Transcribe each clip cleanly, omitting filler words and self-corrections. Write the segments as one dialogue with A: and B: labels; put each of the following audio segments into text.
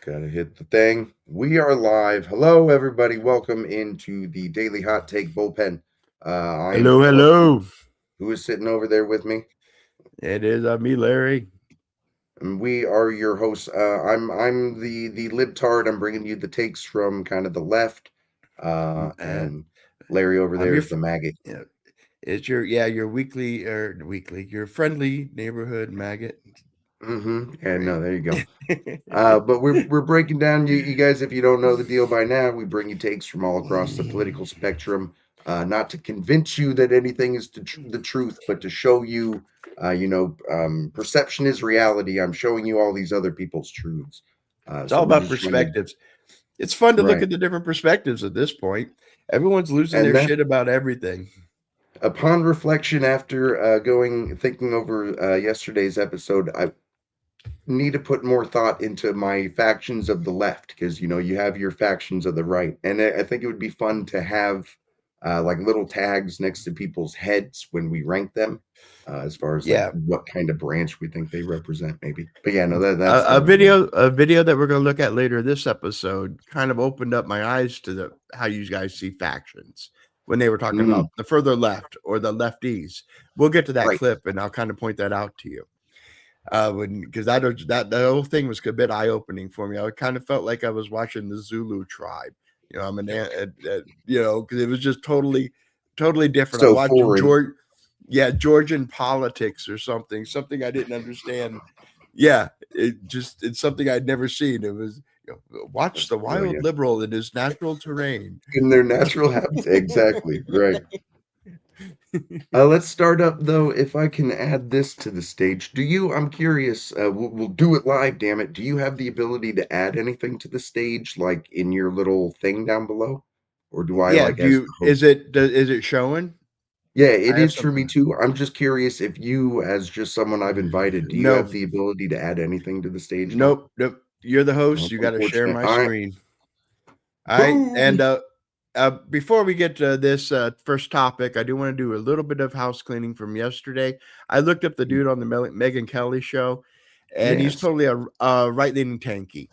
A: Gotta hit the thing. We are live. Hello, everybody. Welcome into the Daily Hot Take Bullpen. I am
B: Hello,
A: Carson.
B: hello.
A: Who is sitting over there with me?
B: It is me, Larry.
A: And we are your hosts. I'm the libtard. I'm bringing you the takes from kind of the left,
B: Uh,
A: and Larry over
B: I'm
A: there
B: your,
A: is the maggot.
B: it's your weekly, your friendly neighborhood maggot.
A: Yeah,
B: Right.
A: no, there you go. But we're breaking down you guys. If you don't know the deal by now, we bring you takes from all across the political spectrum, not to convince you that anything is the truth, but to show you, perception is reality. I'm showing you all these other people's truths.
B: It's
A: So
B: all
A: we're
B: about
A: just trying to
B: perspectives. It's fun to look
A: right,
B: at the different perspectives at this point. Everyone's losing
A: and
B: their
A: that
B: shit about everything.
A: upon reflection after thinking over yesterday's episode, I need to put more thought into my factions of the left because you have your factions of the right, and I think it would be fun to have like little tags next to people's heads when we rank them, as far as like
B: Yeah.
A: what kind of branch we think they represent, maybe. But yeah, no, that's
B: A,
A: the
B: a
A: other one.
B: video a video that we're going to look at later this episode kind of opened up my eyes to the how you guys see factions when they were talking
A: Mm,
B: about the further left or the lefties. We'll get to that
A: right.
B: clip and I'll kind of point that out to you. Because that whole thing was a bit eye opening for me. I kind of felt like I was watching the Zulu tribe. I'm because it was just totally different. I'm
A: So
B: watching
A: foreign.
B: Georgian politics or something I didn't understand. Yeah, it's something I'd never seen. It was watch the
A: Oh
B: wild
A: yeah,
B: liberal in his natural terrain.
A: in their natural habitat, exactly right. Let's start up though. If I can add this to the stage, I'm curious. We'll do it live. Damn it! Do you have the ability to add anything to the stage, like in your little thing down below, or do I
B: Yeah,
A: like
B: do
A: as
B: you
A: the host?
B: is it showing?
A: Yeah,
B: I
A: it
B: have
A: is for me
B: something.
A: too. I'm just curious if you, as just someone I've invited, do you
B: No,
A: have the ability to add anything to the stage at all?
B: nope. You're the host.
A: Well,
B: You got to share
A: unfortunate.
B: my
A: All right.
B: screen. All right,
A: Boom.
B: and before we get to this first topic, I do want to do a little bit of house cleaning from yesterday. I looked up the dude on the Megan Kelly show, and he's
A: Yes.
B: totally a right leaning tanky.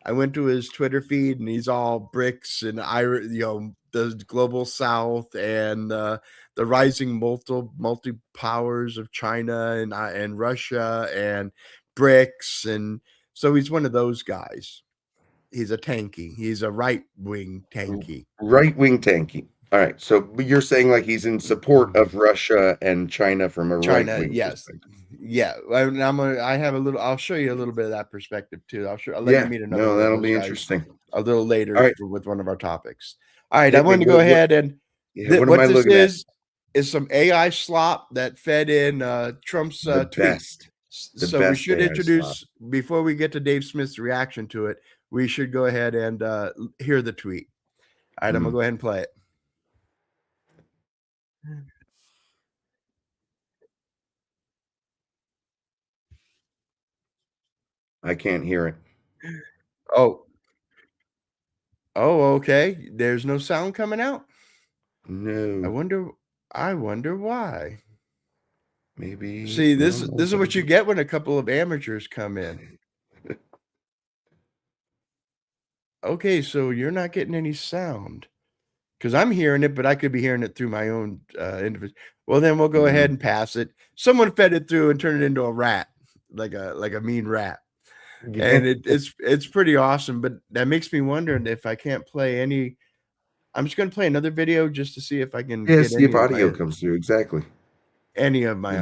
B: I went to his Twitter feed, and he's all bricks and the global South and the rising multi powers of China and Russia and BRICS, and so he's one of those guys. He's a tanky. He's a right wing tanky.
A: Right wing tanky. All right. So but you're saying like he's in support of Russia and China from a right
B: China,
A: wing
B: yes,
A: perspective.
B: yeah. I have a little. I'll show you a little bit of that perspective too. I'll let you
A: Yeah.
B: meet another
A: No,
B: one of
A: that'll
B: those
A: be
B: guys
A: interesting.
B: a little
A: All
B: later
A: right.
B: with one of our topics. All right, I
A: Hit me.
B: wanted to go
A: What
B: ahead and
A: yeah, what am
B: what
A: I
B: this
A: looking at?
B: is some AI slop that fed in Trump's
A: The
B: tweet.
A: best. The
B: So we
A: best
B: should
A: AI slot.
B: introduce before we get to Dave Smith's reaction to it. We should go ahead and hear the tweet. All right, I'm gonna
A: Mm,
B: go ahead and play it.
A: I can't hear it.
B: Oh, okay. There's no sound coming out. I
A: No.
B: wonder. I wonder why.
A: Maybe.
B: See,
A: Well,
B: this is what you get when a couple of amateurs come in. Okay, so you're not getting any sound because I'm hearing it, but I could be hearing it through my own individual. Well, then we'll go ahead
A: mm,
B: and pass it. Someone fed it through and turned it into a rat, like a mean rat,
A: yeah.
B: and it's pretty awesome. But that makes me wonder if I can't play any. I'm just going to play another video just to see if I can
A: Yeah.
B: get
A: See if audio
B: my
A: comes through. Exactly.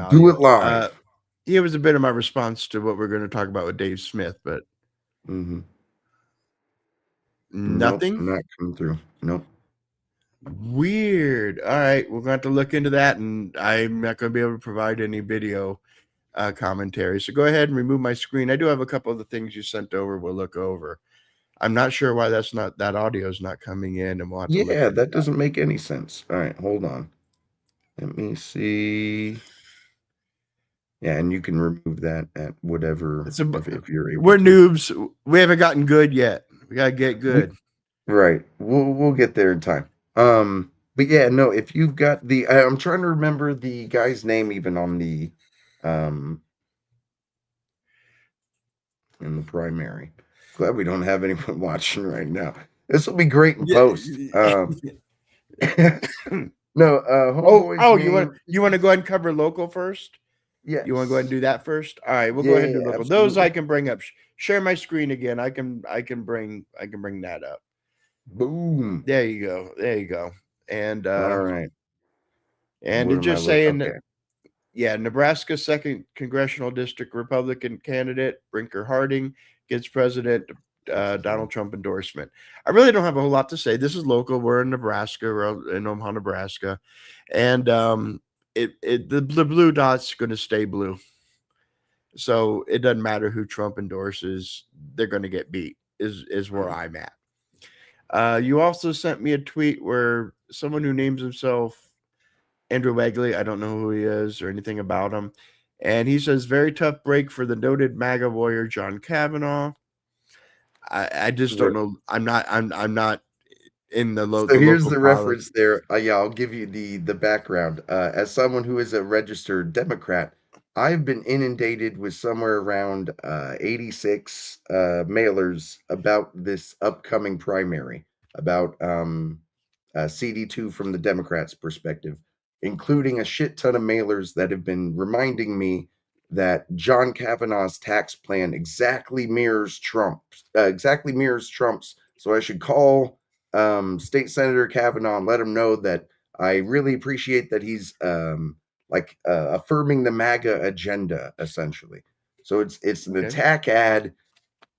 A: Do it
B: audio.
A: live.
B: Here was a bit of my response to what we're going to talk about with Dave Smith, but
A: Hmm. Nope.
B: nothing.
A: Not coming through. Nope.
B: Weird. All right, we're going to have to look into that, and I'm not going to be able to provide any video commentary. So go ahead and remove my screen. I do have a couple of the things you sent over. We'll look over. I'm not sure why that audio is not coming in, and we'll have to look
A: Yeah,
B: into
A: that
B: that.
A: doesn't make any sense. All right, hold on. Let me see. Yeah, and you can remove that at whatever
B: It's a
A: if you're able
B: we're
A: to.
B: noobs. We haven't gotten good yet. We gotta get
A: We,
B: good.
A: right. We'll get there in time. But yeah, no, if you've got I'm trying to remember the guy's name even on um in the primary. Glad we don't have anyone watching right now. This will be great in
B: Yeah.
A: post. No, homeboy's
B: Oh,
A: name.
B: you want to go ahead and cover local first? You want to go ahead and
A: Yes.
B: do that first? All right, we'll go ahead and
A: Yeah,
B: do local. Those I
A: absolutely.
B: can bring up. Share my screen again. I can bring that up.
A: Boom.
B: There you go. There you go. And
A: All right.
B: it's
A: What am I
B: just
A: looking?
B: saying that,
A: Okay.
B: yeah, Nebraska 2nd congressional district Republican candidate Brinker Harding gets President Donald Trump endorsement. I really don't have a whole lot to say. This is local. We're in Nebraska. We're in Omaha, Nebraska, and the blue dot's going to stay blue. So it doesn't matter who Trump endorses; they're going to get beat. Is where I'm at. You also sent me a tweet where someone who names himself Andrew Wegley, I don't know who he is or anything about him, and he says very tough break for the noted MAGA warrior John Kavanaugh. I just don't
A: Right.
B: know. I'm not in the
A: So
B: the
A: here's
B: local
A: the
B: politics.
A: reference there. Yeah, I'll give you the background. As someone who is a registered Democrat, I've been inundated with somewhere around 86 mailers about this upcoming primary, about CD2 from the Democrats' perspective, including a shit ton of mailers that have been reminding me that John Kavanaugh's tax plan exactly mirrors Trump's. So I should call State Senator Kavanaugh and let him know that I really appreciate that he's affirming the MAGA agenda essentially. So it's an
B: Okay.
A: attack ad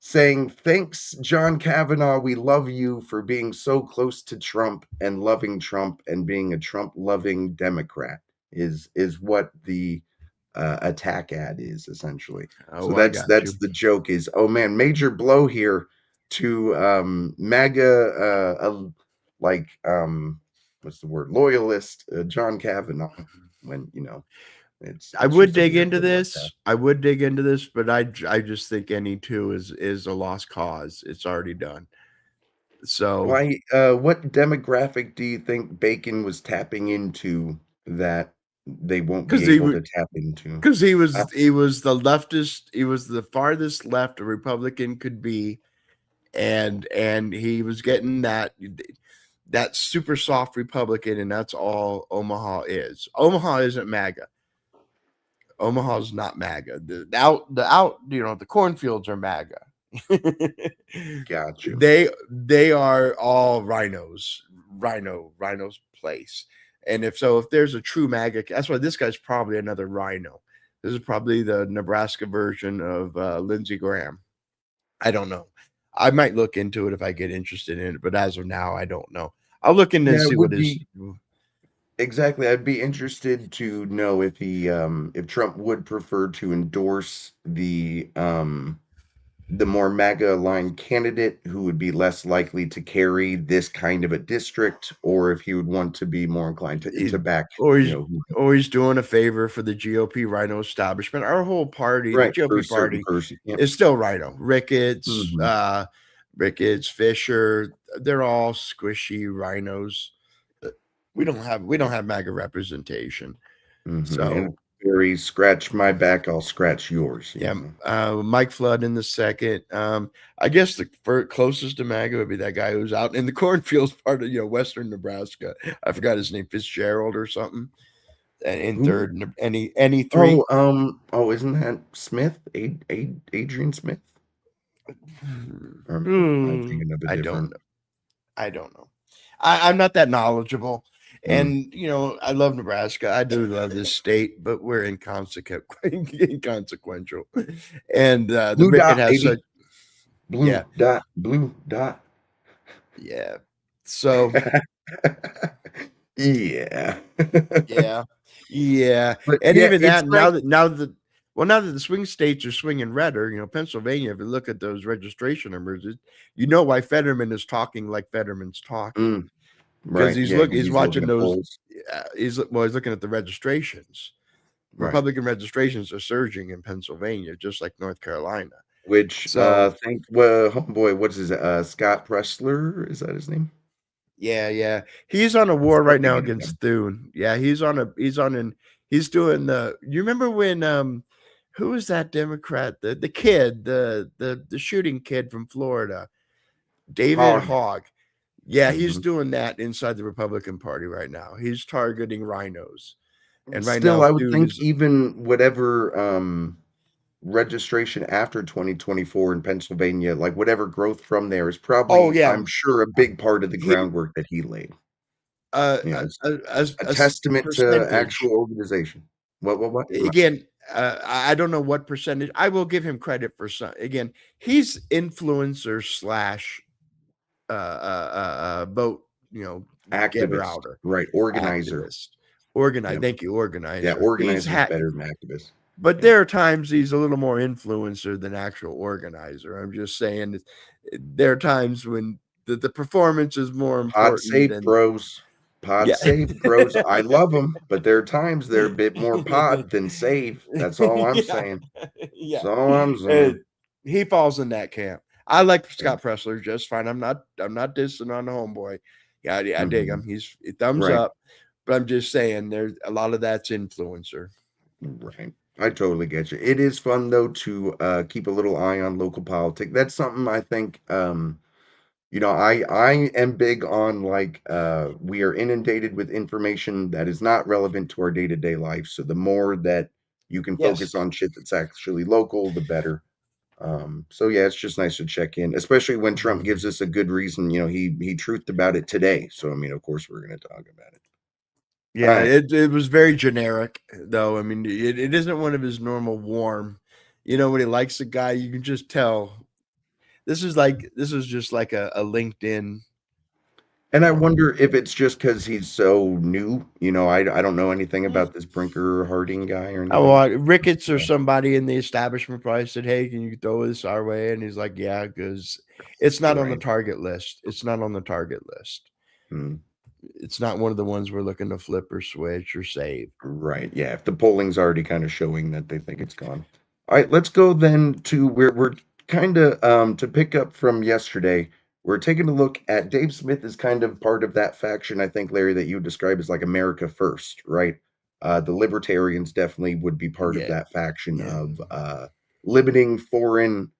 A: saying, "Thanks, John Kavanaugh. We love you for being so close to Trump and loving Trump and being a Trump loving Democrat." Is what the attack ad is essentially. So
B: Oh, I
A: that's
B: got you.
A: the joke is, oh man, major blow here to MAGA what's the word, loyalist John Kavanaugh, when
B: I
A: it's
B: would
A: just a
B: dig
A: weird
B: into
A: one like that.
B: this. I would dig into this, but I just think any two is a lost cause. It's already done. So
A: Why? What demographic do you think Bacon was tapping into that they won't
B: because
A: be able to tap into? Uh,
B: he was the leftist, he was the farthest left a Republican could be, and he was getting that super soft Republican, and that's all Omaha is. Omaha isn't MAGA. Omaha's not MAGA. The cornfields are MAGA.
A: got you.
B: They are all rhinos place. And if there's a true MAGA, that's why this guy's probably another rhino. This is probably the Nebraska version of Lindsey Graham. I don't know. I might look into it if I get interested in it, but as of now, I don't know. I'll look into and
A: Yeah,
B: see
A: it
B: what
A: would
B: his.
A: be exactly. I'd be interested to know if Trump would prefer to endorse the more MAGA aligned candidate who would be less likely to carry this kind of a district, or if he would want to be more inclined to back,
B: Or
A: you
B: he's
A: know,
B: doing a favor for the GOP rhino establishment. Our whole party, the
A: right, for
B: GOP
A: a certain
B: party,
A: person. Yep.
B: is still rhino.
A: Mhm,
B: Ricketts, Fisher, they're all squishy rhinos. We don't have MAGA representation.
A: And
B: So
A: very scratch my back, I'll scratch yours.
B: yeah, Mike Flood in the second. I guess the closest to MAGA would be that guy who's out in the cornfields part of Western Nebraska. I forgot his name, Fitzgerald or something. And in
A: Who?
B: third, any three.
A: Isn't that Smith? Adrian Smith? Or I'm thinking of a
B: I don't
A: different.
B: know. I don't know. I'm not that knowledgeable.
A: Mm.
B: And I love Nebraska. I do love this state, but we're inconsequential. And the
A: Blue
B: Ricket
A: dot,
B: has
A: baby.
B: such, yeah,
A: Blue dot.
B: yeah. So
A: Yeah.
B: yeah, yeah.
A: But
B: And
A: yeah,
B: even
A: it's
B: that
A: like
B: now that the swing states are swinging redder, Pennsylvania. If you look at those registration numbers, you know why Fetterman is talking like Fetterman's talking.
A: mm,
B: Because
A: right, yeah, because
B: he's
A: he's looking
B: watching
A: at
B: those.
A: polls.
B: He's looking at the registrations.
A: Right.
B: Republican registrations are surging in Pennsylvania, just like North Carolina.
A: Which
B: So
A: homeboy, what's his Scott Pressler? Is that his name?
B: yeah, he's on a war
A: Still
B: right now
A: thinking of him.
B: against Thune. Yeah, he's doing the. You remember when who is that Democrat? The kid, the shooting kid from Florida, David
A: Hogg.
B: Hogg. Yeah, he's
A: Mhm.
B: doing that inside the Republican Party right now. He's targeting rhinos. And right
A: Still,
B: now,
A: I would
B: dude
A: think
B: is
A: even whatever registration after 2024 in Pennsylvania, like whatever growth from there is
B: oh
A: probably,
B: yeah.
A: I'm sure, a big part of the
B: He
A: groundwork that he laid. You know, it's a
B: as a
A: testament to
B: percentage.
A: actual organization. What?
B: Again, I don't know what percentage. I will give him credit for some. Again, he's influencer slash vote, getter
A: Activist,
B: outer,
A: right? Organizer.
B: activist, organize.
A: Yeah,
B: Thank you,
A: yeah.
B: organizer. He's
A: Organizer's
B: had,
A: better than activist.
B: but
A: Yeah.
B: there are times he's a little more influencer than actual organizer. I'm just saying, there are times when the performance is more
A: Pod
B: important
A: safe,
B: than
A: bros. Pod
B: yeah.
A: safe, bros. I love them, but there are times they're a bit more pod than save. That's all I'm
B: Yeah,
A: saying.
B: yeah.
A: That's all I'm
B: Uh,
A: saying.
B: he falls in that camp. I like
A: Yeah.
B: Scott Pressler just fine. I'm not dissing on the homeboy. Yeah, I dig him.
A: Mhm.
B: He's thumbs
A: Right.
B: up. But I'm just saying there's a lot of that's influencer.
A: Right. I totally get you. It is fun though to keep a little eye on local politics. That's something I think I am big on like we are inundated with information that is not relevant to our day-to-day life. So the more that you can focus
B: Yes.
A: on shit that's actually local, the better. So yeah, it's just nice to check in, especially when Trump gives us a good reason. He truthed about it today. So I mean, of course we're gonna talk about it. All
B: Yeah,
A: right.
B: it was very generic though. I mean, it isn't one of his normal warm. When he likes a guy, you can just tell. This is just like a LinkedIn.
A: And I
B: Um,
A: wonder if it's just because he's so new. I don't know anything about this Brinker Harding guy or
B: Oh,
A: anything.
B: Ricketts or somebody in the establishment probably said, "Hey, can you throw this our way?" And he's like, "Yeah," because it's not on the
A: Right.
B: target list. It's not on the target list.
A: Mm,
B: It's not one of the ones we're looking to flip or switch or save.
A: right. Yeah. If the polling's already kind of showing that they think it's gone. All right. Let's go then to where we're kind of to pick up from yesterday. We're taking a look at Dave Smith is kind of part of that faction, I think, Larry, that you describe as like America First, right? The libertarians definitely would be part of
B: Yeah,
A: that faction
B: yeah.
A: of limiting foreign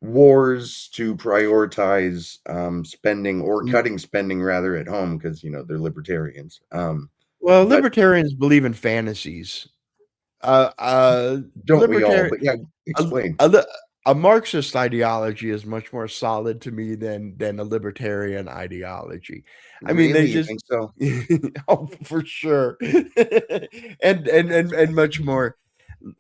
A: wars to prioritize spending or
B: Mm,
A: cutting spending rather at home because they're libertarians.
B: well,
A: But
B: libertarians believe in fantasies.
A: don't we all?
B: Libertarian
A: But yeah,
B: a,
A: explain.
B: a, a Marxist ideology is much more solid to me than a libertarian ideology. I mean, they
A: Really, you
B: just
A: think so?
B: oh, for sure, and much more.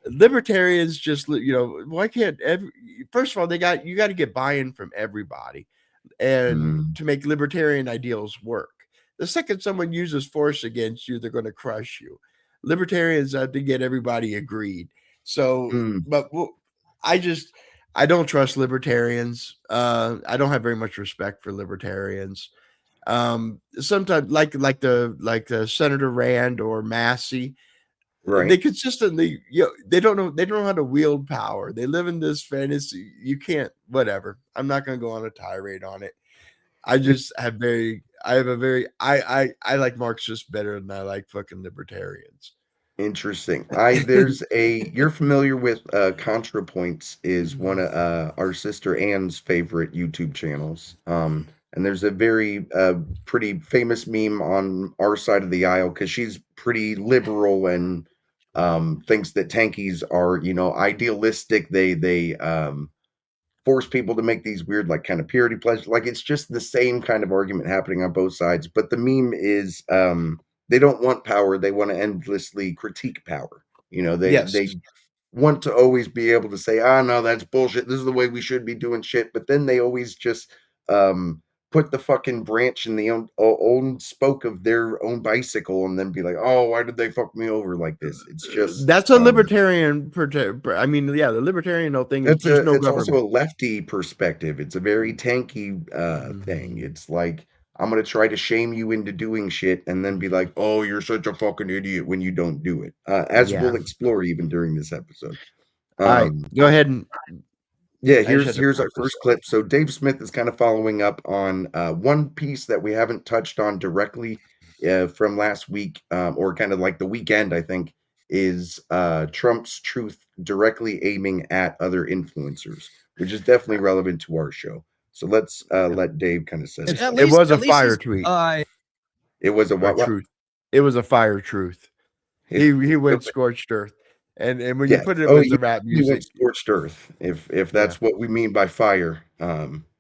B: Libertarians just why can't every first of all you got to get buy-in from everybody and
A: Mm,
B: to make libertarian ideals work. The second someone uses force against you, they're going to crush you. Libertarians have to get everybody agreed. So,
A: mm,
B: but I don't trust libertarians. I don't have very much respect for libertarians. Sometimes like Senator Rand or Massey, they
A: right.
B: consistently they don't know how to wield power. They live in this fantasy. You can't whatever. I'm not going to go on a tirade on it. I have a very I like Marxists better than I like fucking libertarians.
A: Interesting. You're familiar with ContraPoints is one of our sister Ann's favorite YouTube channels. And there's a very pretty famous meme on our side of the aisle because she's pretty liberal and thinks that tankies are, idealistic. They force people to make these weird like kind of purity pledges. Like it's just the same kind of argument happening on both sides. But the meme is they don't want power, they want to endlessly critique power.
B: Yes.
A: They want to always be able to say, "Ah, no, that's bullshit. This is the way we should be doing shit." But then they always just put the fucking branch in the own spoke of their own bicycle and then be like, "Oh, why did they fuck me over like this?" It's just
B: That's a libertarian I mean, yeah, the libertarian whole thing is just no
A: it's also
B: government.
A: a lefty perspective. It's a very tanky thing.
B: Mhm.
A: It's like I'm gonna try to shame you into doing shit and then be like, "Oh, you're such a fucking idiot when you don't do it." As
B: Yeah.
A: we'll explore even during this episode.
B: Alright,
A: Um,
B: go ahead and
A: yeah,
B: I just
A: here's
B: had to
A: here's
B: pull
A: our
B: this
A: first
B: up.
A: clip. So Dave Smith is kind of following up on one piece that we haven't touched on directly from last week, or kind of like the weekend, I think. is Trump's truth directly aiming at other influencers, which is definitely relevant to our show. So let's let Dave kind of set us
C: At
A: up.
B: It
C: least,
B: was a
C: at least
B: fire
C: he's
B: tweet.
A: It was a
B: Or
A: what?
B: truth. It was a fire truth. He went scorched earth. And when you put it with the rap
A: he went
B: music,
A: scorched earth. If that's what we mean by fire,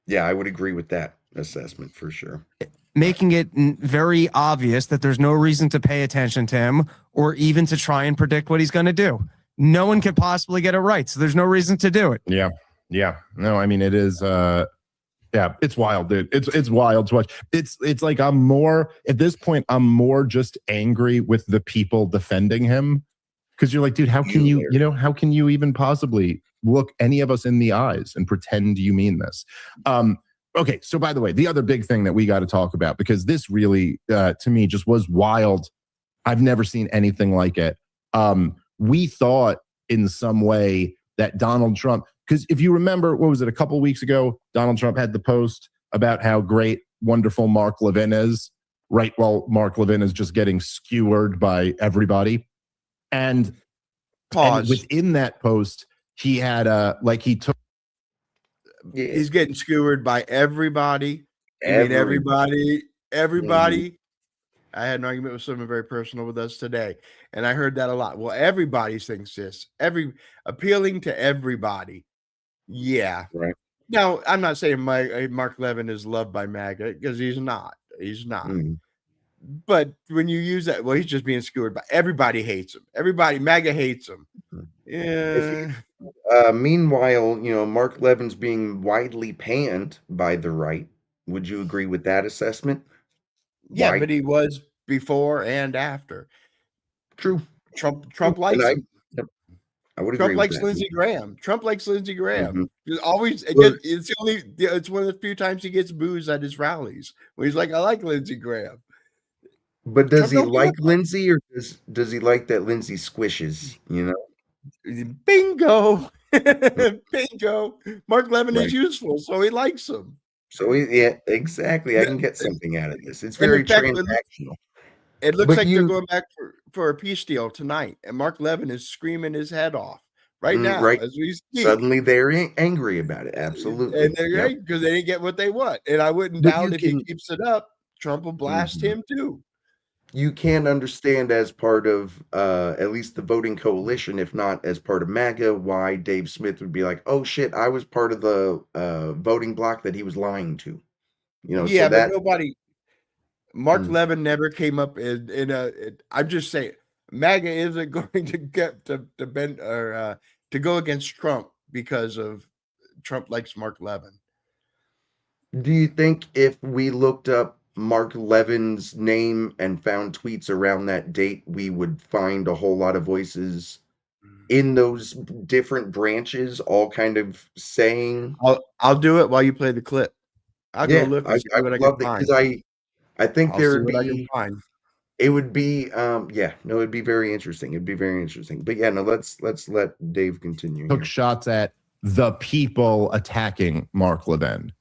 A: yeah, I would agree with that assessment for sure.
C: making it very obvious that there's no reason to pay attention to him or even to try and predict what he's going to do. No one could possibly get it right, so there's no reason to do it.
D: Yeah. No, I mean, it is yeah, it's wild, dude. It's wild to watch. It's like I'm more at this point, I'm more just angry with the people defending him. Because you're like, dude, how can you, how can you even possibly look any of us in the eyes and pretend you mean this? Okay, so by the way, the other big thing that we got to talk about, because this really, to me, just was wild. I've never seen anything like it. We thought in some way that Donald Trump, because if you remember, what was it, a couple of weeks ago, Donald Trump had the post about how great, wonderful Mark Levin is, right? Well, Mark Levin is just getting skewered by everybody. And within that post, he had he took.
B: He's getting skewered by everybody. Everybody. I had an argument with someone very personal with us today, and I heard that a lot. Well, everybody thinks this. Appealing to everybody. Yeah.
A: Right.
B: Now, I'm not saying Mark Levin is loved by MAGA, because he's not. He's not. But when you use that, well, he's just being skewered by everybody. Hates him. MAGA hates him. Yeah.
A: Meanwhile, Mark Levin's being widely panned by the right. Would you agree with that assessment?
B: Yeah, but he was before and after.
A: True.
B: Trump likes him.
A: I would agree.
B: Trump likes Lindsey Graham. Trump likes Lindsey Graham.
A: Always,
B: it's one of the few times he gets booze at his rallies where he's like, "I like Lindsey Graham."
A: But does he like Lindsey, or does he like that Lindsey squishes?
B: Bingo, bingo. Mark Levin is useful, so he likes him.
A: So yeah, exactly. I can get something out of this. It's very transactional.
B: It looks like they're going back for a peace deal tonight, and Mark Levin is screaming his head off right now as we speak.
A: Suddenly they're angry about it. Absolutely.
B: And they're angry because they didn't get what they want. And I wouldn't doubt if he keeps it up, Trump will blast him too.
A: You can understand as part of at least the voting coalition, if not as part of MAGA, why Dave Smith would be like, "Oh shit, I was part of the voting bloc that he was lying to."
B: Yeah, so but nobody. Mark Levin never came up in a. I'm just saying, MAGA isn't going to get to bend or to go against Trump because of Trump likes Mark Levin.
A: Do you think if we looked up Mark Levin's name and found tweets around that date, we would find a whole lot of voices in those different branches, all kind of saying?
B: I'll do it while you play the clip. I'll go look and see what I can find.
A: Because I think there would
B: be.
A: It would be it'd be very interesting. It'd be very interesting. But yeah, no, let's let Dave continue.
D: Took shots at the people attacking Mark Levin,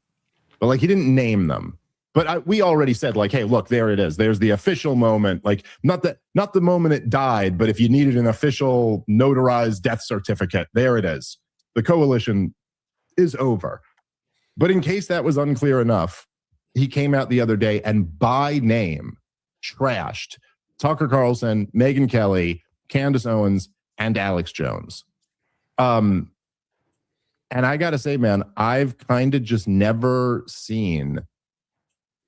D: but he didn't name them. But we already said, hey, look, there it is. There's the official moment. Not the moment it died, but if you needed an official notarized death certificate, there it is. The coalition is over. But in case that was unclear enough, he came out the other day and by name trashed Tucker Carlson, Megyn Kelly, Candace Owens, and Alex Jones. And I got to say, man, I've kind of just never seen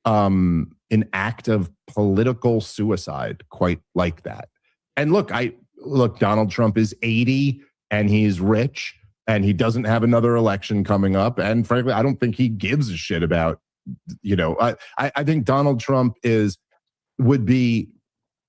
D: an act of political suicide quite like that. And look, Donald Trump is 80 and he's rich and he doesn't have another election coming up. And frankly, I don't think he gives a shit about, I think Donald Trump would be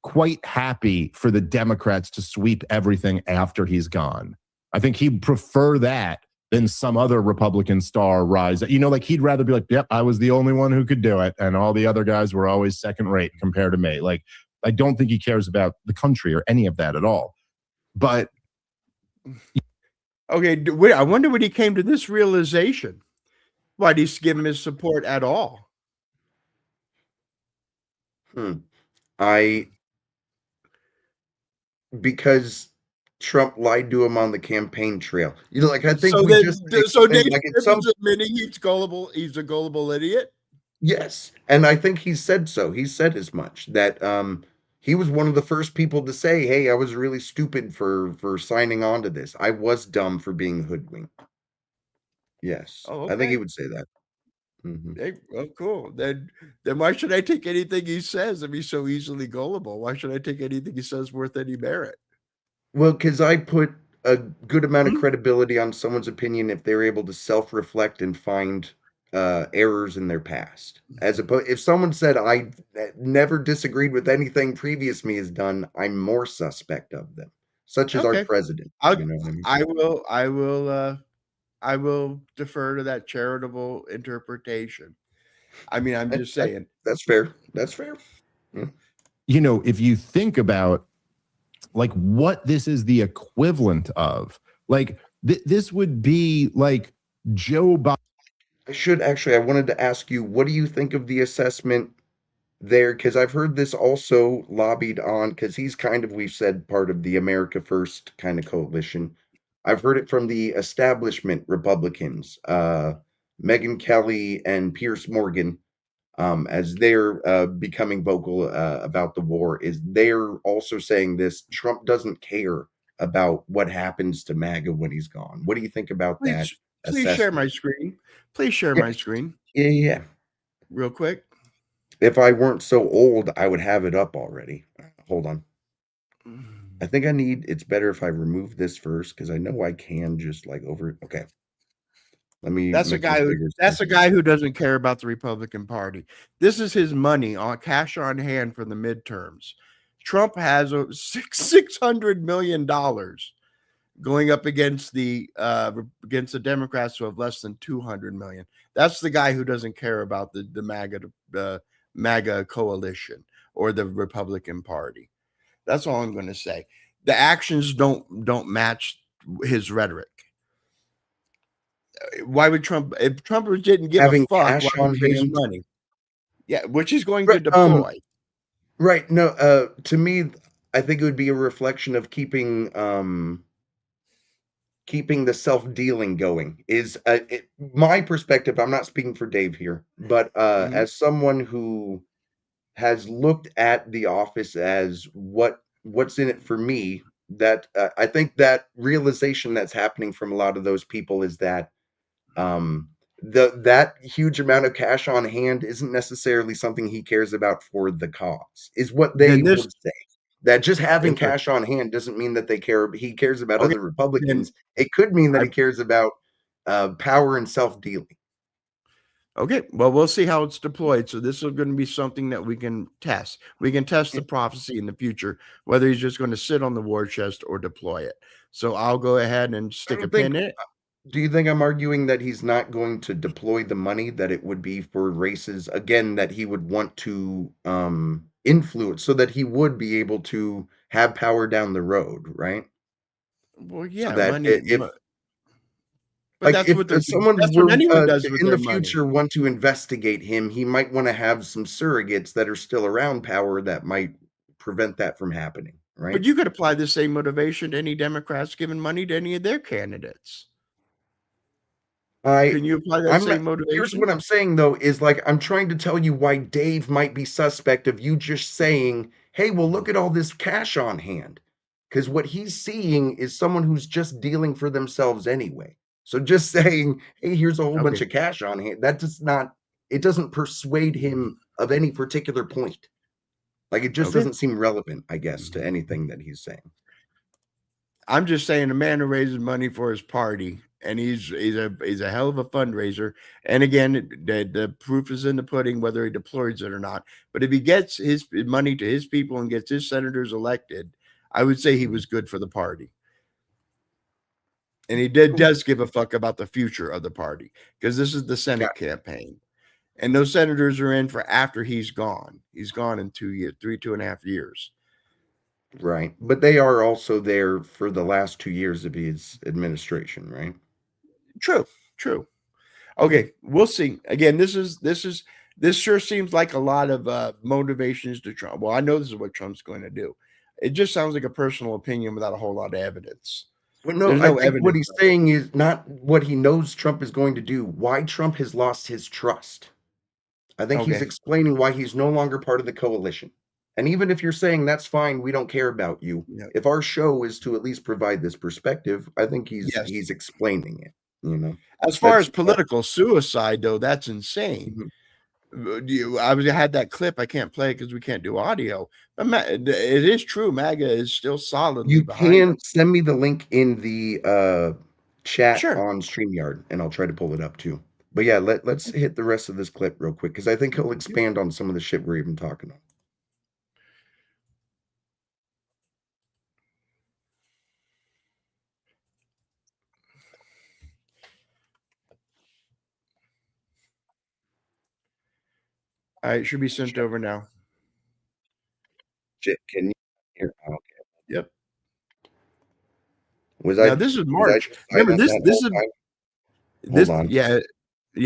D: quite happy for the Democrats to sweep everything after he's gone. I think he'd prefer that than some other Republican star rise. He'd rather be like, yep, I was the only one who could do it. And all the other guys were always second rate compared to me. I don't think he cares about the country or any of that at all. But.
B: Okay, I wonder when he came to this realization. Why did he give him his support at all?
A: because Trump lied to him on the campaign trail. Like I think
B: So
A: we
B: then,
A: just
B: so
A: explained,
B: Dave
A: like at
B: Gibbons
A: some
B: admitting he's gullible. He's a gullible idiot.
A: yes, and I think he said so. He said as much that he was one of the first people to say, "Hey, I was really stupid for signing on to this. I was dumb for being hoodwinked." Yes,
B: Oh,
A: I think he
B: okay.
A: would say that. Mhm.
B: Hey, well, cool. Then why should I take anything he says if he's so easily gullible? Why should I take anything he says worth any merit?
A: Well, because I put a good amount of
B: Hmm?
A: credibility on someone's opinion if they're able to self-reflect and find errors in their past. As opposed, if someone said I never disagreed with anything previous me has done, I'm more suspect of them, such as our
B: Okay.
A: president.
B: I'll,
A: You know what I mean?
B: I will defer to that charitable interpretation. I mean, I'm
A: That,
B: just
A: that,
B: saying.
A: that's fair. That's fair. Yeah.
D: You know, if you think about like what this is the equivalent of, like this would be like Joe Biden.
A: I wanted to ask you, what do you think of the assessment there? Because I've heard this also lobbied on, because he's kind of, we've said, part of the America First kind of coalition. I've heard it from the establishment Republicans, Megyn Kelly and Pierce Morgan, as they're becoming vocal about the war, is they're also saying this: Trump doesn't care about what happens to MAGA when he's gone. What do you think about that
B: Please share
A: assessment?
B: my screen. Please share
A: Yeah,
B: my screen
A: yeah, yeah.
B: real quick.
A: If I weren't so old, I would have it up already. Hold on. I think it's better if I remove this first because I know I can just like over. Okay. Let me make this bigger.
B: That's a guy who doesn't care about the Republican Party. This is his money on cash on hand for the midterms. Trump has $600 million going up against the Democrats who have less than 200 million. That's the guy who doesn't care about the MAGA coalition or the Republican Party. That's all I'm going to say. The actions don't match his rhetoric. Why would Trump, if Trump didn't give a
A: Having
B: fuck, why
A: cash
B: would
A: on
B: he raise
A: hand.
B: money? Yeah, which he's going to
A: Right.
B: deploy.
A: Right. No, to me, I think it would be a reflection of keeping the self-dealing going is my perspective. I'm not speaking for Dave here, but
B: Mhm.
A: as someone who has looked at The Office as what's in it for me, that I think that realization that's happening from a lot of those people is that um that huge amount of cash on hand isn't necessarily something he cares about for the cause, is what they
B: Then this,
A: would say. That just having
B: interesting.
A: cash on hand doesn't mean that he cares about
B: Okay,
A: other
B: then
A: Republicans. It could mean that
B: I
A: he cares about power and self-dealing.
B: okay. Well, we'll see how it's deployed. So this is going to be something that we can test. We can test the prophecy in the future, whether he's just going to sit on the war chest or deploy it. So I'll go ahead and
A: I
B: stick a
A: don't think
B: pin in it.
A: Do you think I'm arguing that he's not going to deploy the money, that it would be for races again that he would want to influence so that he would be able to have power down the road, right?
B: Well,
A: So
B: yeah,
A: that if
B: but that's what
A: if someone
B: that's what
A: were
B: anyone does with
A: in
B: their
A: the
B: money.
A: future want to investigate him, he might want to have some surrogates that are still around power that might prevent that from happening, right?
B: But you could apply the same motivation to any Democrats giving money to any of their candidates.
A: I
B: Can you apply that
A: I'm not
B: same
A: Here's
B: motivation?
A: what I'm saying though, is like I'm trying to tell you why Dave might be suspect of you just saying, "Hey, well look at all this cash on hand." Because what he's seeing is someone who's just dealing for themselves anyway. So just saying, "Hey, here's a whole bunch
B: Okay.
A: of cash on hand," that does not it doesn't persuade him of any particular point. Like it just
B: Okay.
A: doesn't seem relevant, I guess, to anything that he's saying.
B: I'm just saying a man who raises money for his party, and he's a hell of a fundraiser. And again, the proof is in the pudding whether he deploys it or not. But if he gets his money to his people and gets his senators elected, I would say he was good for the party. And he
A: Cool.
B: does give a fuck about the future of the party because this is the Senate
A: Got
B: campaign. And those senators are in for after he's gone. He's gone in 2 years, 2.5 years.
A: right. But they are also there for the last 2 years of his administration, right?
B: True, true. Okay, we'll see. Again, this sure seems like a lot of motivations to Trump. Well, I know this is what Trump's going to do. It just sounds like a personal opinion without a whole lot of evidence.
A: Well, no,
B: There's
A: I
B: no
A: think what
B: evidence
A: he's
B: of it.
A: saying is not what he knows Trump is going to do, why Trump has lost his trust. I think he's
B: Okay.
A: explaining why he's no longer part of the coalition. And even if you're saying that's fine, we don't care about you.
B: Yeah.
A: If our show is to at least provide this perspective, I think
B: Yes.
A: he's explaining it, you know.
B: As far
A: That's
B: as political suicide, though, that's insane.
A: Mhm.
B: I had that clip. I can't play it because we can't do audio. But it is true. MAGA is still solidly
A: You
B: behind
A: can
B: him.
A: send me the link in the chat
B: Sure.
A: on StreamYard, and I'll try to pull it up too. But yeah, let's hit the rest of this clip real quick because I think he'll expand on some of the shit we're even talking on.
B: All right, should be sent over now.
A: Shit, can you hear? Oh, okay.
B: Yep.
A: Was
B: Now
A: I
B: this is
A: was I
B: March.
A: just
B: Remember
A: silent
B: this
A: that
B: is
A: whole time?
B: this
A: Hold on.
B: yeah,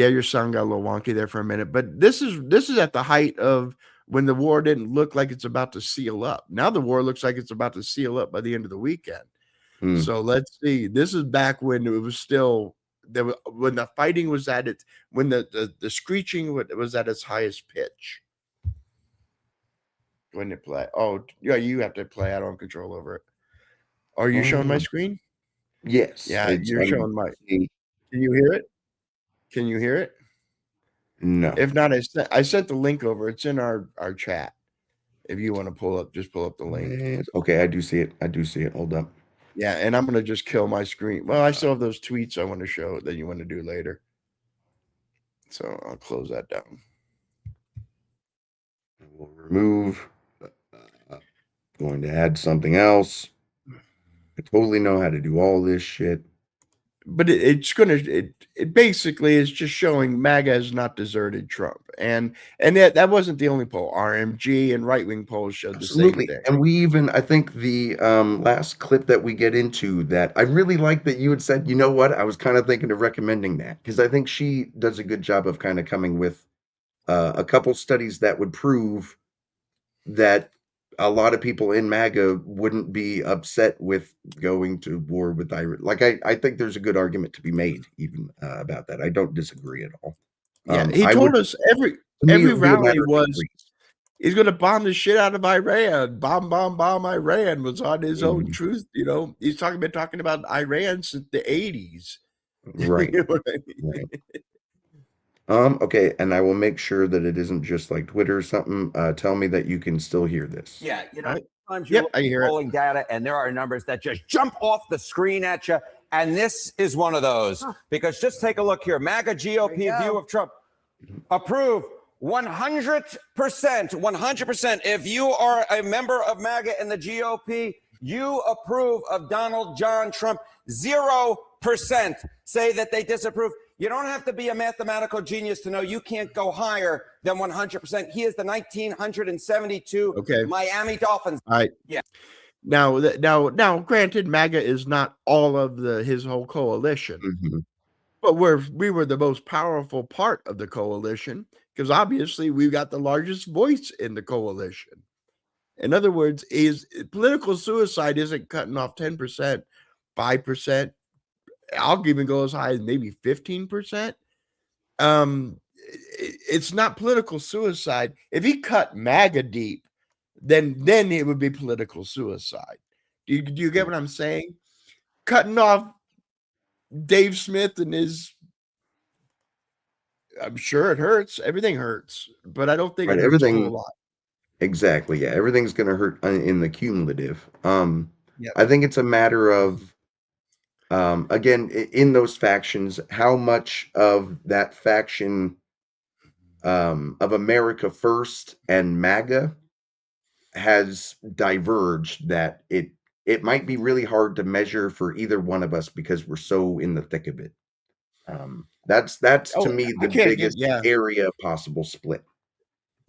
B: your sound got a little wonky there for a minute, but this is at the height of when the war didn't look like it's about to seal up. Now the war looks like it's about to seal up by the end of the weekend.
A: Hmm.
B: So let's see. This is back when it was still when the fighting was at its when the screeching was at its highest pitch. When it play. Oh, yeah, you have to play. I don't have control over it. Are you showing my screen?
A: Yes.
B: Yeah,
A: It's
B: you're showing my.
A: see.
B: Can you hear it? Can you hear it?
A: No.
B: If not, I sent the link over. It's in our chat. If you want to just pull up the link.
A: Yes. Okay, I do see it. I do see it. Hold up.
B: Yeah, and I'm gonna just kill my screen. Well, I still have those tweets I want to show that you want to do later. So I'll close that down.
A: We'll remove. Going to add something else. I totally know how to do all this shit.
B: But it basically is just showing MAGA has not deserted Trump, and that wasn't the only poll. RMG and right wing polls showed
A: Absolutely.
B: the same thing.
A: And we even, I think the last clip that we get into that I really like that you had said, you know what, I was kind of thinking of recommending that because I think she does a good job of kind of coming with a couple studies that would prove that a lot of people in MAGA wouldn't be upset with going to war with Iran. Like I think there's a good argument to be made even about that. I don't disagree at all.
B: Yeah, he
A: I
B: told
A: would,
B: us
A: to me,
B: every
A: it would be a
B: rally
A: matter of
B: was
A: degrees.
B: he's going to bomb the shit out of Iran. Bomb Iran was on his own
A: Mhm.
B: truth. You know, he's been talking about Iran since the 80s.
A: Right.
B: You know what I mean?
A: Right. Okay, and I will make sure that it isn't just like Twitter or something. Tell me that you can still hear this.
E: Yeah, you know,
B: Right.
E: sometimes you
B: Yep,
E: look
B: I
E: at
B: hear it.
E: polling data and there are numbers that just jump off the screen at you. And this is one of those. Because just take a look here. MAGA GOP view of Trump. Approve 100%. 100%. If you are a member of MAGA and the GOP, you approve of Donald John Trump. 0% say that they disapprove. You don't have to be a mathematical genius to know you can't go higher than 100%. He is the 1972
B: Okay.
E: Miami Dolphins.
B: All right.
E: Yeah.
B: Now, granted, MAGA is not all of his whole coalition,
A: Mhm.
B: but we were the most powerful part of the coalition because obviously we got the largest voice in the coalition. In other words, political suicide isn't cutting off 10%, 5%. I'll even go as high as maybe 15%. It's not political suicide. If he cut MAGA deep, then it would be political suicide. Do you get what I'm saying? Cutting off Dave Smith and his, I'm sure it hurts. Everything hurts, but I don't think
A: Right,
B: it hurts a
A: everything.
B: whole lot.
A: Exactly. Yeah, everything's going to hurt in the cumulative.
B: Yep.
A: I think it's a matter of again in those factions, how much of that faction of America First and MAGA has diverged that it might be really hard to measure for either one of us because we're so in the thick of it. That's to
B: Oh,
A: me
B: I
A: the
B: can't
A: biggest
B: yeah.
A: area of possible split.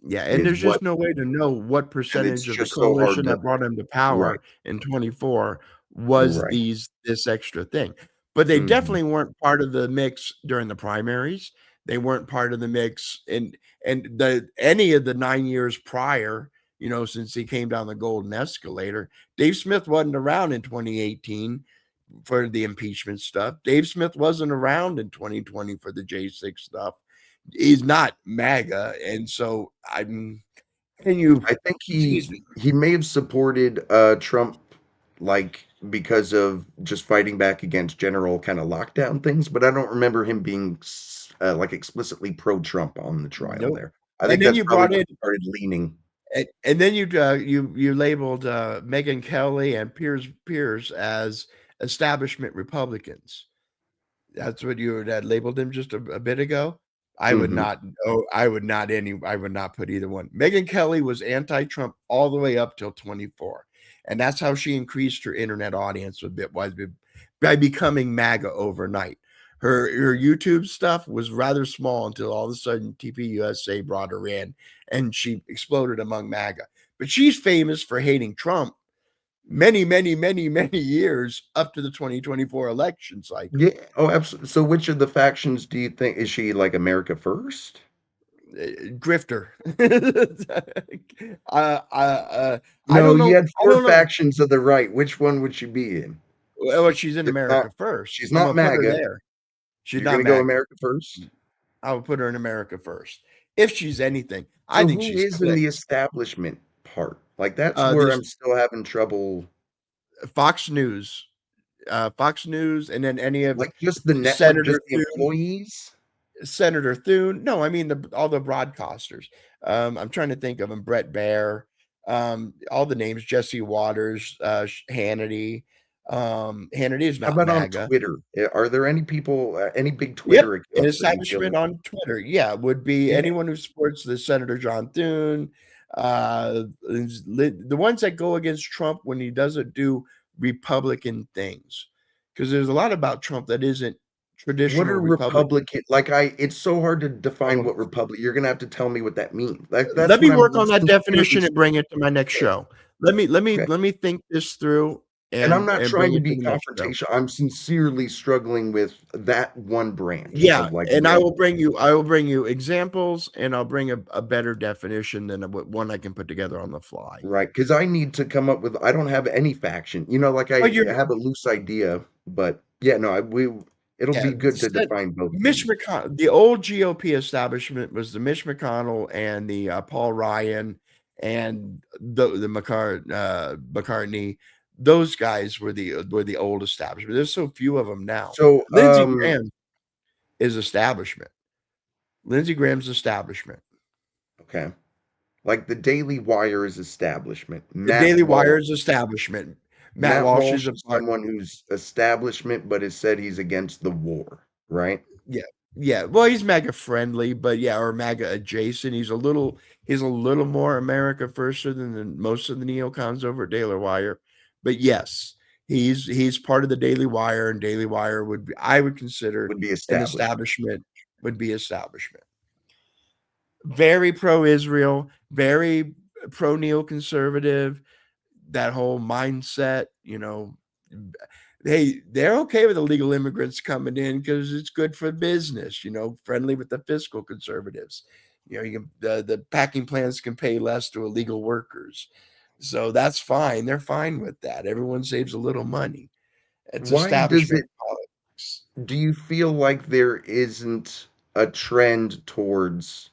B: Yeah, and
A: Is
B: there's
A: what
B: just no way to know what
A: and it's
B: percentage of the
A: just so hard
B: coalition
A: to
B: that brought him to
A: right,
B: power in 24 was
A: right.
B: this extra thing. But they
A: Mhm.
B: definitely weren't part of the mix during the primaries. They weren't part of the mix in any of the 9 years prior since he came down the golden escalator. Dave Smith wasn't around in 2018 for the impeachment stuff. Dave Smith wasn't around in 2020 for the J6 stuff. He's not MAGA. And so
A: I think he may have supported Trump like because of just fighting back against general kind of lockdown things, but I don't remember him being like explicitly pro-Trump on the trial
B: Nope.
A: there. I think that's probably when he started leaning.
B: And then you labeled Megyn Kelly and Piers as establishment Republicans. That's what you had labeled them just a bit ago. I would not. Oh, I would not put either one. Megyn Kelly was anti-Trump all the way up till 24, and that's how she increased her internet audience a bit, was by becoming MAGA overnight. Her YouTube stuff was rather small until all of a sudden TPUSA brought her in, and she exploded among MAGA. But she's famous for hating Trump many years up to the 2024 election cycle.
A: Yeah. Oh, absolutely. So which of the factions do you think, is she like America First?
B: Grifter.
A: No, you had four factions of the right. Which one would she be in?
B: Well, she's in America First.
A: She's not MAGA.
B: She's
A: not going to go America First?
B: I would put her in America First. If she's anything, I think she's
A: is in the establishment part. Like that's where I'm still having trouble.
B: Fox News, and then any of
A: like just the network, just the employees.
B: Senator Thune. No, I mean all the broadcasters. I'm trying to think of them. Brett Baer, all the names. Jesse Waters, Hannity. Hannity is not.
A: How about
B: MAGA.
A: on Twitter? Are there any people, any big Twitter
B: accounts? An establishment on Twitter, would be anyone who supports the Senator John Thune, the ones that go against Trump when he doesn't do Republican things, because there's a lot about Trump that isn't traditional.
A: What are Republican? Like it's so hard to define what Republican. You're gonna have to tell me what that means.
B: Let me work on that definition and bring it to my next show. Let me think this through.
A: And I'm not trying to be confrontational. I'm sincerely struggling with that one branch.
B: Yeah, and I will bring you examples, and I'll bring a better definition than one I can put together on the fly.
A: Right, because I need to come up with. I don't have any faction. Like I have a loose idea, but it'll be good to define both.
B: Mitch McConnell, the old GOP establishment was the Mitch McConnell and the Paul Ryan and the McCartney. Those guys were the old establishment. There's so few of them now.
A: So
B: Lindsey Graham is establishment. Lindsey Graham's establishment.
A: Okay. Like the Daily Wire is establishment.
B: Daily Wire is establishment. Matt Walsh is
A: someone who's establishment, but has said he's against the war, right?
B: Yeah. Yeah. Well, he's MAGA friendly, but or MAGA adjacent. He's a little more America Firster than most of the neocons over at Daily Wire. But yes, he's part of the Daily Wire, and Daily Wire I would consider an establishment. Would be establishment. Very pro-Israel, very pro-neoconservative. That whole mindset, they're okay with illegal immigrants coming in because it's good for business. Friendly with the fiscal conservatives. The packing plants can pay less to illegal workers. So that's fine. They're fine with that. Everyone saves a little money. It's establishment politics.
A: Do you feel like there isn't a trend towards,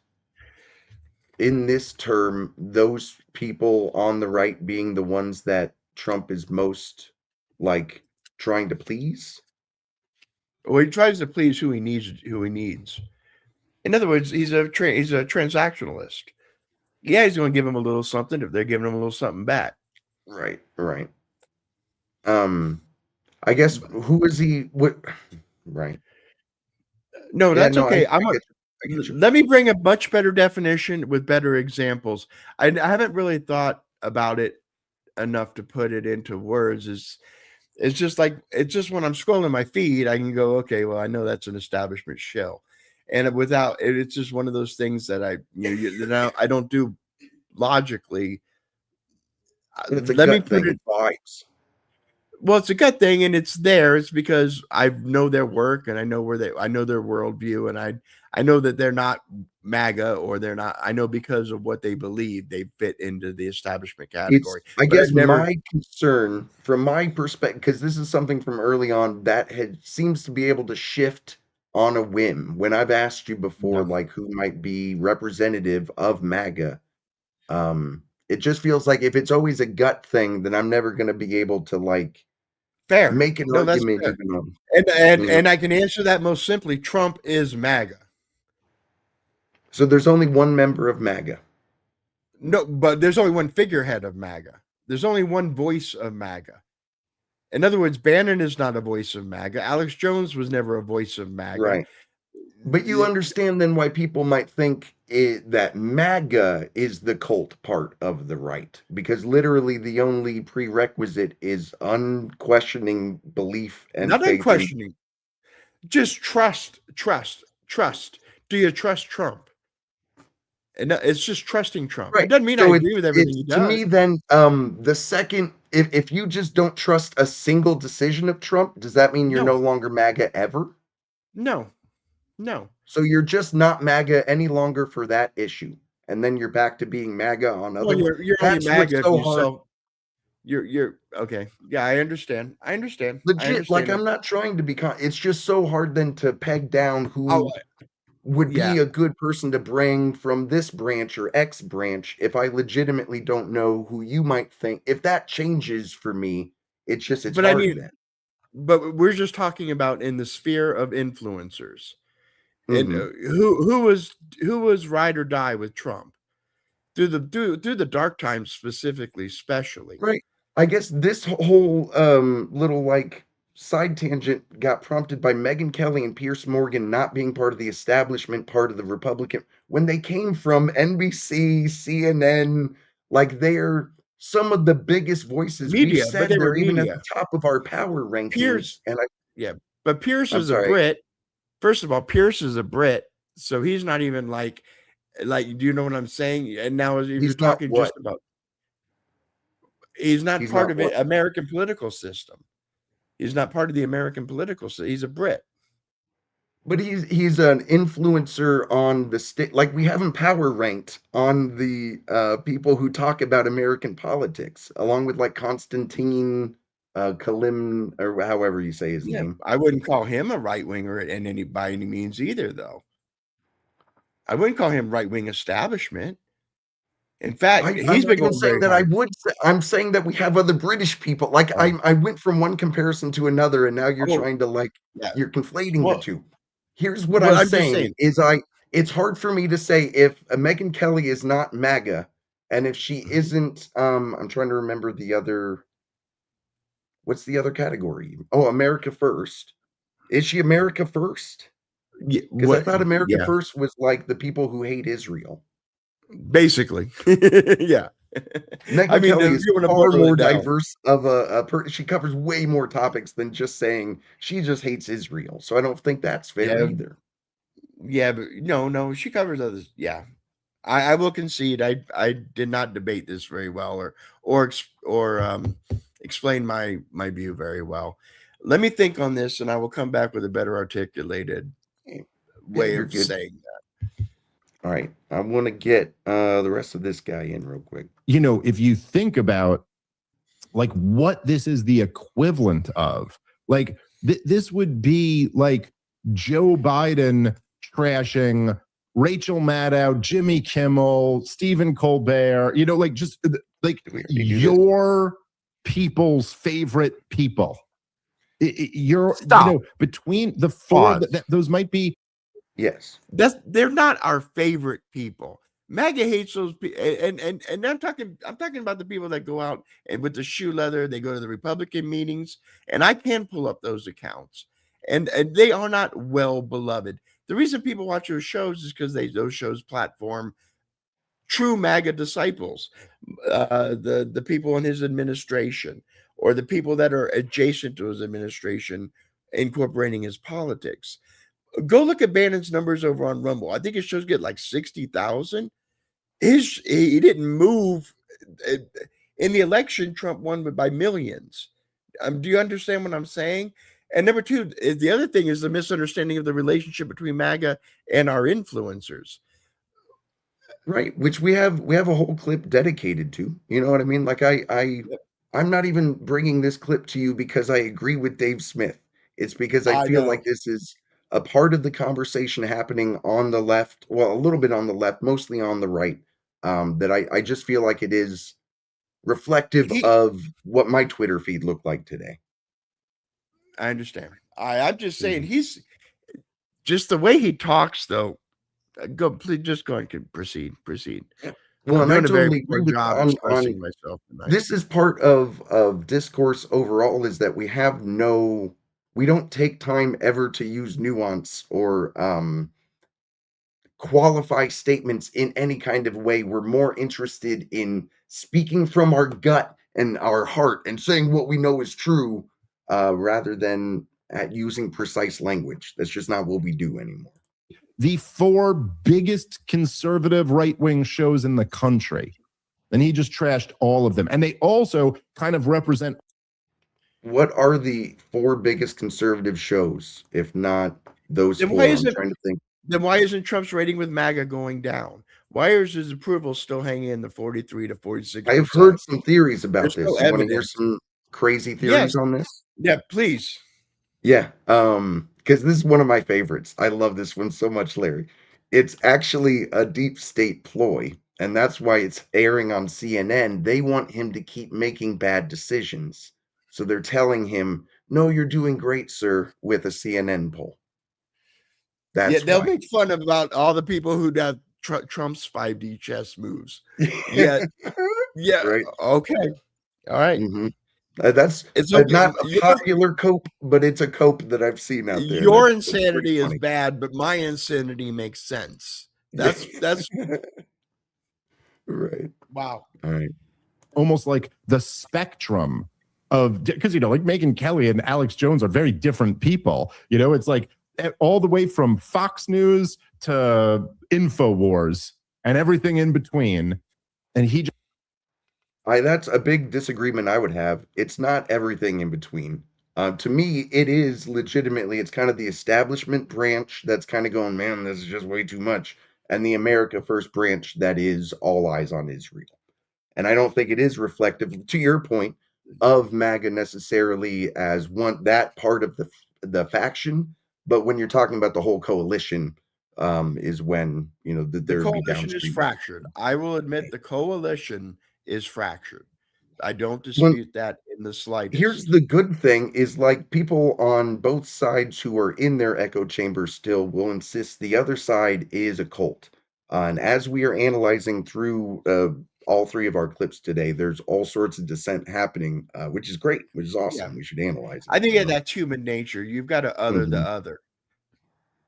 A: in this term, those people on the right being the ones that Trump is most like trying to please?
B: Well, he tries to please who he needs. In other words, he's a transactionalist. Yeah, he's going to give him a little something if they're giving him a little something back.
A: Right. I guess who is he? What? Right.
B: No, that's okay. Let me bring a much better definition with better examples. I haven't really thought about it enough to put it into words. It's just when I'm scrolling my feed, I can go, okay, well, I know that's an establishment shell. And it's just one of those things that I don't do logically. Let me put it. Well, it's a gut thing, and it's there. It's because I know their work, and I know their worldview, and I know that they're not MAGA or they're not. I know because of what they believe, they fit into the establishment
A: It's,
B: category.
A: I
B: But I've
A: guess,
B: never.
A: my concern from my perspective, because this is something from early on that had seems to be able to shift on a whim. When I've asked you before,
B: No.
A: like who might be representative of MAGA, it just feels like if it's always a gut thing, then I'm never going to be able to like
B: Fair.
A: make an
B: No, that's
A: argument
B: fair.
A: even on.
B: And I can answer that most simply. Trump is MAGA.
A: So there's only one member of MAGA.
B: No, but there's only one figurehead of MAGA. There's only one voice of MAGA. In other words, Bannon is not a voice of MAGA. Alex Jones was never a voice of MAGA.
A: Right. But you understand then why people might think that MAGA is the cult part of the right, because literally the only prerequisite is unquestioning belief and
B: Not
A: faith.
B: unquestioning. Just trust. Do you trust Trump? And it's just trusting Trump.
A: Right.
B: It doesn't mean
A: So
B: I agree with everything he does.
A: To me, then, the second, if you just don't trust a single decision of Trump, does that mean you're
B: No.
A: no longer MAGA ever?
B: No.
A: So you're just not MAGA any longer for that issue, and then you're back to being MAGA on other.
B: Well, you're only
A: That's what's
B: MAGA if
A: so
B: you
A: hard.
B: self. You're okay. Yeah, I understand.
A: Legit, like I'm not trying to be. It's just so hard then to peg down who
B: Oh,
A: would
B: yeah.
A: be a good person to bring from this branch or X branch if I legitimately don't know who you might think. If that changes for me, it's
B: But I
A: hard
B: mean,
A: then.
B: but we're just talking about in the sphere of influencers. And
A: Mhm.
B: who was ride or die with Trump through the dark times specifically, especially.
A: Right. I guess this whole little like side tangent got prompted by Megyn Kelly and Pierce Morgan not being part of the establishment, part of the Republican, when they came from NBC, CNN, like they're some of the biggest voices. We've
B: Media, but
A: said
B: they were
A: they're even at
B: media.
A: the top of our power rankings.
B: Pierce,
A: And
B: yeah, but Pierce
A: I'm
B: is a
A: sorry.
B: Brit. First of all, Pierce is a Brit, so he's not even like. Do you know what I'm saying? And now, if you're
A: He's not
B: talking
A: what?
B: just about, he's not
A: He's
B: part
A: not
B: of
A: what?
B: it. American political system. He's not part of the American political system. He's a Brit.
A: But he's an influencer on the state. Like we have him power ranked on the people who talk about American politics, along with like Konstantin Kalim, or however you say his
B: Yeah,
A: name.
B: I wouldn't call him a right winger in any by any means either, though. I wouldn't call him right wing establishment. In fact,
A: I'm
B: he's
A: not
B: been
A: even
B: going
A: saying
B: very
A: that I
B: hard.
A: would say, I'm saying that we have other British people. Like
B: Oh.
A: I went from one comparison to another, and now you're
B: Oh,
A: trying to like
B: yeah.
A: you're conflating the
B: Well,
A: two. Here's what
B: well,
A: I'm
B: I'm just
A: saying
B: saying.
A: is it's hard for me to say if Megyn Kelly is not MAGA, and if she isn't, I'm trying to remember the other. What's the other category? Oh, America First. Is she America First?
B: Yeah,
A: Because I thought America
B: yeah,
A: First was like the people who hate Israel.
B: basically. Yeah.
A: Megyn
B: I mean,
A: Kelly
B: if
A: is
B: you want to
A: far
B: boil
A: more
B: it down.
A: diverse of she covers way more topics than just saying she just hates Israel. So I don't think that's fair
B: Yeah.
A: either.
B: Yeah, but no, she covers others. Yeah. I will concede I did not debate this very well or explain my view very well. Let me think on this and I will come back with a better articulated way
A: you're
B: of
A: good.
B: saying that.
A: All right. I want to get the rest of this guy in real quick.
D: You know, if you think about like what this is the equivalent of, like this would be like Joe Biden trashing Rachel Maddow, Jimmy Kimmel, Stephen Colbert, you know, like just like your people's favorite people. You're,
E: Stop.
D: you know, between the four,
E: Pause.
D: those might be.
A: Yes.
B: They're not our favorite people. MAGA hates those people, and I'm talking about the people that go out and with the shoe leather, they go to the Republican meetings, and I can pull up those accounts, and they are not well beloved. The reason people watch those shows is because those shows platform true MAGA disciples, the people in his administration, or the people that are adjacent to his administration, incorporating his politics. Go look at Bannon's numbers over on Rumble. I think his shows get like 60,000. He didn't move in the election. Trump won by millions. Do you understand what I'm saying? And number two, the other thing is the misunderstanding of the relationship between MAGA and our influencers.
A: Right, which we have a whole clip dedicated to. You know what I mean? Like I'm not even bringing this clip to you because I agree with Dave Smith. It's because I
B: I
A: feel
B: know.
A: like this is a part of the conversation happening on the left, well, a little bit on the left, mostly on the right. That I just feel like it is reflective
B: He
A: of what my Twitter feed looked like today.
B: I understand. I'm just saying
A: Mhm.
B: he's just the way he talks though. Go please just go and proceed.
A: Well,
B: I'm
A: and I
B: doing a very
A: totally agree
B: poor
A: with
B: job
A: on
B: expressing myself tonight.
A: this is part of discourse overall is that we don't take time ever to use nuance or qualify statements in any kind of way. We're more interested in speaking from our gut and our heart and saying what we know is true, rather than at using precise language. That's just not what we do anymore.
D: The 4 biggest conservative right-wing shows in the country. And he just trashed all of them. And they also kind of represent.
A: What are the 4 biggest conservative shows, if not those
B: Then
A: 4?
B: why
A: I'm
B: isn't
A: trying to think.
B: then why isn't Trump's rating with MAGA going down? Why is his approval still hanging in the 43 to
A: I have
B: 46%?
A: heard some theories about
B: There's no
A: this. You want to hear
B: evidence.
A: some crazy
B: Yes.
A: theories on this?
B: Yeah, please.
A: Yeah, because this is one of my favorites. I love this one so much, Larry. It's actually a deep state ploy, and that's why it's airing on CNN. They want him to keep making bad decisions. So they're telling him, "No, you're doing great, sir," with a CNN poll.
B: Yeah,
A: That's
B: they'll
A: why.
B: make fun about all the people who have Trump's 5D chess moves. Yeah, yeah.
A: Right.
B: Okay. All right.
A: Mhm. That's
B: It's okay.
A: not a popular cope, but it's a cope that I've seen out there.
B: Your
A: That's pretty
B: insanity is
A: funny.
B: bad, but my insanity makes sense. That's
A: Right.
B: wow.
A: All right.
D: almost like the spectrum of, because like Megyn Kelly and Alex Jones are very different people. It's like all the way from Fox News to InfoWars and everything in between. And he just,
A: That's a big disagreement I would have. It's not everything in between. To me, it is legitimately, it's kind of the establishment branch that's kind of going, man, this is just way too much. And the America First branch that is all eyes on Israel. And I don't think it is reflective, to your point, of MAGA necessarily as one that part of the faction. But when you're talking about the whole coalition, is when
B: The
A: there would be
B: coalition is
A: downstream.
B: fractured. I will admit the coalition is fractured. I don't
A: When
B: dispute that in the slightest.
A: here's the good thing is like people on both sides who are in their echo chamber still will insist the other side is a cult. And as we are analyzing through all 3 of our clips today, there's all sorts of dissent happening, which is great, which is awesome.
B: Yeah.
A: We should analyze it.
B: I think that's human nature. You've got to other the
A: Mhm.
B: other.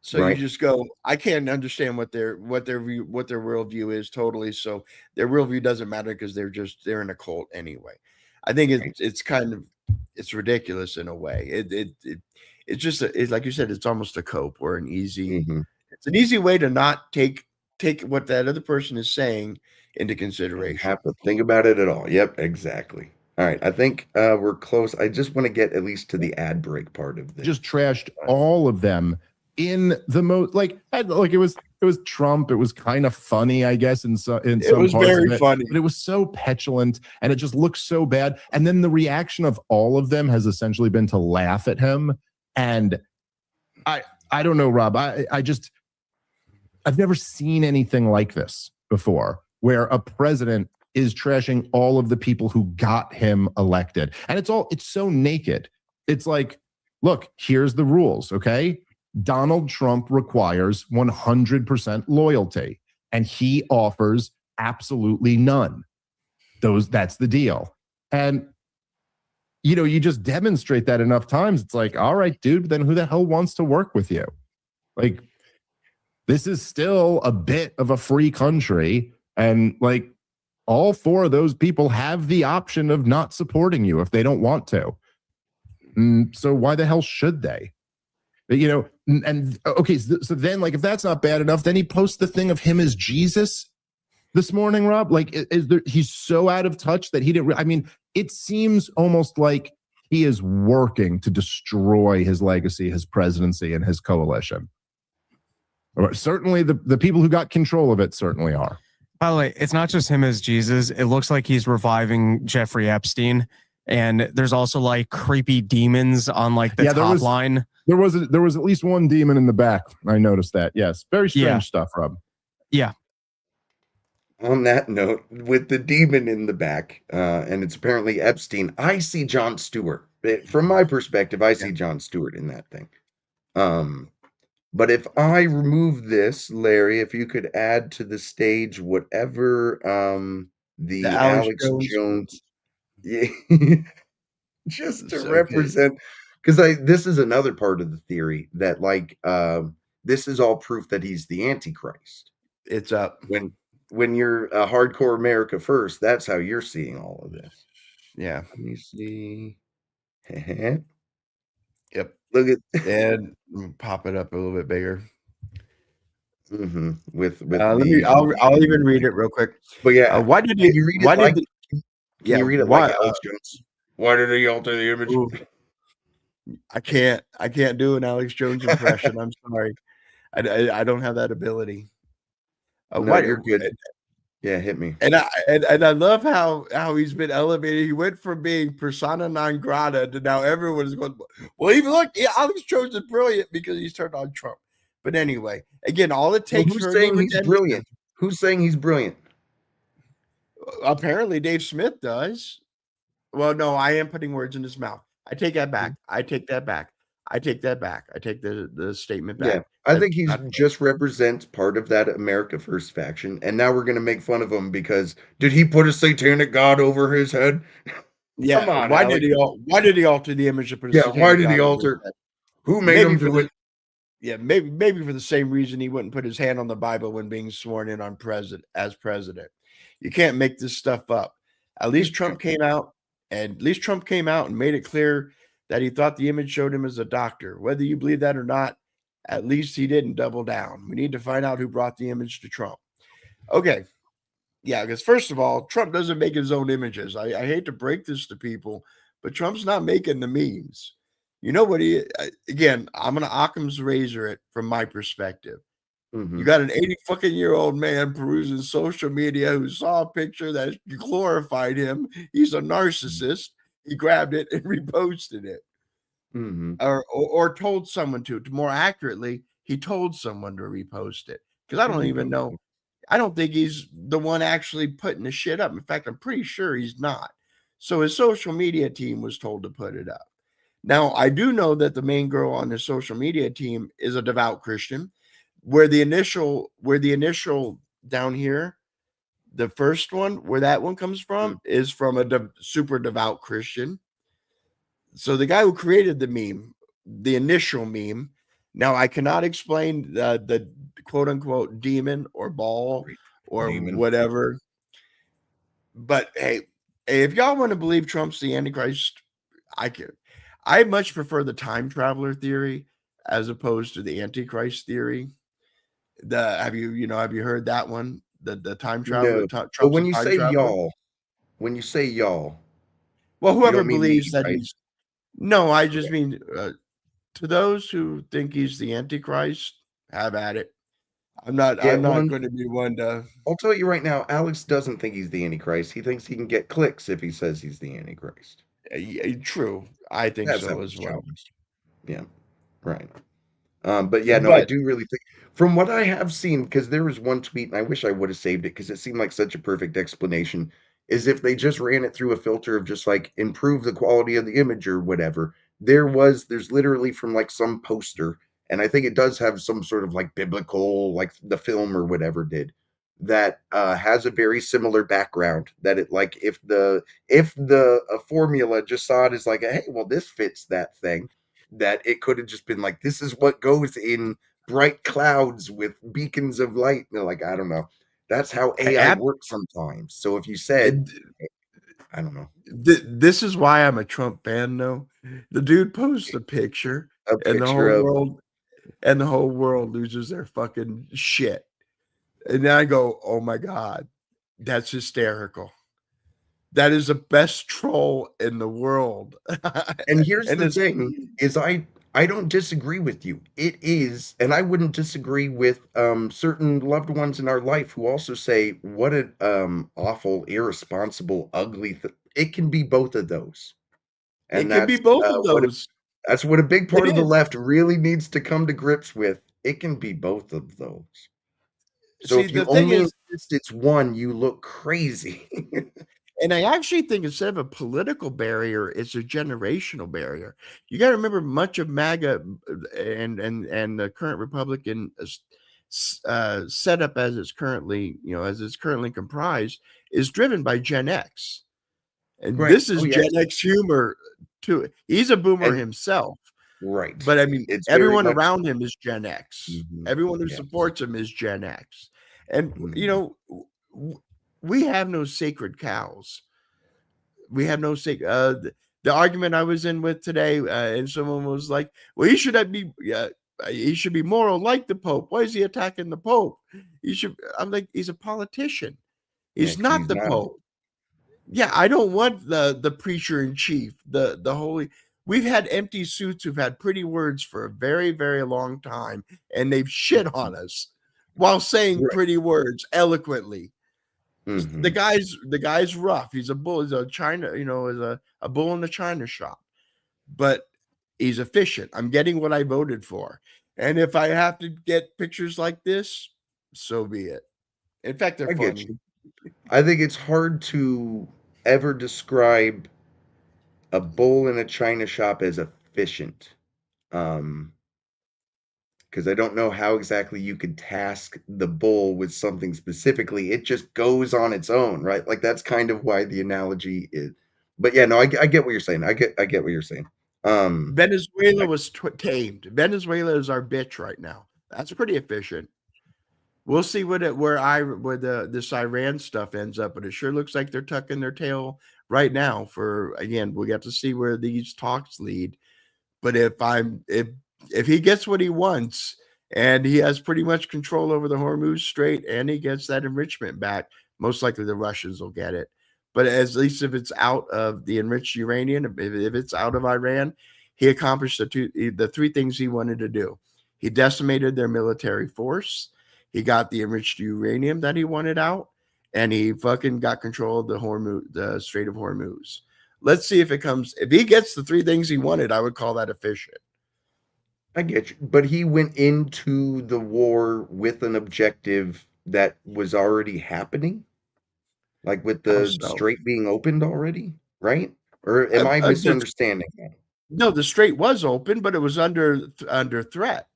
B: So
A: Right.
B: you just go, I can't understand what their worldview is totally. So their worldview doesn't matter because they're in a cult anyway. I think
A: Right.
B: it's kind of it's ridiculous in a way. It's just it's like you said, it's almost a cope or an easy.
A: Mhm.
B: It's an easy way to not take what that other person is saying into
A: Don't
B: consideration.
A: have to think about it at all. Yep, exactly. All right, I think we're close. I just want to get at least to the ad break part of this.
D: just trashed all of them in the most, like it was Trump. It was kind of funny, I guess, in some
B: It was
D: parts
B: very
D: of it,
B: funny.
D: but it was so petulant and it just looks so bad. And then the reaction of all of them has essentially been to laugh at him. And I don't know, Rob. I've never seen anything like this before, where a president is trashing all of the people who got him elected. And it's so naked. It's like, look, here's the rules, okay? Donald Trump requires 100% loyalty, and he offers absolutely none. That's the deal. And you just demonstrate that enough times. It's like, all right, dude, then who the hell wants to work with you? Like, this is still a bit of a free country. And like, all 4 of those people have the option of not supporting you if they don't want to. So why the hell should they? And okay, so then, like, if that's not bad enough, then he posts the thing of him as Jesus this morning, Rob. Like, he's so out of touch that he didn't. I mean, it seems almost like he is working to destroy his legacy, his presidency, and his coalition. Or certainly, the people who got control of it certainly are.
C: By the way, it's not just him as Jesus. It looks like he's reviving Jeffrey Epstein. And there's also like creepy demons on like the top line.
D: There was at least one demon in the back. I noticed that. Yes. Very strange stuff, Rob.
C: Yeah.
A: On that note, with the demon in the back, and it's apparently Epstein, I see Jon Stewart. From my perspective, I see Jon Stewart in that thing. But if I remove this, Larry, if you could add to the stage whatever the Alex Jones, yeah, just to represent, because this is another part of the theory that like this is all proof that he's the Antichrist.
B: It's up.
A: When you're a hardcore America first, that's how you're seeing all of this.
B: Yeah.
A: Let me see.
B: Yep.
A: Look at
B: and pop it up a little bit bigger.
A: With
B: I'll even read it real quick.
A: But yeah,
B: why did he?
A: You read it
B: why
A: like,
B: did?
A: Can you read it like Alex Jones? Why did he alter the image?
B: Ooh. I can't do an Alex Jones impression. I'm sorry. I don't have that ability.
A: No, you're good. Yeah, hit me.
B: And I love how he's been elevated. He went from being persona non grata to now everyone is going, well, even look, Alex Jones is brilliant because he's turned on Trump. But anyway, again, all it takes
A: who's saying he's brilliant? Who's saying he's brilliant?
B: Apparently Dave Smith does. Well, no, I am putting words in his mouth. I take that back. I take that back. I take that back. I take the statement back.
A: Yeah, I think he's just represents part of that America First faction, and now we're going to make fun of him because did he put a satanic god over his head?
B: Yeah. Come on, why did he alter the image of?
A: Why did he alter? Who made him do it?
B: Yeah, maybe for the same reason he wouldn't put his hand on the Bible when being sworn in on as president. You can't make this stuff up. At least Trump came out and made it clear that he thought the image showed him as a doctor. Whether you believe that or not, at least he didn't double down. We need to find out who brought the image to Trump. Okay. Yeah, because first of all, Trump doesn't make his own images. I hate to break this to people, but Trump's not making the memes. You know what again, I'm going to Occam's razor it from my perspective. You got an 80-fucking-year-old man perusing social media who saw a picture that glorified him. He's a narcissist. He grabbed it and reposted it. Or told someone to. More accurately, he told someone to repost it. Because I don't even know. I don't think he's the one actually putting the shit up. In fact, I'm pretty sure he's not. So his social media team was told to put it up. Now, I do know that the main girl on the social media team is a devout Christian. Where the initial down here, the first one, where that one comes from, is from a super devout Christian. So the guy who created the meme, the initial meme, now I cannot explain the quote unquote demon or ball or whatever. But hey, if y'all want to believe Trump's the Antichrist, I can. I much prefer the time traveler theory as opposed to the Antichrist theory. Have you heard that one? The time traveler.
A: No. But when you say y'all,
B: well, whoever believes that he's I just mean to those who think he's the Antichrist, have at it. I'm not going to be one to.
A: I'll tell you right now, Alex doesn't think he's the Antichrist. He thinks he can get clicks if he says he's the Antichrist.
B: True, I think so as well.
A: Yeah, right. But yeah, no, I do really think from what I have seen, because there was one tweet, and I wish I would have saved it because it seemed like such a perfect explanation, is if they just ran it through a filter of just like improve the quality of the image or whatever. There's literally from like some poster, and I think it does have some sort of like biblical, like the film or whatever did, that has a very similar background. That it like if the formula just saw it as like, hey, well, this fits that thing. That it could have just been like, this is what goes in bright clouds with beacons of light. And like, I don't know. That's how AI works sometimes. So if you said, I don't know.
B: This is why I'm a Trump fan, though. The dude posts a picture and the whole world loses their fucking shit. And then I go, oh my God, that's hysterical. That is the best troll in the world.
A: And here's the thing is I I don't disagree with you. It is, and I wouldn't disagree with certain loved ones in our life who also say, "What an awful, irresponsible, ugly." It can be both of those,
B: It
A: and
B: can be both of those.
A: that's what a big
B: It
A: part of the
B: is.
A: left really needs to come to grips with. It can be both of those. So
B: See,
A: if you
B: the thing
A: only
B: is,
A: insist it's one, you look crazy.
B: and I actually think instead of a political barrier, it's a generational barrier. You got to remember, much of MAGA and the current Republican setup as it's currently, as it's currently comprised, is driven by Gen X, and
A: Right.
B: this is
A: Oh, yes.
B: Gen X humor too. He's a boomer
A: And
B: himself,
A: right.
B: but I mean,
A: It's very
B: everyone
A: much
B: around him is Gen X.
A: Mhm.
B: Everyone who
A: Yes.
B: supports him is Gen X, and
A: Mhm.
B: we have no sacred cows. We have no sacred. The argument I was in with today, and someone was like, "Well, he should be moral like the Pope. Why is he attacking the Pope? He should." I'm like, he's a politician.
A: Yeah,
B: He's
A: 'cause
B: not
A: he's
B: the
A: not.
B: Pope. Yeah, I don't want the preacher in chief, the holy. We've had empty suits who've had pretty words for a very, very long time, and they've shit on us while saying
A: Right.
B: pretty words eloquently. The
A: Mhm.
B: guy's rough. He's a bull. He's a China, is a bull in the China shop, but he's efficient. I'm getting what I voted for, and if I have to get pictures like this, so be it. In fact, they're
A: I get
B: funny.
A: you. I think it's hard to ever describe a bull in a china shop as efficient. Um, because I don't know how exactly you could task the bull with something specifically. It just goes on its own, right? Like that's kind of why the analogy is. But yeah, no, I get what you're saying. I get what you're saying.
B: Venezuela
A: I-
B: was tamed. Venezuela is our bitch right now. That's pretty efficient. We'll see where this Iran stuff ends up, but it sure looks like they're tucking their tail right now. For again, we got to see where these talks lead. But if he gets what he wants and he has pretty much control over the Hormuz Strait and he gets that enrichment back, most likely the Russians will get it. But at least if it's out of the enriched uranium, if it's out of Iran, he accomplished the three things he wanted to do. He decimated their military force. He got the enriched uranium that he wanted out, and he fucking got control of the Strait of Hormuz. Let's see if it comes. If he gets the three things he wanted, I would call that efficient.
A: I get you. But he went into the war with an objective that was already happening, like with
B: How
A: the
B: so?
A: strait being opened already, right? Or am I misunderstanding that?
B: No, the strait was open, but it was under threat.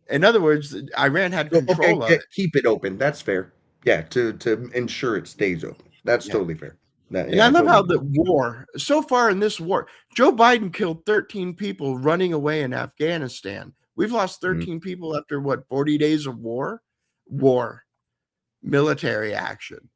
B: In other words, Iran had
A: So, okay,
B: control of it.
A: keep it open. That's fair. Yeah, to ensure it stays open. That's
B: Yeah.
A: totally fair. That,
B: And
A: yeah,
B: I
A: I
B: love how
A: totally
B: the war, so far in this war, Joe Biden killed 13 people running away in Afghanistan. We've lost
A: Mhm.
B: 13 people after what, 40 days of war? War, military action.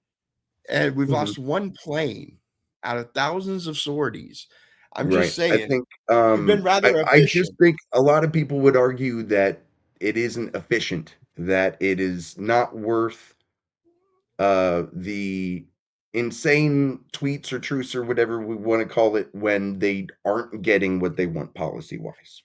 B: And we've
A: Mhm.
B: lost one plane out of thousands of sorties. I'm
A: Right.
B: just saying,
A: I think
B: we've been rather
A: I just
B: efficient.
A: think a lot of people would argue that it isn't efficient, that it is not worth the insane tweets or truths or whatever we want to call it when they aren't getting what they want policy wise.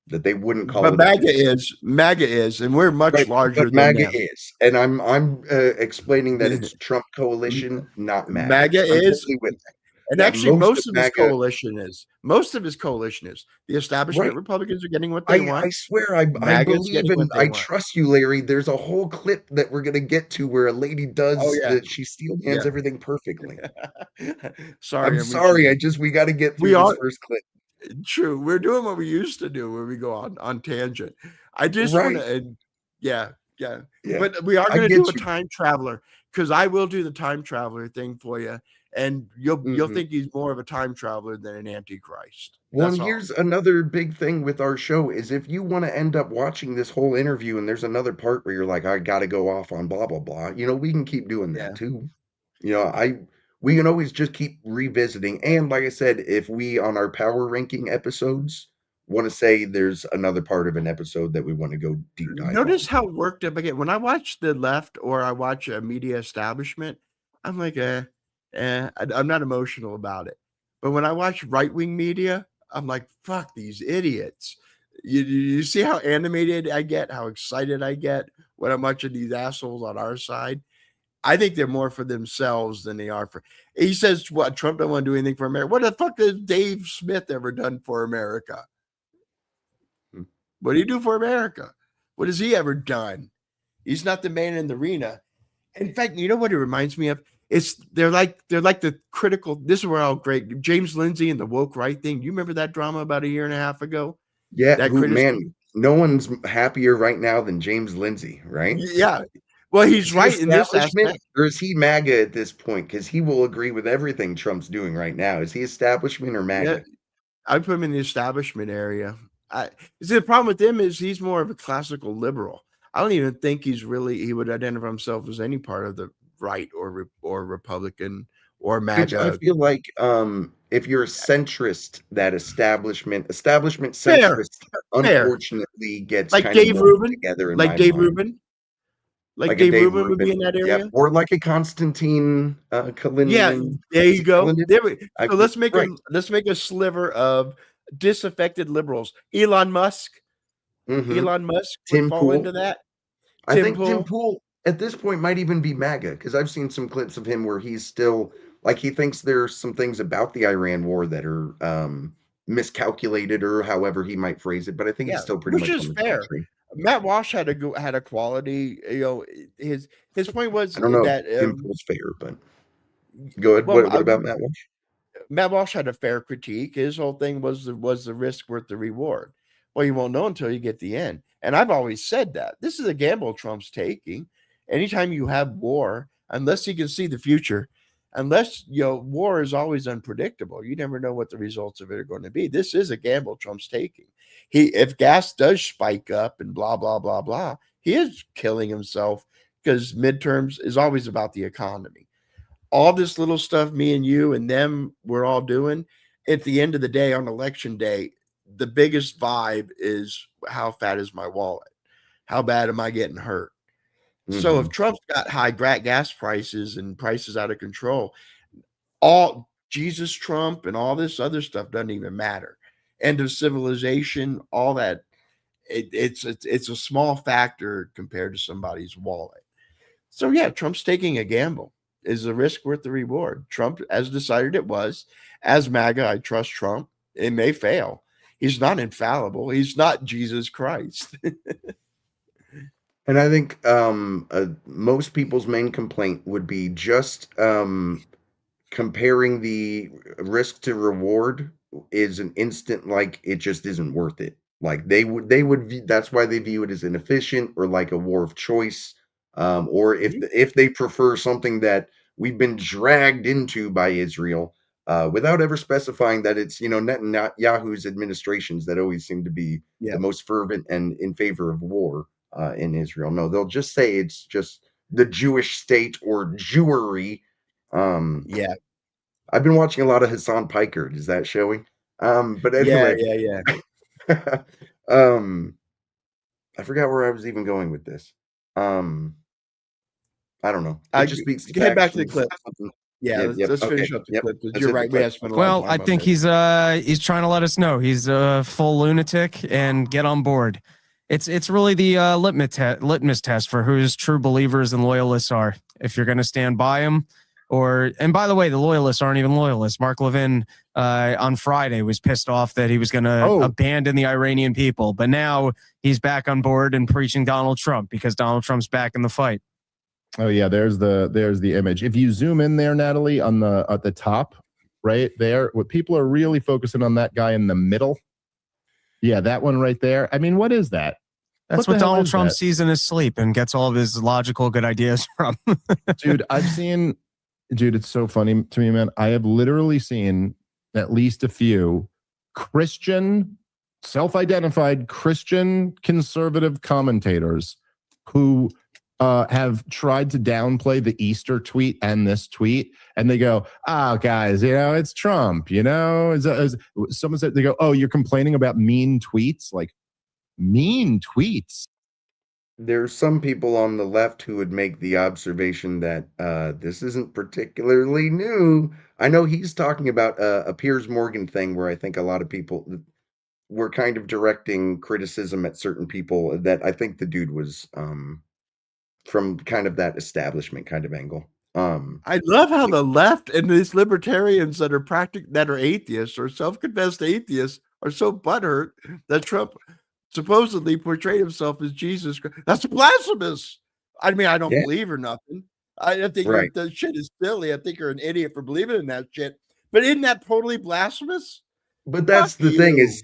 A: That they wouldn't call
B: But
A: it efficient.
B: MAGA is, and we're much
A: Right,
B: larger
A: but
B: than
A: MAGA
B: them.
A: is, and I'm explaining that it's Trump coalition, not MAGA.
B: MAGA
A: I'm
B: is,
A: totally with that.
B: and
A: Yeah,
B: actually
A: most of
B: most of his
A: MAGA,
B: coalition is. Most of his coalition is. The establishment
A: right?
B: Republicans are getting what they
A: I
B: want.
A: swear I
B: MAGA is
A: believe
B: getting what
A: and
B: they
A: I
B: want.
A: trust you, Larry. There's a whole clip that we're gonna get to where a lady
B: Oh
A: does
B: yeah,
A: that. She steel
B: yeah.
A: hands everything perfectly.
B: Sorry,
A: I'm
B: I'm reaching.
A: sorry. We got to get
B: We
A: through this
B: are
A: first clip.
B: true. We're doing what we used to do when we go on tangent. I just want
A: Right.
B: to, yeah, yeah.
A: Yeah.
B: But we are
A: I
B: going to do
A: get
B: a
A: you.
B: time traveler, because I will do the time traveler thing for you, and you'll
A: Mhm.
B: think he's more of a time traveler than an antichrist.
A: Well,
B: That's
A: and
B: all.
A: here's another big thing with our show is if you want to end up watching this whole interview and there's another part where you're like, I got to go off on blah, blah, blah, we can keep doing
B: Yeah.
A: that too. We can always just keep revisiting. And like I said, if we on our power ranking episodes want to say there's another part of an episode that we want to go deep dive
B: Notice
A: on.
B: how worked up I get when I watch the left or I watch a media establishment. I'm like, I'm not emotional about it. But when I watch right wing media, I'm like, fuck these idiots. You see how animated I get, how excited I get when I'm watching these assholes on our side. I think they're more for themselves than they are for. He says, "What Trump don't want to do anything for America." What the fuck has Dave Smith ever done for America?
A: Hmm.
B: What do you do for America? What has he ever done? He's not the man in the arena. In fact, you know what it reminds me of? They're like the critical. This is where I'll great James Lindsay and the woke right thing. Do you remember that drama about a year and a half ago?
A: Yeah,
B: That
A: who man,
B: criticism.
A: no one's happier right now than James Lindsay, right?
B: Yeah. Well,
A: Is
B: he's
A: he
B: right in this
A: establishment
B: aspect.
A: or is he MAGA at this point? Because he will agree with everything Trump's doing right now. Is he establishment or
B: Yeah,
A: MAGA?
B: I put him in the establishment area. See, the problem with him is he's more of a classical liberal. I don't even think he would identify himself as any part of the right or Republican or
A: I
B: MAGA.
A: feel like if you're a centrist, that establishment
B: Fair,
A: centrist
B: fair.
A: unfortunately gets
B: Like
A: kind of
B: Dave
A: lumped
B: Rubin,
A: together in
B: like
A: my
B: Dave
A: mind.
B: Rubin, like
A: Like a
B: Dave
A: Dave
B: Rubin would be in
A: Rubin,
B: that
A: yep,
B: area.
A: or like a Constantine
B: Yeah,
A: Kalinin.
B: there
A: Is
B: you
A: it
B: go.
A: Kalinin?
B: There we,
A: I
B: so let's make
A: right.
B: a sliver of disaffected liberals. Elon Musk
A: Mhm.
B: would
A: Tim
B: fall
A: Pool.
B: into that.
A: I
B: Tim
A: think Tim
B: Pool.
A: Pool at this point might even be MAGA because I've seen some clips of him where he's still like he thinks there's some things about the Iran war that are miscalculated or however he might phrase it, but I think he's
B: Yeah,
A: still pretty
B: which
A: much
B: is
A: on the
B: fair.
A: country.
B: Matt Walsh had a quality. His point was
A: I don't know
B: that
A: if Tim Pool's fair, but go ahead.
B: well,
A: What about Matt Walsh?
B: Matt Walsh had a fair critique. His whole thing was the risk worth the reward. Well, you won't know until you get the end. And I've always said that this is a gamble Trump's taking. Anytime you have war, unless you can see the future, unless war is always unpredictable. You never know what the results of it are going to be. This is a gamble Trump's taking. If gas does spike up and blah blah blah blah, he is killing himself because midterms is always about the economy. All this little stuff me and you and them we're all doing, at the end of the day on election day, the biggest vibe is how fat is my wallet? How bad am I getting hurt? So if Trump's got high gas prices and prices out of control, all Jesus Trump and all this other stuff doesn't even matter. End of civilization, all that. It's a small factor compared to somebody's wallet. So yeah, Trump's taking a gamble. Is the risk worth the reward? Trump has decided it was. As MAGA, I trust Trump. It may fail. He's not infallible. He's not Jesus Christ.
A: And I think most people's main complaint would be just comparing the risk to reward is an instant like it just isn't worth it. Like that's why they view it as inefficient or like a war of choice. Or if they prefer something that we've been dragged into by Israel, without ever specifying that it's Netanyahu's administrations that always seem to be
B: Yeah.
A: the most fervent and in favor of war in Israel. No, they'll just say it's just the Jewish state or Jewry.
B: Yeah.
A: I've been watching a lot of Hassan Piker. Is that showing? But
B: Yeah.
A: anyway, I forgot where I was even going with this. I don't know. It just speaks to
B: head back to the
A: factions.
B: clip. Yeah, let's
A: Okay,
B: finish up the
A: yep.
B: clip because
A: Let's
B: you're
A: hit the
B: right. We
A: clip.
B: have spent a lot of
C: Well,
B: time
C: I
B: on
C: think
B: this.
C: he's trying to let us know he's a full lunatic and get on board. It's really the litmus test for whose true believers and loyalists are. If you're going to stand by him, and by the way, the loyalists aren't even loyalists. Mark Levin on Friday was pissed off that he was going to abandon the Iranian people, but now he's back on board and preaching Donald Trump because Donald Trump's back in the fight.
D: Oh yeah, there's the image. If you zoom in there, Natalie, at the top, right there, what people are really focusing on that guy in the middle. Yeah, that one right there. I mean, what is that?
C: That's what Donald Trump sees in his sleep and gets all of his logical good ideas from.
D: Dude, it's so funny to me, man. I have literally seen at least a few Christian, self-identified Christian conservative commentators who have tried to downplay the Easter tweet and this tweet, and they go, guys, it's Trump, someone said, they go, oh, you're complaining about mean tweets? Like, mean tweets?
A: There's some people on the left who would make the observation that this isn't particularly new. I know he's talking about a Piers Morgan thing where I think a lot of people, were kind of directing criticism at certain people that I think the dude was from kind of that establishment kind of angle.
B: I love how the left and these libertarians that are atheists or self-confessed atheists are so butthurt that Trump supposedly portrayed himself as Jesus Christ. That's blasphemous. I mean, I don't
A: Yeah.
B: believe or nothing. I think
A: Right.
B: the shit is silly. I think you're an idiot for believing in that shit. But isn't that totally blasphemous?
A: But that's
B: Fuck
A: the thing
B: you.
A: is,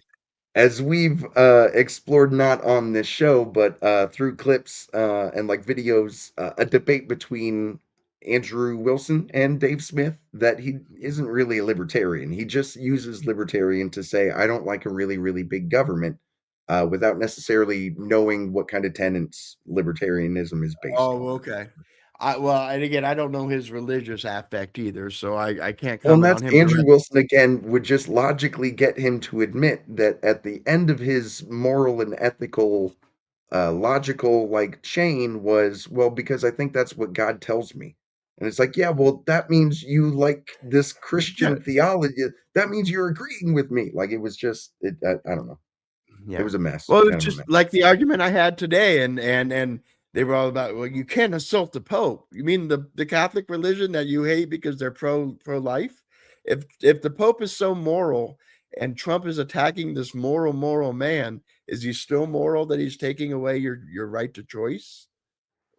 A: as we've explored not on this show, but through clips and like videos, a debate between Andrew Wilson and Dave Smith that he isn't really a libertarian. He just uses libertarian to say, I don't like a really, really big government without necessarily knowing what kind of tenets libertarianism is based on.
B: Oh, okay. And again, I don't know his religious aspect either, so I can't
A: Well, and
B: comment
A: that's
B: on him.
A: Andrew Wilson again would just logically get him to admit that at the end of his moral and ethical logical like chain was, well, because I think that's what God tells me. And it's like, yeah, well, that means you like this Christian theology. That means you're agreeing with me. Like it was just, I don't know.
B: Yeah.
A: It was a mess.
B: Well,
A: Kind
B: it's
A: of a
B: just
A: mess.
B: like the argument I had today, and they were all about, well, you can't insult the Pope. You mean the Catholic religion that you hate because they're pro life? If the Pope is so moral and Trump is attacking this moral man, is he still moral that he's taking away your right to choice?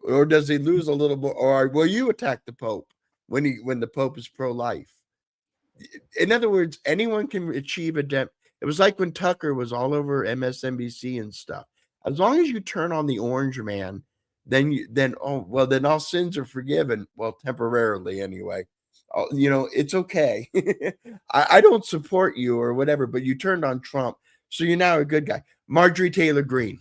B: Or does he lose a little more? Or will you attack the Pope when the Pope is pro life? In other words, anyone can achieve it was like when Tucker was all over MSNBC and stuff. As long as you turn on the orange man, then all sins are forgiven. Well, temporarily anyway. It's okay. I don't support you or whatever, but you turned on Trump, so you're now a good guy. Marjorie Taylor Greene.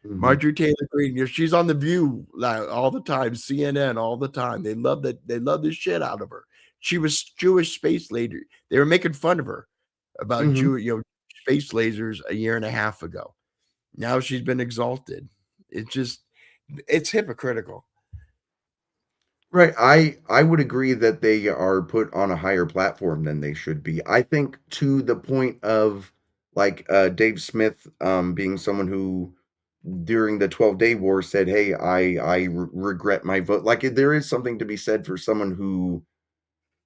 A: Mhm.
B: Marjorie Taylor Greene, she's on The View all the time, CNN all the time. They love the shit out of her. She was Jewish space lady. They were making fun of her about
A: Mhm.
B: space lasers a year and a half ago. Now she's been exalted. It's hypocritical.
A: Right. I would agree that they are put on a higher platform than they should be. I think to the point of like Dave Smith being someone who during the 12-day war said, "Hey, I regret my vote." Like there is something to be said for someone who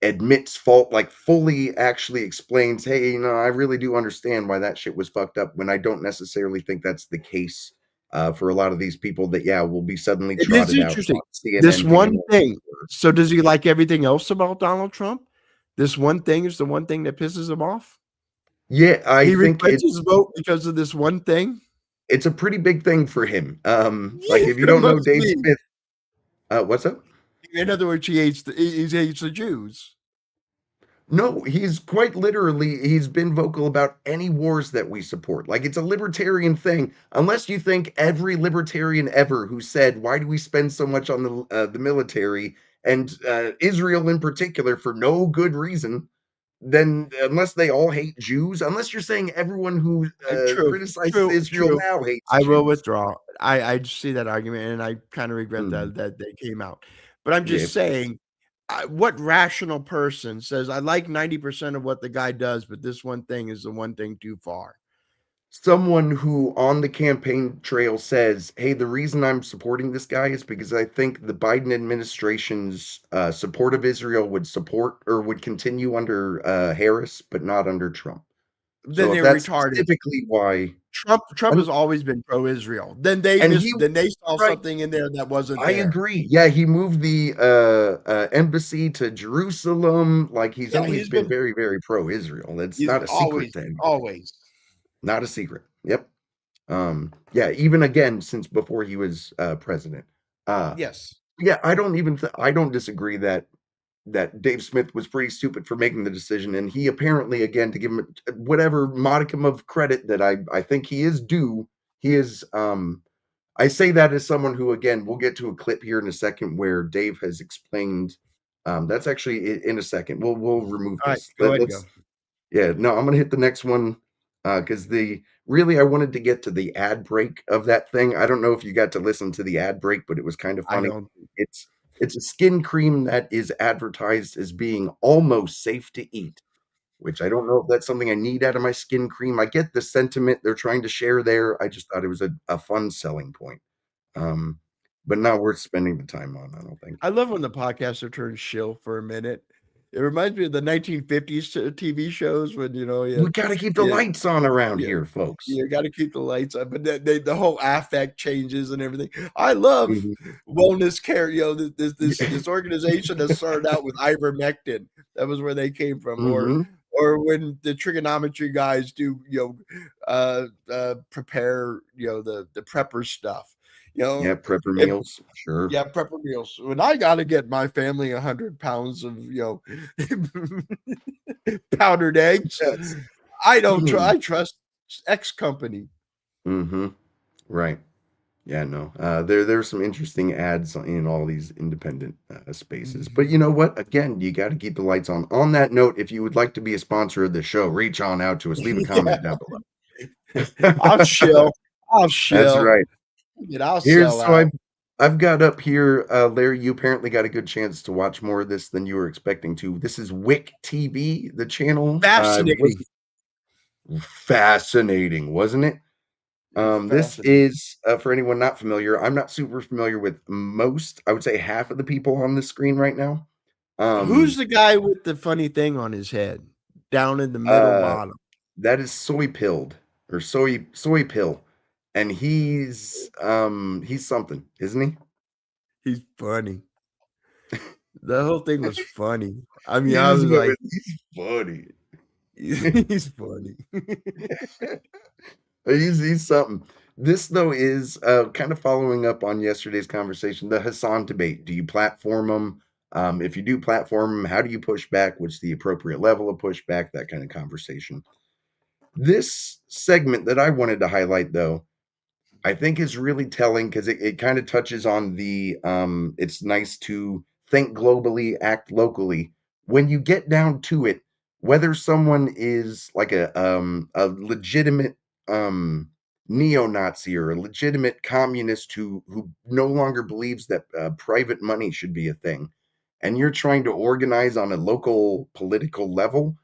A: admits fault, like fully actually explains, "Hey, I really do understand why that shit was fucked up," when I don't necessarily think that's the case for a lot of these people that will be suddenly
B: It is
A: trotted out
B: interesting.
A: on
B: This
A: CNN being
B: one thing. So does he like everything else about Donald Trump? This one thing is the one thing that pisses him off?
A: Yeah, I
B: He
A: think
B: regrets his vote because of this one thing?
A: it's a pretty big thing for him. Like if you
B: It
A: don't know
B: must
A: Dave
B: be.
A: Smith, what's up?
B: In other words, he hates the Jews.
A: No, he's quite literally, he's been vocal about any wars that we support. Like it's a libertarian thing. Unless you think every libertarian ever who said, "Why do we spend so much on the military and Israel in particular for no good reason?" Then unless they all hate Jews, unless you're saying everyone who criticizes Israel
B: True.
A: now hates
B: I will
A: Jews.
B: withdraw. I see that argument, and I kind of regret
A: Mhm.
B: that they came out. But I'm
A: Yeah.
B: just saying, what rational person says, I like 90% of what the guy does, but this one thing is the one thing too far?
A: Someone who on the campaign trail says, "Hey, the reason I'm supporting this guy is because I think the Biden administration's support of Israel would support or would continue under Harris, but not under Trump."
B: Then
A: So if
B: they're
A: that's
B: retarded.
A: specifically why,
B: Trump
A: and,
B: has always been pro-Israel.
A: and he
B: Then they saw
A: right,
B: something in there that wasn't
A: I
B: there.
A: agree. Yeah, he moved the embassy to Jerusalem. Like he's
B: Yeah,
A: always been very, very pro-Israel. It's
B: he's
A: not a secret to anybody.
B: always.
A: Not a secret. Yep. Yeah, even again since before he was president. Uh,
B: Yes.
A: yeah, I don't disagree that Dave Smith was pretty stupid for making the decision, and he apparently, again, to give him whatever modicum of credit that I think he is due, he is. I say that as someone who, again, we'll get to a clip here in a second where Dave has explained. That's actually in a second. We'll remove
B: All right,
A: this.
B: go ahead, go.
A: Yeah, no, I'm gonna hit the next one because the really I wanted to get to the ad break of that thing. I don't know if you got to listen to the ad break, but it was kind of
B: I
A: funny.
B: don't.
A: It's a skin cream that is advertised as being almost safe to eat. which I don't know if that's something I need out of my skin cream. I get the sentiment they're trying to share there. I just thought it was a fun selling point. But not worth spending the time on, I don't think.
B: I love when the podcaster turns shill for a minute. It reminds me of the 1950s TV shows when, you know,
A: We got to keep the lights on around here, folks.
B: you got to keep the lights on, but the whole affect changes and everything. I love wellness care. You know, this organization that started out with ivermectin. That was where they came from. Or when the trigonometry guys do, you know, prepare, you know, the prepper stuff. You know,
A: Yeah, prepper meals, sure.
B: Yeah, prepper meals. When I got to get my family 100 pounds of, you know, powdered eggs,
A: Yes.
B: I don't I trust X company.
A: Right. Yeah, no. There's some interesting ads in all these independent spaces. But you know what? Again, you got to keep the lights on. On that note, if you would like to be a sponsor of the show, reach on out to us. Leave a comment down below.
B: I'll chill.
A: That's right.
B: I'll
A: Here's
B: sell
A: so
B: out.
A: I've got up here, Larry, you apparently got a good chance to watch more of this than you were expecting to. This is Wick TV, the channel.
B: Fascinating.
A: Fascinating, wasn't it? This is, for anyone not familiar, I'm not super familiar with most, I would say half of the people on the screen right now.
B: Who's the guy with the funny thing on his head down in the middle bottom?
A: That is Soy Pilled or Soy Pill. And he's something, isn't he?
B: He's funny. The whole thing was funny. I mean, I was like,
A: he's funny.
B: He's funny.
A: He's something. This though is kind of following up on yesterday's conversation, the Hassan debate. Do you platform them? If you do platform them, how do you push back? What's the appropriate level of pushback? That kind of conversation. This segment that I wanted to highlight, though, I think is really telling because it kind of touches on the it's nice to think globally, act locally. When you get down to it, whether someone is like a legitimate neo-Nazi or a legitimate communist who no longer believes that private money should be a thing, and you're trying to organize on a local political level,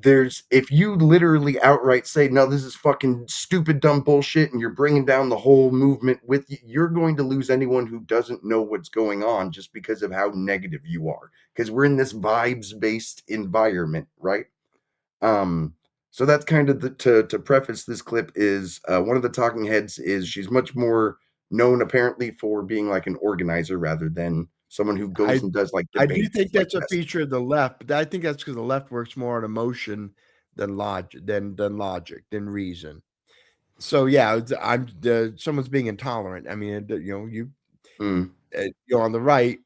A: if you literally outright say, no, this is fucking stupid, dumb bullshit, and you're bringing down the whole movement with you, you're going to lose anyone who doesn't know what's going on just because of how negative you are. Because we're in this vibes-based environment, right? So that's kind of to preface this clip is one of the talking heads is she's much more known apparently for being like an organizer rather than someone who goes and does like debates.
B: I do think that's a feature of the left, but I think that's because the left works more on emotion than logic, than reason. So yeah, someone's being intolerant. I mean, you you're on the right,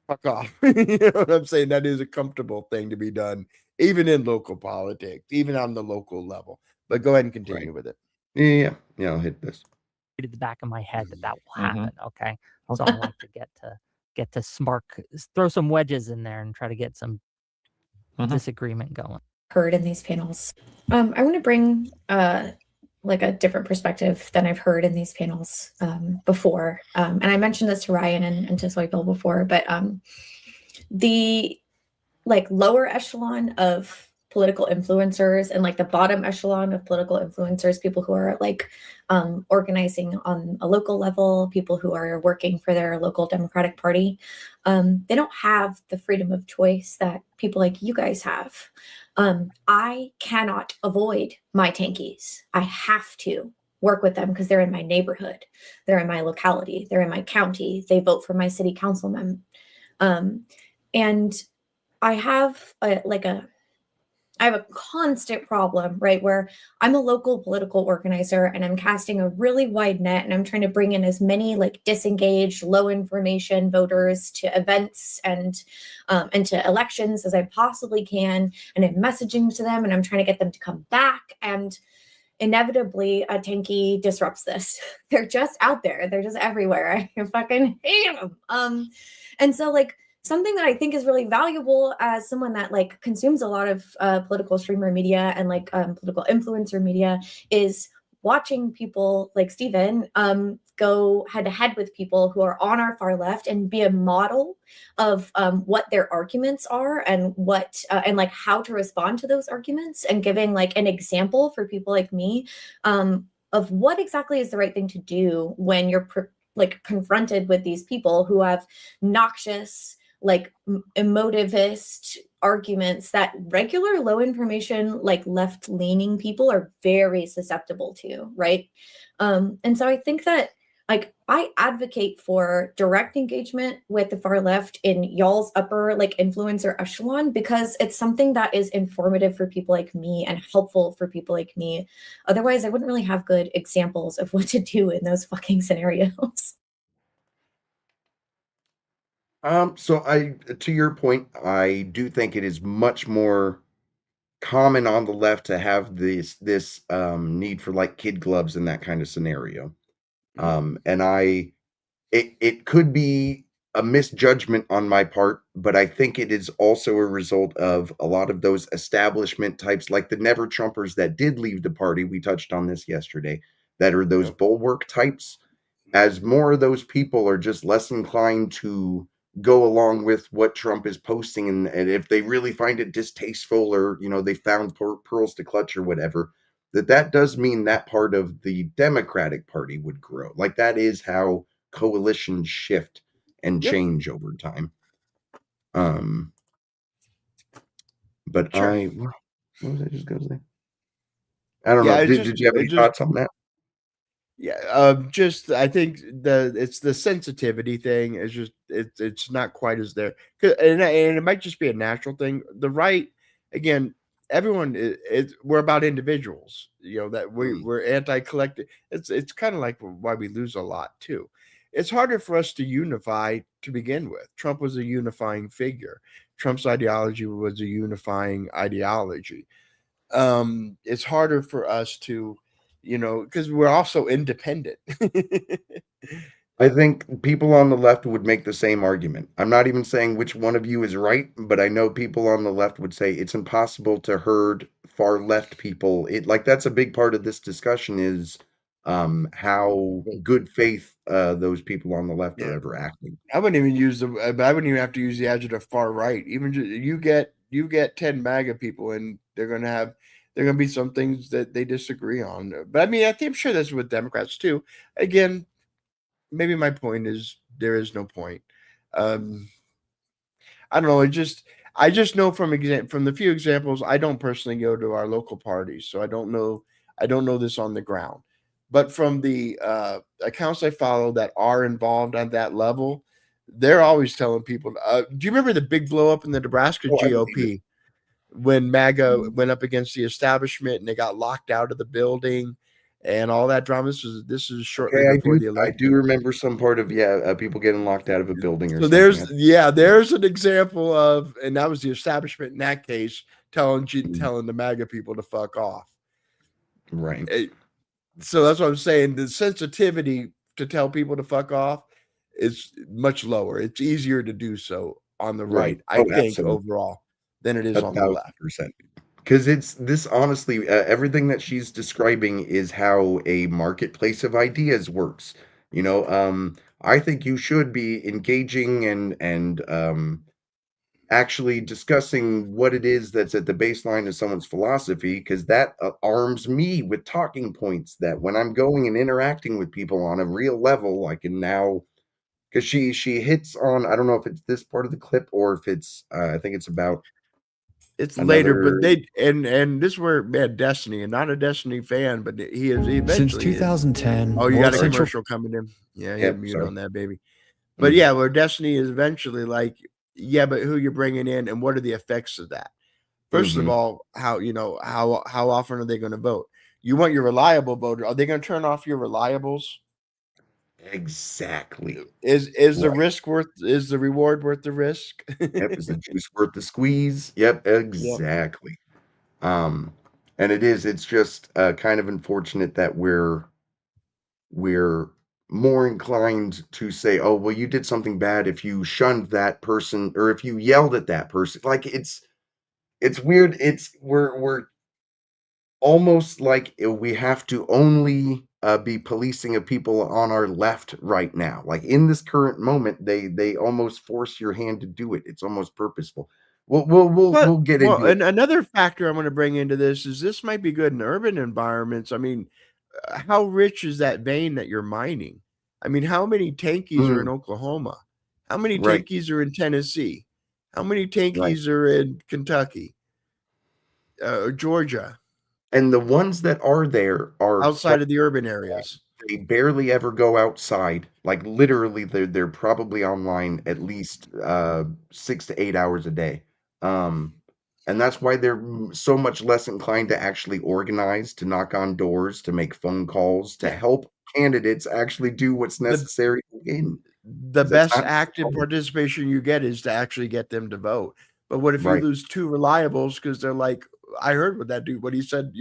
B: fuck off. You know what I'm saying? That is a comfortable thing to be done, even in local politics, even on the local level. But go ahead and continue with it.
A: Yeah, I'll hit this.
F: To the back of my head that will happen. Okay, so I like to get to throw some wedges in there and try to get some disagreement going.
G: Heard in these panels. I want to bring like a different perspective than I've heard in these panels before. And I mentioned this to Ryan and to Soy Pill before, but the like lower echelon of political influencers and like the bottom echelon of political influencers, people who are like organizing on a local level, people who are working for their local Democratic Party, they don't have the freedom of choice that people like you guys have. I cannot avoid my tankies. I have to work with them because they're in my neighborhood, they're in my locality, they're in my county, they vote for my city councilman. And I have I have a constant problem, right, where I'm a local political organizer and I'm casting a really wide net and I'm trying to bring in as many like disengaged, low information voters to events and to elections as I possibly can. And I'm messaging to them and I'm trying to get them to come back. And inevitably, a tanky disrupts this. They're just out there. They're just everywhere. I fucking hate them. And so like, something that I think is really valuable as someone that like consumes a lot of political streamer media and like political influencer media is watching people like Steven go head to head with people who are on our far left and be a model of what their arguments are and what and like how to respond to those arguments, and giving like an example for people like me of what exactly is the right thing to do when you're like confronted with these people who have noxious, like emotivist arguments that regular low information, like left leaning people are very susceptible to, right? And so I think that like I advocate for direct engagement with the far left in y'all's upper like influencer echelon, because it's something that is informative for people like me and helpful for people like me. Otherwise, I wouldn't really have good examples of what to do in those fucking scenarios.
A: So to your point, I do think it is much more common on the left to have this need for like kid gloves in that kind of scenario. And it could be a misjudgment on my part, but I think it is also a result of a lot of those establishment types, like the never Trumpers that did leave the party. We touched on this yesterday, that are those
B: Yep.
A: bulwark types. As more of those people are just less inclined to go along with what Trump is posting, and if they really find it distasteful, or they found pearls to clutch or whatever, that does mean that part of the Democratic Party would grow. Like that is how coalitions shift and
B: Yep.
A: change over time. But
B: Sure.
A: what was I just gonna say? I don't
B: Yeah,
A: know.
B: it
A: Did
B: just
A: you have
B: it
A: any
B: just
A: thoughts on that?
B: Yeah, just I think it's the sensitivity thing is just it's not quite as there, and it might just be a natural thing. The right, again, everyone we're about individuals, that we're anti-collective. It's kind of like why we lose a lot too. It's harder for us to unify to begin with. Trump was a unifying figure. Trump's ideology was a unifying ideology. It's harder for us to, because we're also independent.
A: I think people on the left would make the same argument. I'm not even saying which one of you is right, but I know people on the left would say it's impossible to herd far left people. That's a big part of this discussion is how good faith those people on the left are
B: Yeah.
A: ever acting.
B: I wouldn't even have to use the adjective far right. Even you get 10 MAGA people, and they're gonna be some things that they disagree on. But I mean, I'm sure that's with Democrats too. Again, maybe my point is there is no point. I don't know. I just know from the few examples, I don't personally go to our local parties, so I don't know this on the ground. But from the accounts I follow that are involved on that level, they're always telling people. Do you remember the big blow up in the Nebraska
A: Oh, I've seen
B: GOP when MAGA went up against the establishment and they got locked out of the building and all that drama? This is shortly
A: Okay,
B: before the
A: I
B: election.
A: do remember some part of people getting locked out of a building or
B: So
A: something.
B: there's an example of, and that was the establishment in that case telling the MAGA people to fuck off.
A: Right.
B: So that's what I'm saying. The sensitivity to tell people to fuck off is much lower. It's easier to do so on the right, I think,
A: Absolutely.
B: overall, than it is on the left.
A: 1,000%. Because it's this, honestly, everything that she's describing is how a marketplace of ideas works. I think you should be engaging and actually discussing what it is that's at the baseline of someone's philosophy, because that arms me with talking points that when I'm going and interacting with people on a real level, I can now. Because she hits on, I don't know if it's this part of the clip or if it's I think it's about
B: It's later, but
A: another.
B: and this is where Destiny, and not a Destiny fan, but he eventually
H: Since 2010,
B: Oh, you
H: North
B: got a
H: Central
B: commercial coming in. Yeah,
A: Yep,
B: mute
A: sorry.
B: on that, baby. But yeah, where Destiny is eventually like, yeah, but who you're bringing in and what are the effects of that? First of all, how often are they going to vote? You want your reliable voter. Are they going to turn off your reliables?
A: Exactly.
B: Is the reward worth the risk?
A: Yep, is the juice worth the squeeze? Yep, exactly. And it's just kind of unfortunate that we're more inclined to say, oh, well, you did something bad if you shunned that person or if you yelled at that person. Like it's weird. We're almost like we have to only be policing of people on our left right now. Like in this current moment, they almost force your hand to do it. It's almost purposeful. We'll get into it.
B: And another factor I'm going to bring into this might be good in urban environments. I mean, how rich is that vein that you're mining? I mean, how many tankies are in Oklahoma? How many
A: Right.
B: tankies are in Tennessee? How many tankies
A: Right.
B: are in Kentucky, Georgia,
A: And the ones that are there are
B: outside of the urban areas?
A: they barely ever go outside. Like literally, they're probably online at least 6 to 8 hours a day. And that's why they're so much less inclined to actually organize, to knock on doors, to make phone calls, to help candidates actually do what's necessary to win.
B: The
A: That's
B: best
A: not
B: active
A: possible.
B: participation you get is to actually get them to vote. But what if you
A: Right.
B: lose two reliables because they're like, I heard what that dude, what he said,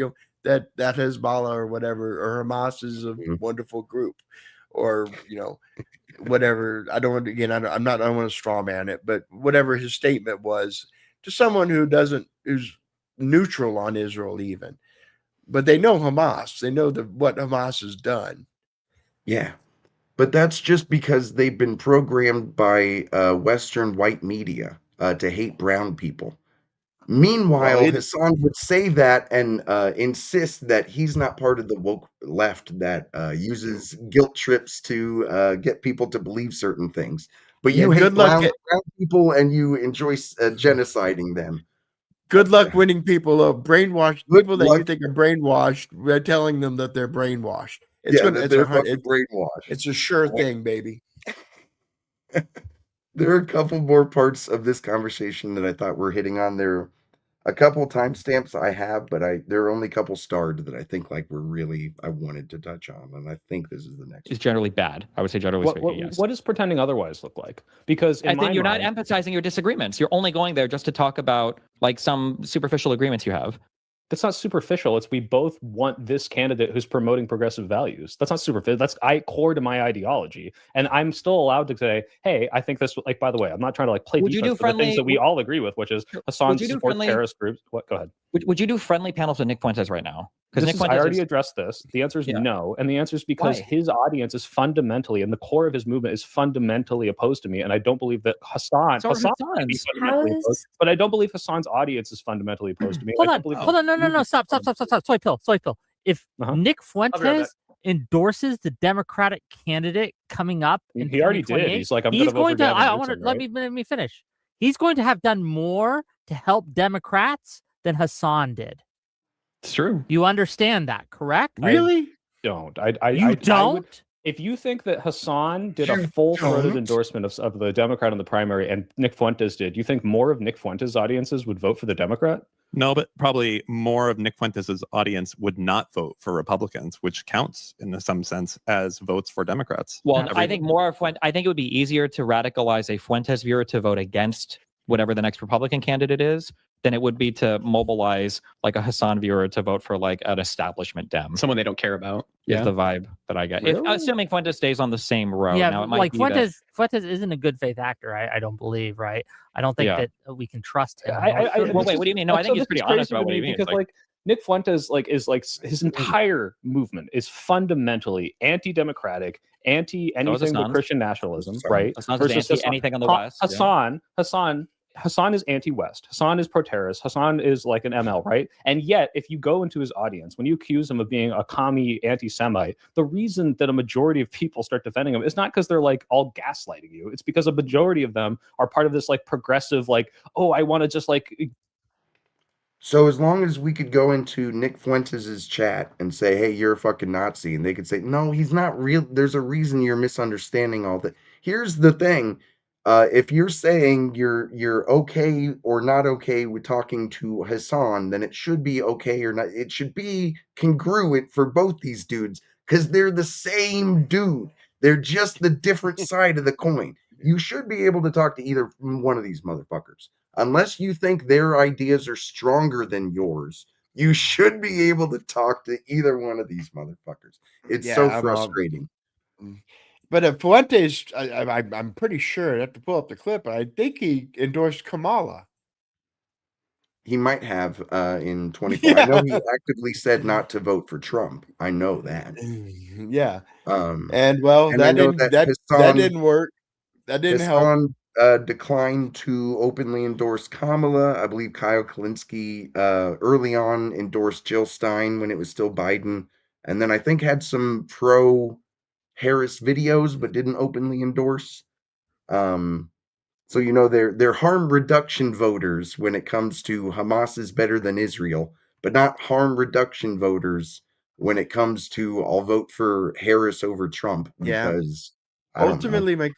B: that Hezbollah or whatever, or Hamas is a wonderful group, or, whatever. I don't want to, again, I don't want to straw man it, but whatever his statement was to someone who's neutral on Israel even, but they know Hamas, they know what Hamas has done.
A: Yeah. But that's just because they've been programmed by Western white media to hate brown people. Meanwhile, Hassan would say that and insist that he's not part of the woke left that uses guilt trips to get people to believe certain things. But you hate brown people and you enjoy genociding them.
B: Good luck winning people brainwashed people that you think are brainwashed. We're telling them that they're brainwashed.
A: Brainwashed.
B: It's a sure thing, baby.
A: There are a couple more parts of this conversation that I thought we're hitting on. There are a couple timestamps I have, but there are only a couple starred that I think I wanted to touch on, and I think this is the next.
H: It's generally bad. I would say generally speaking, yes.
I: What does pretending otherwise look like? Because
H: I think you're not emphasizing your disagreements. You're only going there just to talk about some superficial agreements you have.
I: That's not superficial. It's we both want this candidate who's promoting progressive values. That's not superficial. That's core to my ideology, and I'm still allowed to say, "Hey, I think this." By the way, I'm not trying to play defense for the things that we all agree with, which is Hassan supports terrorist groups. What? Go ahead.
H: Would you do friendly panels with Nick Fuentes right now? Because
I: I already addressed this. The answer is no, and the answer is because his audience is fundamentally, and the core of his movement is fundamentally opposed to me, and I don't believe that Hassan might be fundamentally opposed, but I don't believe Hassan's audience is fundamentally opposed to me.
F: Hold on, no, stop. Soy pill. If Nick Fuentes endorses the Democratic candidate coming up,
I: he already did. He's like, he's going to.
F: I want to let me finish. He's going to have done more to help Democrats than Hassan did.
H: It's true.
F: You understand that, correct?
I: Really? Don't.
F: You don't?
I: If you think that Hassan did a full-throated endorsement of the Democrat in the primary and Nick Fuentes did, you think more of Nick Fuentes' audiences would vote for the Democrat?
J: No, but probably more of Nick Fuentes' audience would not vote for Republicans, which counts in some sense as votes for Democrats.
H: Well, I think I think it would be easier to radicalize a Fuentes viewer to vote against whatever the next Republican candidate is than it would be to mobilize a Hassan viewer to vote for an establishment Dem.
K: Someone they don't care about.
H: Is the vibe that I get. Really? Assuming Fuentes stays on the same road.
F: Yeah,
H: now, it might be
F: Fuentes isn't a good faith actor, I don't believe, right? I don't think that we can trust him.
H: Wait, what do you mean? No, I think he's pretty honest about what he means.
I: Because Nick Fuentes is his entire movement is fundamentally anti-democratic, anti anything but Christian nationalism, right?
H: Versus anything on the West.
I: Hassan is anti-West. Hassan is pro-terrorist. Hassan is like an ML, right? And yet, if you go into his audience, when you accuse him of being a commie anti-Semite, the reason that a majority of people start defending him is not because they're all gaslighting you. It's because a majority of them are part of this progressive, I want to just
A: So as long as we could go into Nick Fuentes' chat and say, hey, you're a fucking Nazi, and they could say, no, he's not real. There's a reason you're misunderstanding all that. Here's the thing. If you're saying you're okay or not okay with talking to Hassan, then it should be okay or not. It should be congruent for both these dudes because they're the same dude. They're just the different side of the coin. You should be able to talk to either one of these motherfuckers. Unless you think their ideas are stronger than yours, you should be able to talk to either one of these motherfuckers. It's so frustrating.
B: But if Fuentes, I'm pretty sure, I have to pull up the clip, but I think he endorsed Kamala.
A: He might have in 24. I know he actively said not to vote for Trump. I know that.
B: Yeah.
A: Um,
B: And well,
A: and I
B: that
A: know
B: didn't
A: that
B: that didn't work. That didn't help.
A: Hassan declined to openly endorse Kamala. I believe Kyle Kalinske early on endorsed Jill Stein when it was still Biden, and then I think had some pro Harris videos, but didn't openly endorse. So you know they're harm reduction voters when it comes to Hamas is better than Israel, but not harm reduction voters when it comes to I'll vote for Harris over Trump
B: Yeah.
A: because I don't know.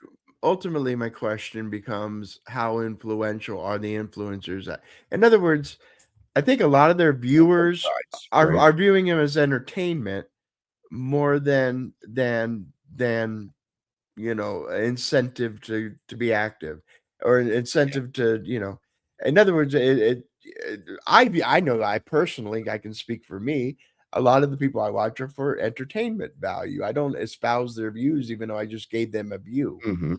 B: Ultimately my question becomes how influential are the influencers? In other words, I think a lot of their viewers
A: Sides,
B: are
A: right?
B: are viewing him as entertainment more than incentive to be active or an incentive to in other words I know I personally I can speak for me. A lot of the people I watch are for entertainment value. I don't espouse their views even though I just gave them a view.
A: Mhm.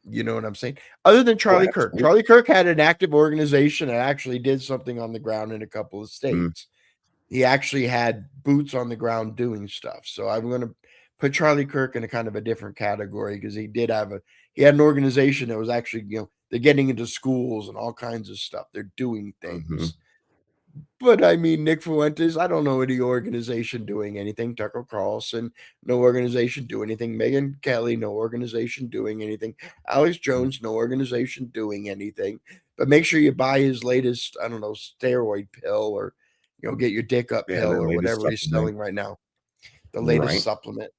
B: You know what I'm saying? Other than
A: Oh,
B: Charlie Kirk.
A: absolutely.
B: Charlie Kirk had an active organization and actually did something on the ground in a couple of
A: Mm.
B: states. He actually had boots on the ground doing stuff. So I'm going to put Charlie Kirk in a kind of a different category because he had an organization that was actually, they're getting into schools and all kinds of stuff. They're doing things.
A: Mhm.
B: But I mean, Nick Fuentes, I don't know any organization doing anything. Tucker Carlson, no organization doing anything. Megyn Kelly, no organization doing anything. Alex Jones, no organization doing anything. But make sure you buy his latest, I don't know, steroid pill or, get your dick up
A: Yeah,
B: pill
A: that
B: or
A: latest
B: whatever he's
A: supplement.
B: selling right now. The latest
A: Right.
B: supplement.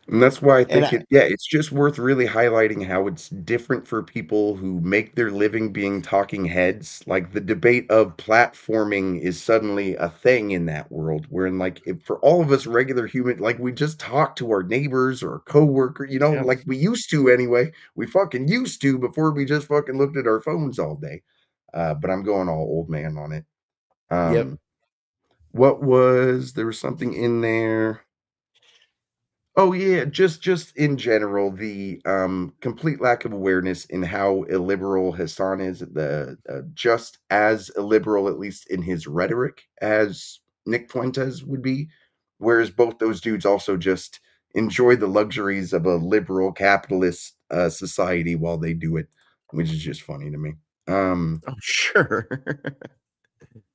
A: And that's why I
B: And
A: think it's just worth really highlighting how it's different for people who make their living being talking heads. Like the debate of platforming is suddenly a thing in that world, wherein like if for all of us regular human, like we just talk to our neighbors or coworker,
B: Yep.
A: like we used to anyway. We fucking used to before we just fucking looked at our phones all day. But I'm going all old man on it.
B: Yep.
A: There was something in there. Oh yeah, just in general, the complete lack of awareness in how illiberal Hassan is, the just as illiberal, at least in his rhetoric, as Nick Fuentes would be, whereas both those dudes also just enjoy the luxuries of a liberal capitalist society while they do it, which is just funny to me.
B: Oh, sure.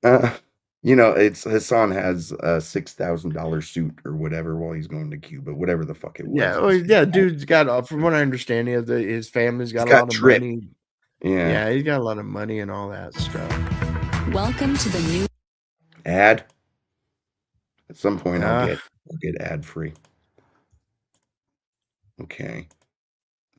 A: Uh, it's Hassan has a $6,000 suit or whatever while he's going to Cuba, whatever the fuck it was.
B: Yeah. Oh, yeah. Dude's got, from what I understand, his family's got a
A: got
B: lot of
A: trip.
B: money.
A: Yeah.
B: Yeah. He's got a lot of money and all that stuff.
K: Welcome to the new
A: Ad. At some point, I'll
B: Yeah.
A: get ad free. Okay.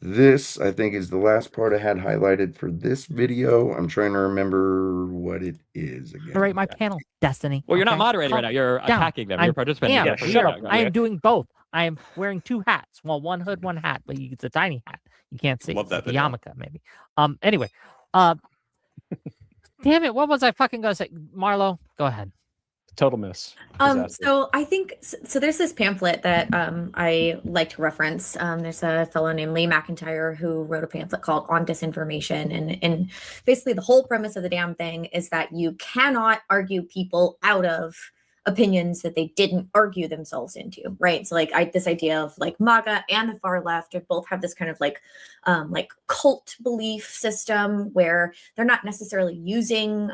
A: This, I think, is the last part I had highlighted for this video. I'm trying to remember what it is again.
F: Moderate my panel, Destiny.
H: Well, you're not
F: okay?
H: moderating right now. You're
F: Calm down.
H: attacking them.
F: I
H: You're participating.
F: am.
H: Yeah,
F: Shut up.
H: yeah,
F: I
H: yeah.
F: am doing both. I am wearing two hats. Well, one hood, one hat, but it's a tiny hat. You can't see.
J: Love
F: It's
J: that
F: like a
J: video.
F: yarmulke, maybe. Anyway. Damn it. What was I fucking gonna say? Marlo, go ahead.
I: Total miss.
G: So I think so. There's this pamphlet that I like to reference. There's a fellow named Lee McIntyre who wrote a pamphlet called "On Disinformation," and basically the whole premise of the damn thing is that you cannot argue people out of opinions that they didn't argue themselves into, right? So like this idea of like MAGA and the far left both have this kind of like cult belief system where they're not necessarily using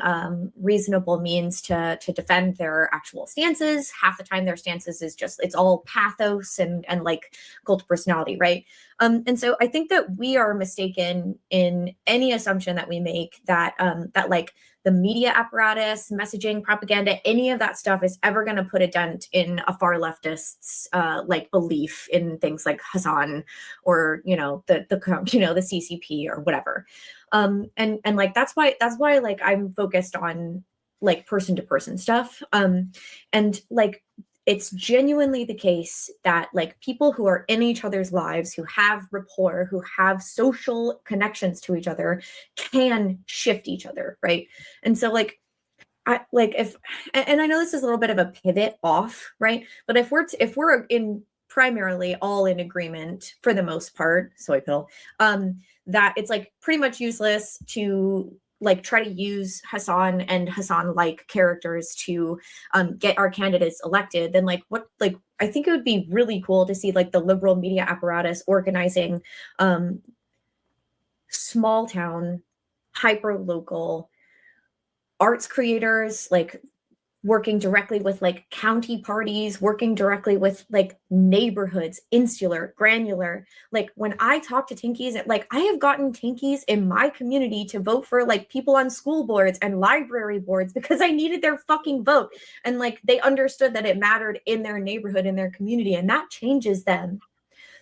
G: reasonable means to defend their actual stances. Half the time their stances is just, it's all pathos and like cult personality, right? And so I think that we are mistaken in any assumption that we make that that like the media apparatus, messaging, propaganda, any of that stuff is ever going to put a dent in a far leftist's like belief in things like Hassan or the CCP or whatever. And like that's why like I'm focused on like person to person stuff. And like it's genuinely the case that like people who are in each other's lives, who have rapport, who have social connections to each other can shift each other, right? And so like I know this is a little bit of a pivot off, right? But if we're in primarily all in agreement for the most part, soy pill, that it's like pretty much useless to like try to use Hassan and Hassan-like characters to get our candidates elected, then like what, like I think it would be really cool to see like the liberal media apparatus organizing small town, hyper local arts creators, like working directly with like county parties, working directly with like neighborhoods, insular, granular. Like when I talk to Tinkies, like I have gotten Tinkies in my community to vote for like people on school boards and library boards because I needed their fucking vote. And like they understood that it mattered in their neighborhood, in their community, and that changes them.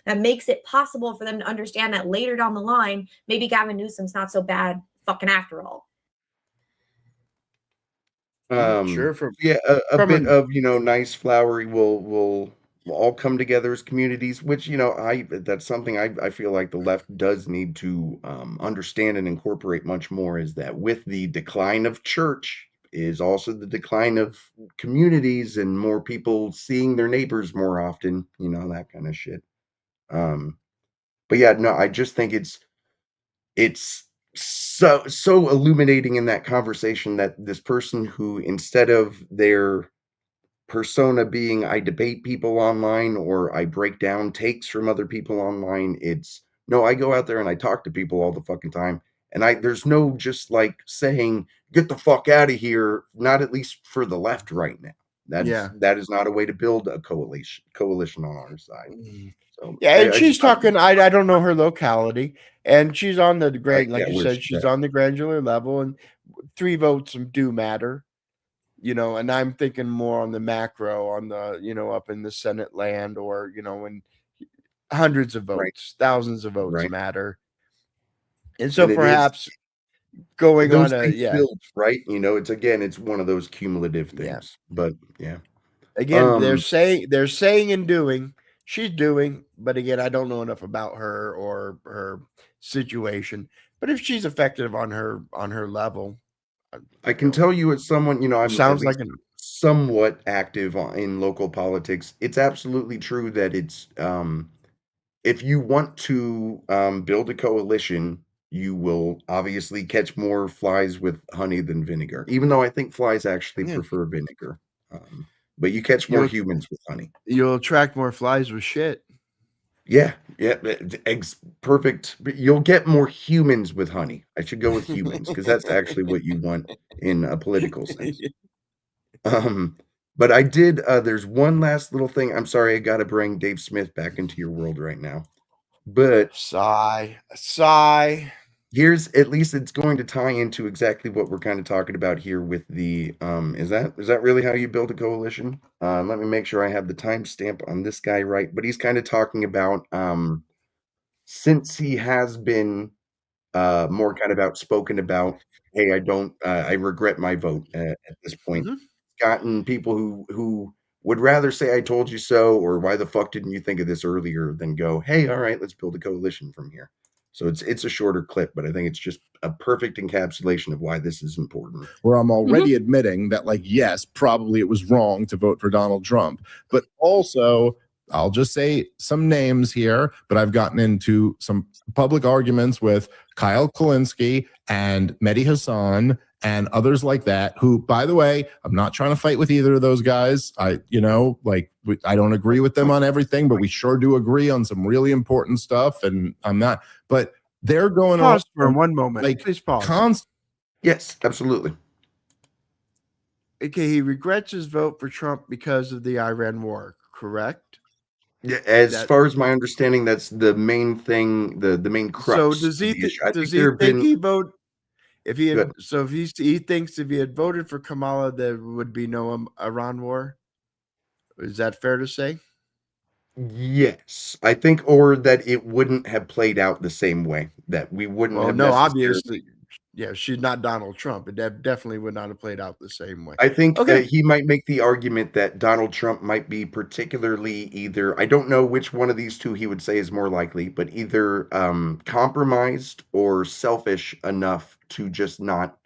G: That makes it possible for them to understand that later down the line, maybe Gavin Newsom's not so bad fucking after all.
B: Sure, from
A: Yeah, a
B: from
A: bit
B: an
A: of, nice flowery will all come together as communities, which, that's something I feel like the left does need to understand and incorporate much more, is that with the decline of church is also the decline of communities and more people seeing their neighbors more often, that kind of shit. But yeah, no, I just think it's so illuminating in that conversation that this person who, instead of their persona being I debate people online or I break down takes from other people online, it's no, I go out there and I talk to people all the fucking time, and there's no just like saying get the fuck out of here, not at least for the left right now.
B: yeah.
A: That is not a way to build a coalition on our side. So
B: Yeah, and
A: I
B: she's
A: just thought-
B: talking. I don't know her locality, and she's on the grand, like
A: yeah,
B: you
A: where's
B: said,
A: she
B: she's
A: at?
B: on the granular level, and 3 votes do matter, And I'm thinking more on the macro, on the up in the Senate land, or when hundreds of
A: Right.
B: votes, thousands of votes
A: Right.
B: matter, and so
A: And it is
B: perhaps going
A: those
B: on a
A: things build, right? It's one of those cumulative things.
B: Yeah.
A: But yeah.
B: Again, they're saying and doing. She's doing, but again, I don't know enough about her or her situation. But if she's effective on her level,
A: I can tell you as someone, I'm at
B: sounds like
A: least somewhat active in local politics. It's absolutely true that it's if you want to build a coalition, you will obviously catch more flies with honey than vinegar. Even though I think flies actually
B: Yeah.
A: prefer vinegar, but you catch more
B: You'll-
A: humans with honey.
B: you'll attract more flies with shit.
A: Yeah, perfect. But you'll get more humans with honey. I should go with humans because that's actually what you want in a political sense. But I did. There's one last little thing. I'm sorry, I got to bring Dave Smith back into your world right now. But
B: Sigh.
A: here's, at least it's going to tie into exactly what we're kind of talking about here with the is that really how you build a coalition? Let me make sure I have the timestamp on this guy right, but he's kind of talking about since he has been more kind of outspoken about, hey, I regret my vote at this point. Gotten people who would rather say I told you so, or why the fuck didn't you think of this earlier, than go, hey, all right, let's build a coalition from here. So it's a shorter clip, but I think it's just a perfect encapsulation of why this is important.
D: Where I'm already admitting that, like, yes, probably it was wrong to vote for Donald Trump, but also I'll just say some names here, but I've gotten into some public arguments with Kyle Kulinski and Mehdi Hassan and others like that, who, by the way, I'm not trying to fight with either of those guys. I don't agree with them on everything, but we sure do agree on some really important stuff. And I'm not, but they're going
B: Pause
D: on
B: for one moment.
D: like
B: Please pause.
A: Yes, absolutely.
B: Okay, he regrets his vote for Trump because of the Iran war, correct?
A: Yeah, as far as my understanding, that's the main thing, the main crux.
B: So does he
A: of the issue. I
B: does
A: think there
B: he
A: have
B: think
A: been-
B: he vote if he had,
A: Good.
B: so if he thinks if he had voted for Kamala there would be no Iran war? Is that fair to say?
A: Yes, I think, or that it wouldn't have played out the same way. That we wouldn't
B: Well,
A: have.
B: no,
A: necessarily-
B: obviously, yeah, she's not Donald Trump. It definitely would not have played out the same way.
A: I think
B: Okay.
A: he might make the argument that Donald Trump might be particularly either, I don't know which one of these two he would say is more likely, but either compromised or selfish enough to just not.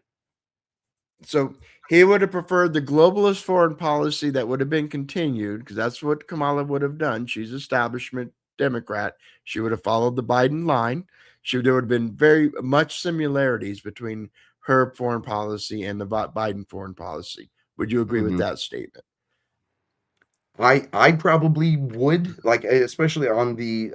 B: So he would have preferred the globalist foreign policy that would have been continued, because that's what Kamala would have done. She's establishment Democrat. She would have followed the Biden line. There would have been very much similarities between her foreign policy and the Biden foreign policy. Would you agree with that statement?
A: I probably would, like, especially on the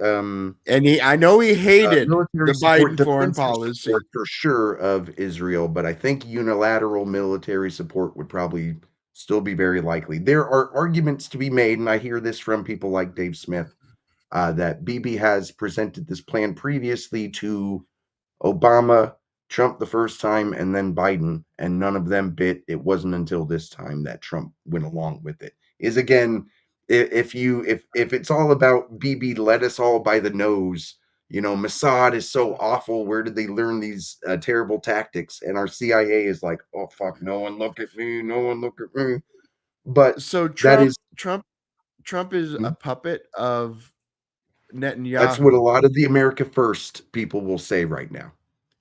B: And I know he hated
A: military
B: the
A: support,
B: Biden foreign
A: defensive
B: policy.
A: support for sure of Israel, but I think unilateral military support would probably still be very likely. There are arguments to be made, and I hear this from people like Dave Smith, that Bibi has presented this plan previously to Obama, Trump the first time, and then Biden, and none of them bit. It wasn't until this time that Trump went along with it. Is again, if it's all about Bibi led us all by the nose, you know, Mossad is so awful. Where did they learn these terrible tactics? And our CIA is like, oh fuck, no one look at me, no one look at me. But
B: So
A: that is
B: Trump is a puppet of Netanyahu.
A: that's what a lot of the America First people will say right now.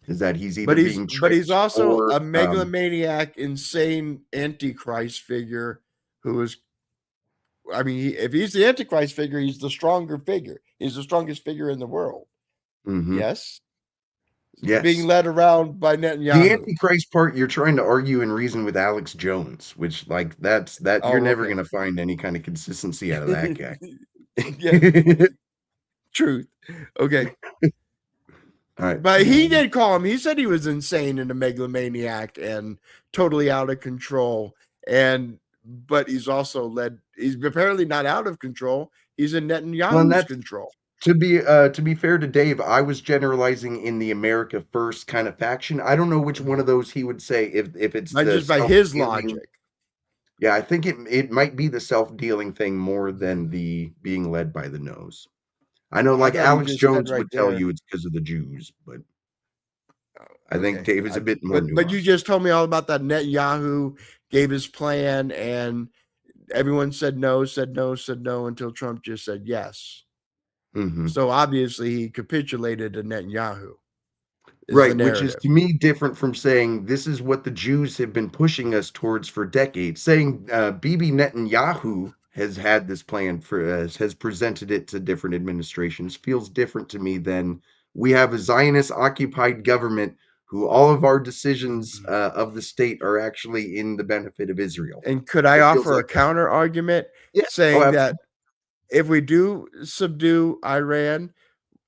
A: Is that he's either being
B: but he's
A: tricked
B: also
A: or,
B: a megalomaniac, insane antichrist figure who is. I mean, if he's the antichrist figure, he's the stronger figure. He's the strongest figure in the world.
A: Mhm.
B: Yes.
A: Yes.
B: Being led around by Netanyahu.
A: The Antichrist part, you're trying to argue and reason with Alex Jones, which like you're never
B: okay.
A: going to find any kind of consistency out of that guy.
B: Yeah. Truth. Okay.
A: All right.
B: But he did call him. He said he was insane and a megalomaniac and totally out of control. But he's also he's apparently not out of control. He's in Netanyahu's control.
A: To be fair to Dave, I was generalizing in the America First kind of faction. I don't know which one of those he would say if it's
B: Not just by his logic.
A: Yeah, I think it might be the self-dealing thing more than the being led by the nose. I know, like Alex Jones would tell you it's because of the Jews, but I think Dave is a bit more nuanced.
B: But you just told me all about that. Netanyahu gave his plan, and everyone said no until Trump just said yes.
A: Mhm.
B: So obviously he capitulated to Netanyahu.
A: Right, which is to me different from saying this is what the Jews have been pushing us towards for decades. Saying Bibi Netanyahu has had this plan has presented it to different administrations feels different to me than we have a Zionist occupied government who all of our decisions of the state are actually in the benefit of Israel.
B: And could I offer a counter argument saying that if we do subdue Iran,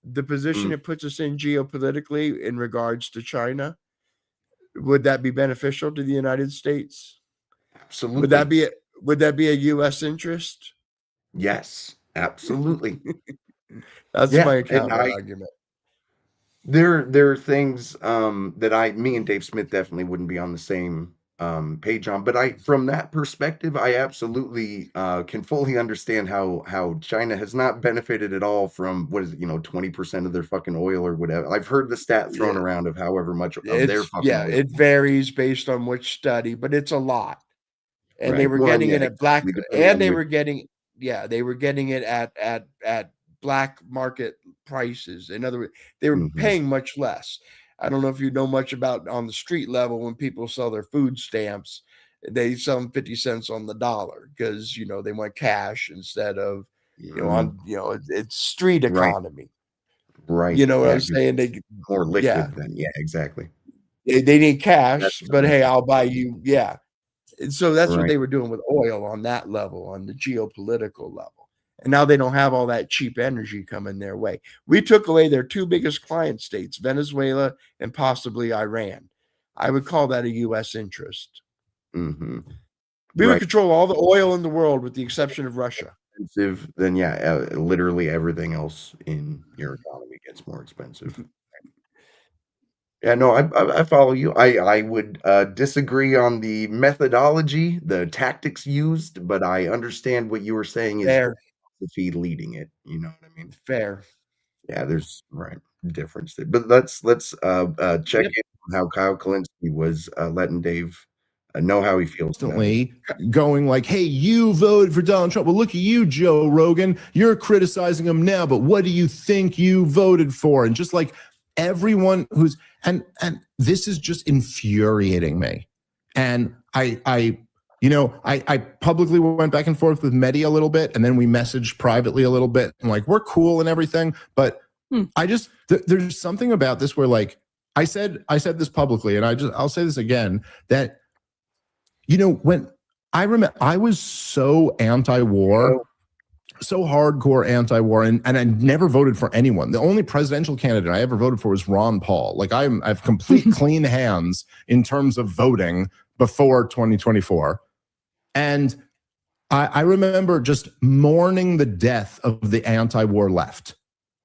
B: the position it puts us in geopolitically in regards to China, would that be beneficial to the United States?
A: Absolutely.
B: Would that be a U.S. interest?
A: Yes, absolutely.
B: That's my counter argument.
A: There are things that me and Dave Smith definitely wouldn't be on the same page on, but from that perspective, I absolutely can fully understand how China has not benefited at all from 20% of their fucking oil or whatever. I've heard the stat thrown around of however much of their fucking oil.
B: It varies based on which study, but it's a lot. And they were getting it at black, and they were getting it at black market prices. In other words, they were paying much less. I don't know if you know much about on the street level when people sell their food stamps, they sell them 50 cents on the dollar because they want cash instead of it's street economy.
A: Right.
B: You know what I'm saying? They
A: more liquid than exactly.
B: They need cash, but hey, I'll buy you. Yeah. And so that's what they were doing with oil on that level, on the geopolitical level. And now they don't have all that cheap energy coming their way. We took away their two biggest client states, Venezuela and possibly Iran. I would call that a U.S. interest.
A: Mm-hmm.
B: We would control all the oil in the world with the exception of Russia.
A: Expensive, then literally everything else in your economy gets more expensive. Yeah, no, I follow you. I would disagree on the methodology, the tactics used, but I understand what you were saying is the feed leading it. You know what I mean?
B: Fair.
A: Yeah, there's difference there. But let's check in on how Kyle Kalinske was letting Dave know how he feels.
D: Constantly going like, hey, you voted for Donald Trump. Well, look at you, Joe Rogan. You're criticizing him now, but what do you think you voted for? And just like everyone who's and this is just infuriating me. And I publicly went back and forth with Mehdi a little bit, and then we messaged privately a little bit, and like we're cool and everything. But I just there's something about this where like I said this publicly, and I'll say this again, that, when I remember, I was so anti-war, so hardcore anti-war, and I never voted for anyone. The only presidential candidate I ever voted for was Ron Paul. Like I have complete clean hands in terms of voting before 2024. And I remember just mourning the death of the anti-war left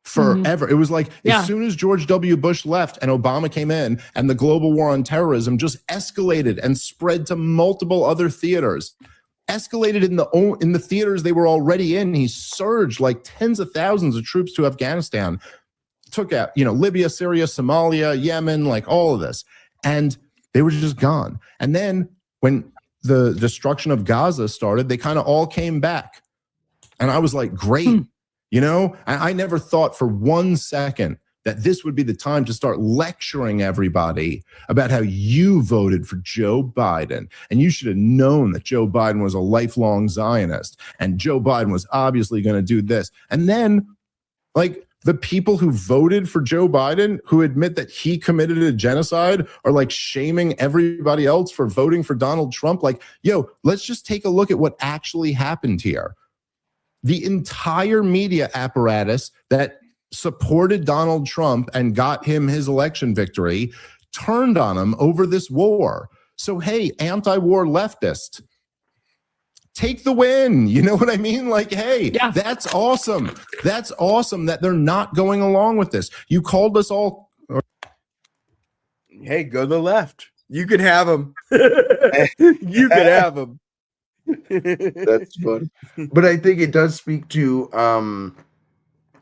D: forever. It was like as soon as George W. Bush left and Obama came in, and the global war on terrorism just escalated and spread to multiple other theaters. Escalated in the theaters they were already in. He surged like tens of thousands of troops to Afghanistan, took out, Libya, Syria, Somalia, Yemen, like all of this. And they were just gone. And then when the destruction of Gaza started, they kind of all came back. And I was like, great. I never thought for 1 second that this would be the time to start lecturing everybody about how you voted for Joe Biden. And you should have known that Joe Biden was a lifelong Zionist. And Joe Biden was obviously going to do this. And then, like, the people who voted for Joe Biden, who admit that he committed a genocide, are like shaming everybody else for voting for Donald Trump. Like, let's just take a look at what actually happened here. The entire media apparatus that supported Donald Trump and got him his election victory turned on him over this war. So, hey, anti-war leftist, take the win. You know what I mean? Like, hey, that's awesome. That's awesome that they're not going along with this. You called us all.
B: Hey, go to the left. You can have them. You can have them.
A: That's fun. But I think it does speak to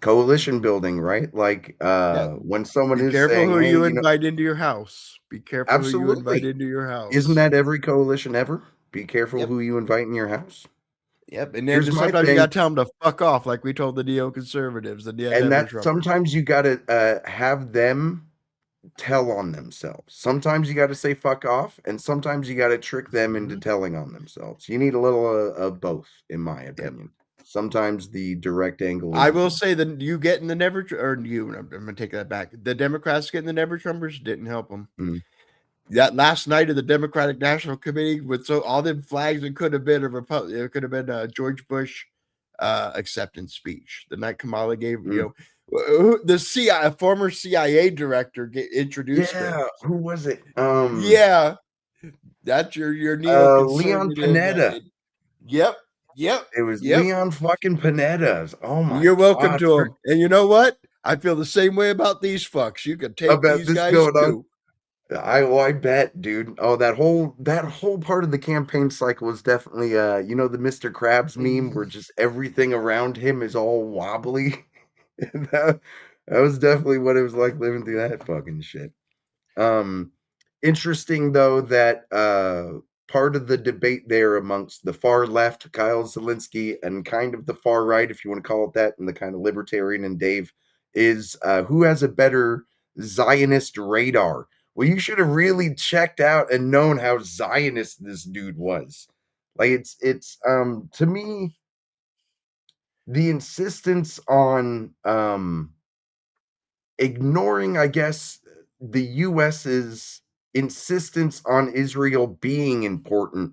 A: coalition building, right? Like when someone
B: Be
A: is
B: careful
A: saying,
B: who
A: hey,
B: you invite into your house. Be careful who you invite
A: absolutely.
B: into your house.
A: Isn't that every coalition ever? Be careful who you invite in your house.
B: Yep. And then
A: Here's my
B: sometimes you
A: thing.
B: got to tell them to fuck off, like we told the neoconservatives.
A: And that sometimes you got to have them tell on themselves. Sometimes you got to say fuck off, and sometimes you got to trick them into telling on themselves. You need a little of both, in my opinion. Sometimes the direct angle.
B: I will say that you getting the never, or you, I'm going to take that back. The Democrats getting the never Trumpers didn't help them. That last night of the Democratic National Committee with all them flags, it could have been it could have been a George Bush acceptance speech. The night Kamala gave, the CIA, former CIA director introduced her.
A: Who was it?
B: That's your neoconservative.
A: Leon Panetta.
B: Yep.
A: It was Leon fucking Panetta's. Oh my!
B: You're welcome to him. And you know what? I feel the same way about these fucks. You can take these guys too.
A: I bet, dude. Oh, that whole part of the campaign cycle was definitely the Mr. Krabs meme where just everything around him is all wobbly. that was definitely what it was like living through that fucking shit. Interesting though that part of the debate there amongst the far left, Kyle Zelensky, and kind of the far right, if you want to call it that, and the kind of libertarian and Dave, is who has a better Zionist radar. Well, you should have really checked out and known how Zionist this dude was. Like it's to me, the insistence on ignoring, I guess, the US's insistence on Israel being important,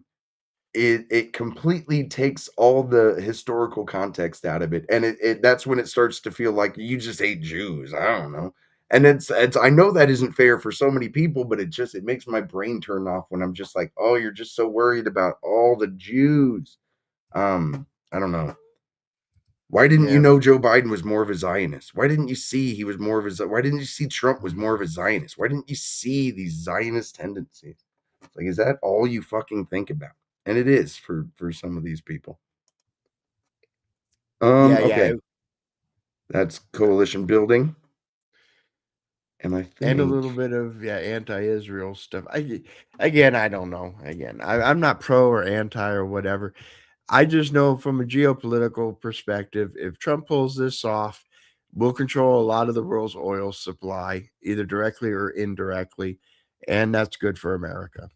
A: it completely takes all the historical context out of it, and that's when it starts to feel like you just hate Jews. I don't know. And it's I know that isn't fair for so many people, but it makes my brain turn off when I'm just like, oh, you're just so worried about all the Jews. I don't know. Why didn't you know Joe Biden was more of a Zionist? Why didn't you see he was more of a why didn't you see Trump was more of a Zionist? Why didn't you see these Zionist tendencies? It's like, is that all you fucking think about? And it is for some of these people. Okay. That's coalition building. And I think,
B: and a little bit of anti-Israel stuff. I don't know. I'm not pro or anti or whatever. I just know from a geopolitical perspective, if Trump pulls this off, we'll control a lot of the world's oil supply, either directly or indirectly, and that's good for America.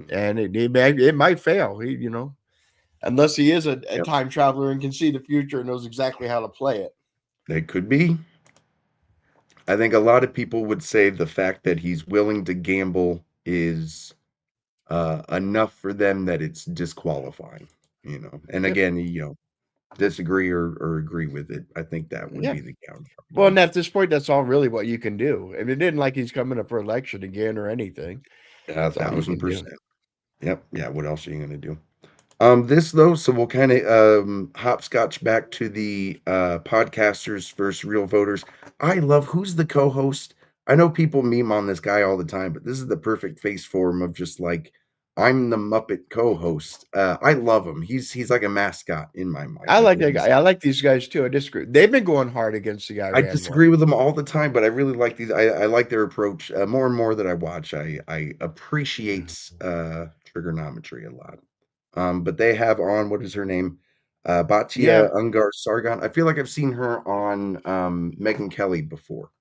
B: And it might fail, unless he is a time traveler and can see the future and knows exactly how to play it.
A: They could be. I think a lot of people would say the fact that he's willing to gamble is enough for them that it's disqualifying, you know. And
B: Yep.
A: again, you know, disagree or agree with it. I think that would
B: Yeah.
A: be the counter.
B: Well, and at this point, that's all really what you can do. And it isn't like he's coming up for election again or anything. That's all you can do.
A: 1,000%. Yep. Yeah. What else are you gonna do? This though, so we'll kind of hopscotch back to the podcasters versus real voters. I love who's the co-host. I know people meme on this guy all the time, but this is the perfect face for him of just like I'm the Muppet co-host. I love him. He's like a mascot in my mind.
B: I like
A: think
B: that
A: he's-
B: guy. I like these guys too. I disagree. They've been going hard against the guy.
A: I disagree with them all the time, but I really like these. I like their approach. More and more that I watch, I appreciate trigonometry a lot. But they have on, what is her name? Batya Ungar Sargon. I feel like I've seen her on Megyn Kelly before,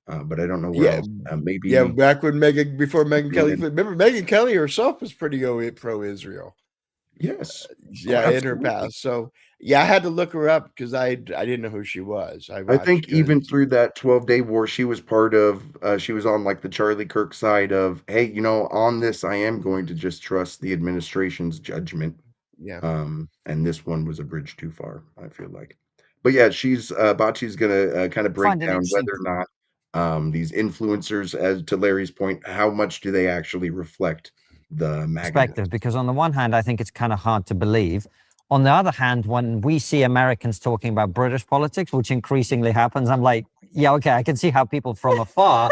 A: but I don't know where else. Maybe
B: back when before Megyn Kelly.
A: Yeah.
B: Remember, Megyn Kelly herself was pretty pro-Israel.
A: Yes.
B: Yeah, in her
A: absolutely.
B: past. So yeah, I had to look her up because I didn't know who she was.
A: I think
B: watched,
A: even through that 12-day war, she was part of. She was on like the Charlie Kirk side of, hey, you know, on this, I am going to just trust the administration's judgment.
B: yeah.
A: And this one was a bridge too far, I feel like. But yeah, Bachi's gonna kind of break
L: Find it
A: down
L: interesting.
A: whether or not these influencers, as to Larry's point, how much do they actually reflect the MAGA?
L: Perspective, because on the one hand, I think it's kind of hard to believe. On the other hand, when we see Americans talking about British politics, which increasingly happens, I'm like, yeah, okay, I can see how people from afar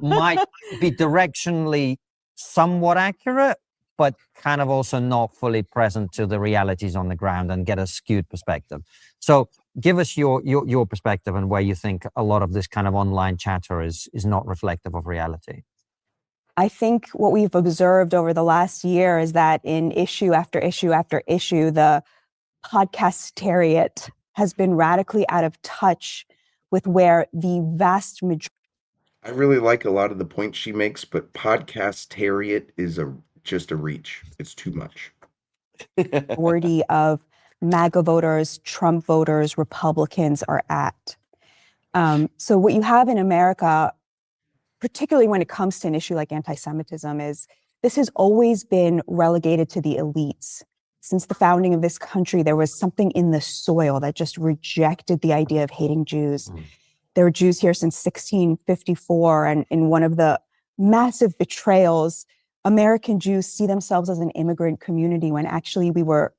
L: might be directionally somewhat accurate, but kind of also not fully present to the realities on the ground and get a skewed perspective. So give us your perspective and where you think a lot of this kind of online chatter is not reflective of reality.
M: I think what we've observed over the last year is that in issue after issue after issue, the podcastariat has been radically out of touch with where the vast majority.
A: I really like a lot of the points she makes, but podcastariat is just a reach. It's too much.
M: Majority of MAGA voters, Trump voters, Republicans are at. So what you have in America, particularly when it comes to an issue like anti-Semitism, is this has always been relegated to the elites. Since the founding of this country, there was something in the soil that just rejected the idea of hating Jews. There were Jews here since 1654, and in one of the massive betrayals, American Jews see themselves as an immigrant community when actually we were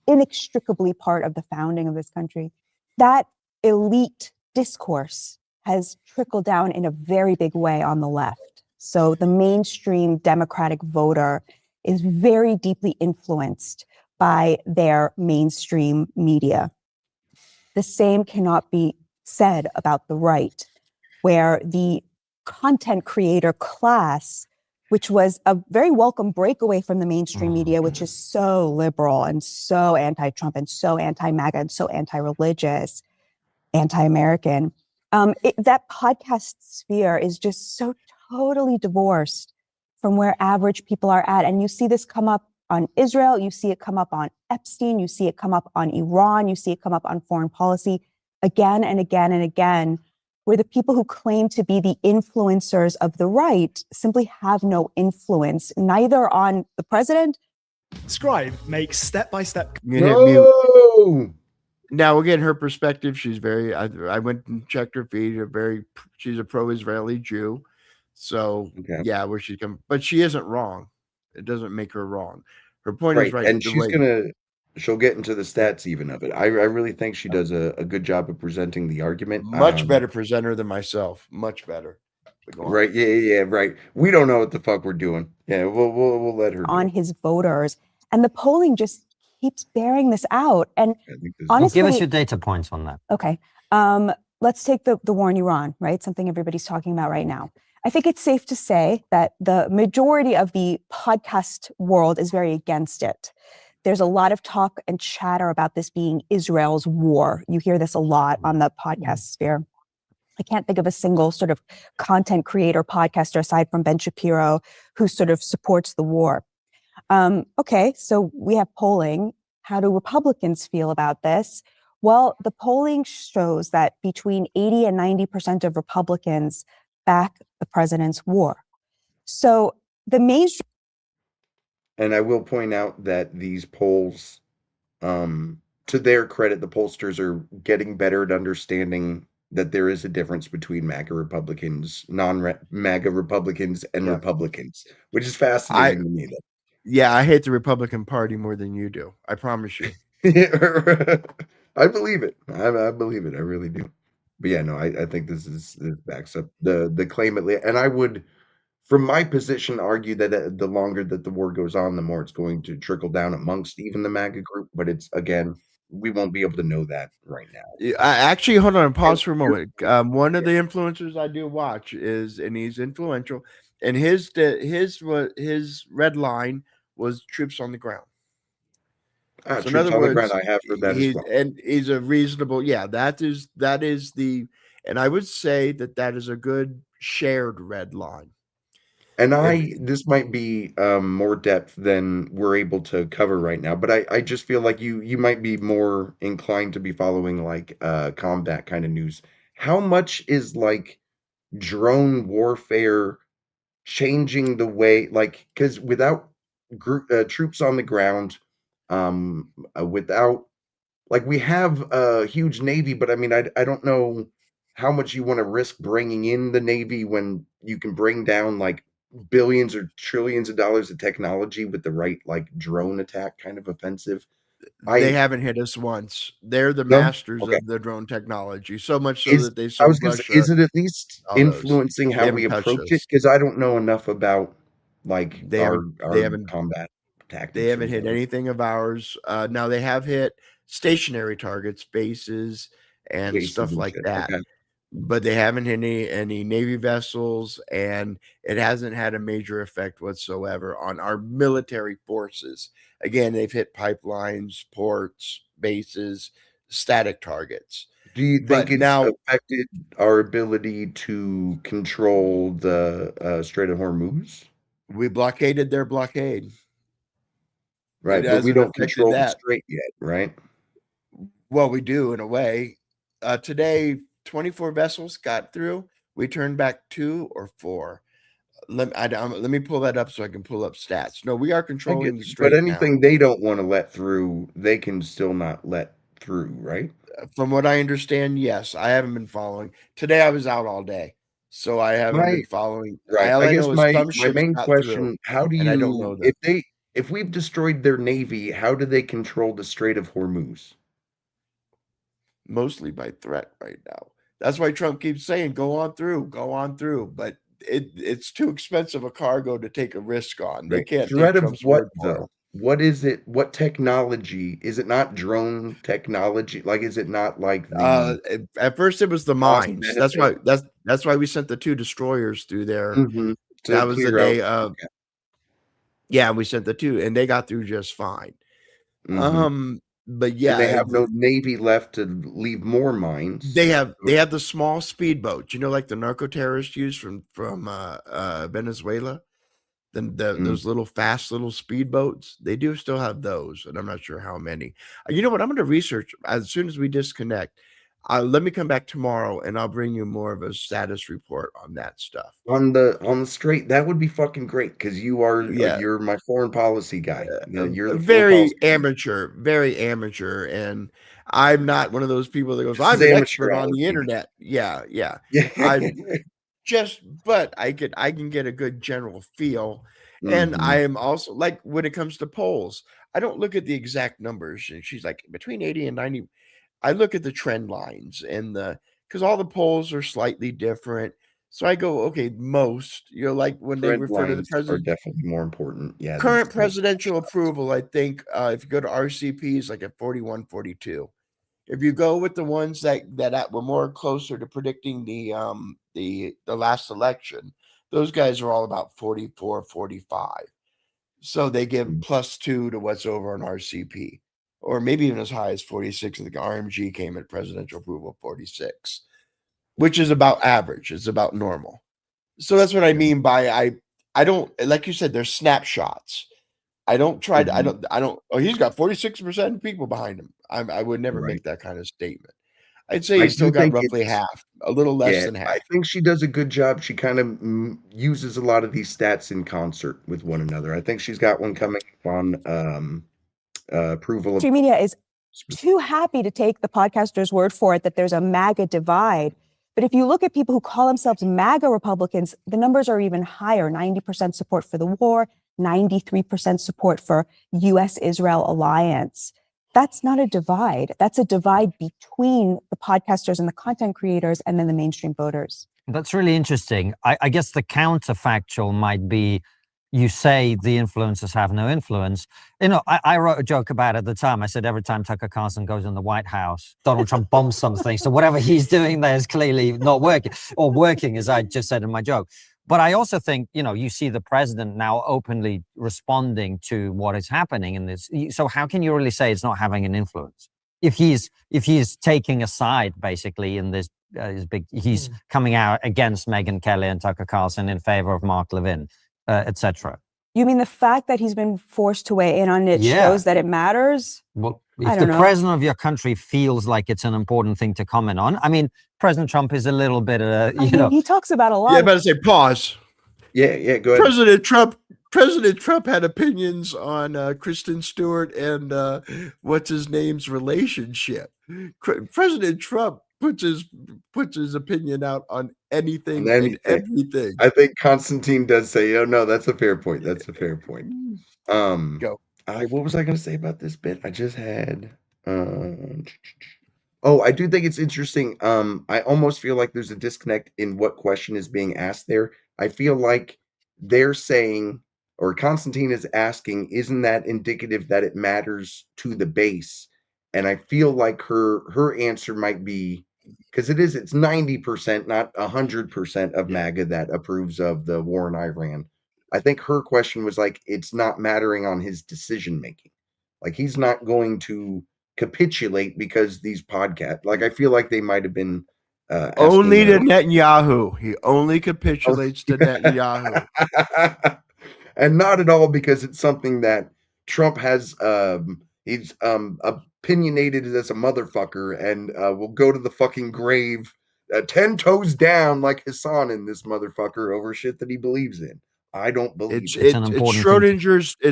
M: inextricably part of the founding of this country. That elite discourse has trickled down in a very big way on the left. So the mainstream Democratic voter is very deeply influenced by their mainstream media. The same cannot be said about the right, where the content creator class, which was a very welcome breakaway from the mainstream media, which is so liberal and so anti-Trump and so anti-MAGA and so anti-religious, anti-American, that podcast sphere is just so totally divorced from where average people are at. And you see this come up on Israel, you see it come up on Epstein, you see it come up on Iran, you see it come up on foreign policy again and again and again, where the people who claim to be the influencers of the right simply have no influence, neither on the president.
N: Scribe makes step-by-step.
A: No!
B: Now again, her perspective, she's very. I went and checked her feed. She's a pro-Israeli Jew, so yeah, where she come, but she isn't wrong. It doesn't make her wrong. Her point is right,
A: and she'll get into the stats even of it. I really think she does a good job of presenting the argument.
B: Much better presenter than myself. Much better.
A: Right? Yeah. Right. We don't know what the fuck we're doing. Yeah, we'll let her
M: on his voters, and the polling just keeps bearing this out. And honestly,
L: give us your data points on that.
M: Okay. Let's take the war in Iran, right? Something everybody's talking about right now. I think it's safe to say that the majority of the podcast world is very against it. There's a lot of talk and chatter about this being Israel's war. You hear this a lot on the podcast sphere. I can't think of a single sort of content creator, podcaster, aside from Ben Shapiro, who sort of supports the war. Okay, so we have polling. How do Republicans feel about this? Well, the polling shows that between 80 and 90% of Republicans back the president's war. So the mainstream.
A: And I will point out that these polls, to their credit, the pollsters are getting better at understanding that there is a difference between MAGA Republicans, non-MAGA Republicans, and Republicans, which is fascinating to me.
B: Yeah, I hate the Republican Party more than you do. I promise you.
A: I believe it. I believe it. I really do. But yeah, no, I think this backs up the claim, and I would, from my position, argue that the longer that the war goes on, the more it's going to trickle down amongst even the MAGA group. But it's, again, we won't be able to know that right now.
B: Actually, hold on, pause for a moment. One of the influencers I do watch and he's influential, and his red line was troops on the ground. So
A: Troops
B: in other
A: on
B: words,
A: the ground, I have heard that as well.
B: And he's a reasonable, that is the, and I would say that is a good shared red line.
A: And this might be more depth than we're able to cover right now, but I just feel like you might be more inclined to be following like combat kind of news. How much is like drone warfare changing the way, like, because without troops on the ground, without, like, we have a huge Navy, but I mean, I don't know how much you want to risk bringing in the Navy when you can bring down like billions or trillions of dollars of technology with the right like drone attack kind of offensive.
B: They haven't hit us once. They're the masters of the drone technology, so much so that they sold Russia.
A: Is it at least influencing how we approach it? Because I don't know enough about like our combat tactics.
B: They haven't hit anything of ours. Now they have hit stationary targets, bases, and stuff like that. Okay. But they haven't hit any Navy vessels, and it hasn't had a major effect whatsoever on our military forces. Again, they've hit pipelines, ports, bases, static targets.
A: Do you think it's affected our ability to control the Strait of Hormuz?
B: We blockaded their blockade.
A: Right, but we don't control the strait yet, right?
B: Well, we do in a way. Today, 24 vessels got through. We turned back 2 or 4. Let me pull that up so I can pull up stats. No, we are controlling the strait.
A: But anything they don't want to let through, they can still not let through, right?
B: From what I understand, yes. I haven't been following. Today I was out all day, so I haven't been following.
A: Right. I guess my main question: how do you? I don't know if we've destroyed their navy, how do they control the Strait of Hormuz?
B: Mostly by threat right now. That's why Trump keeps saying, "Go on through." But it's too expensive a cargo to take a risk on. They can't.
A: Threat of what though? What is it? What technology? Is it not drone technology? Like, is it not like
B: at first it was the mines. That's why we sent the 2 destroyers through there. That was the day of. Yeah, we sent the 2, and they got through just fine. But yeah,
A: and they have no Navy left to leave more mines.
B: They have the small speedboats, like the narco terrorists use from Venezuela. Those little fast little speedboats, they do still have those, and I'm not sure how many. You know what? I'm going to research as soon as we disconnect. Let me come back tomorrow, and I'll bring you more of a status report on that stuff.
A: On the strait, that would be fucking great because you're my foreign policy guy. You're
B: very amateur, and I'm not one of those people that goes, "I'm an expert on the internet." Yeah. But I can get a good general feel. And I am also, like, when it comes to polls, I don't look at the exact numbers. And she's like, between 80 and 90. I look at the trend lines because all the polls are slightly different. So I go, okay, most, like when they refer to the president,
A: are definitely more important. Yeah.
B: Current presidential approval, I think, if you go to RCP, is like at 41, 42. If you go with the ones that were more closer to predicting the last election, those guys are all about 44, 45. So they give +2 to what's over on RCP, or maybe even as high as 46. I think RMG came at presidential approval of 46, which is about average. It's about normal. So that's what I mean by I don't, like you said, there's snapshots. I don't try to, I don't, oh, he's got 46% of people behind him. I would never
A: Right.
B: make that kind of statement. I'd say
A: I
B: he's still
A: do
B: got
A: think
B: roughly
A: it's
B: half, a little less
A: yeah,
B: than half.
A: I think she does a good job. She kind of uses a lot of these stats in concert with one another. I think she's got one coming up on approval of
M: Mainstream media is too happy to take the podcaster's word for it that there's a MAGA divide. But if you look at people who call themselves MAGA Republicans, the numbers are even higher. 90% support for the war, 93% support for U.S.-Israel alliance. That's not a divide. That's a divide between the podcasters and the content creators and then the mainstream voters.
L: That's really interesting. I guess the counterfactual might be, you say the influencers have no influence. You know, I wrote a joke about it at the time. I said every time Tucker Carlson goes in the White House, Donald Trump bombs something. So whatever he's doing there is clearly not working, or working, as I just said in my joke. But I also think, you know, you see the president now openly responding to what is happening in this. So how can you really say it's not having an influence? If he's taking a side, basically, in this, he's coming out against Megyn Kelly and Tucker Carlson in favor of Mark Levin, etc.
M: You mean the fact that he's been forced to weigh in on it shows that it matters?
L: Well, if the president of your country feels like it's an important thing to comment on, I mean, President Trump is a little bit,
M: he talks about a lot.
B: Yeah, I'm about to say pause.
A: Yeah, go ahead.
B: President Trump had opinions on Kristen Stewart and what's his name's relationship. President Trump puts his opinion out on anything and everything.
A: I think Constantine does say, "Oh no, that's a fair point. That's a fair point."
B: Go.
A: What was I going to say about this bit? I just had. Oh, I do think it's interesting. I almost feel like there's a disconnect in what question is being asked there. I feel like they're saying, or Constantine is asking, isn't that indicative that it matters to the base? And I feel like her answer might be, because it's 90%, not 100% of MAGA that approves of the war in Iran. I think her question was like, it's not mattering on his decision making. Like, he's not going to capitulate because these podcasts, like, I feel like they might have been
B: only to Netanyahu. He only capitulates to Netanyahu.
A: And not at all because it's something that Trump has he's opinionated as a motherfucker and will go to the fucking grave 10 toes down like Hassan in this motherfucker over shit that he believes in. I don't believe
B: it's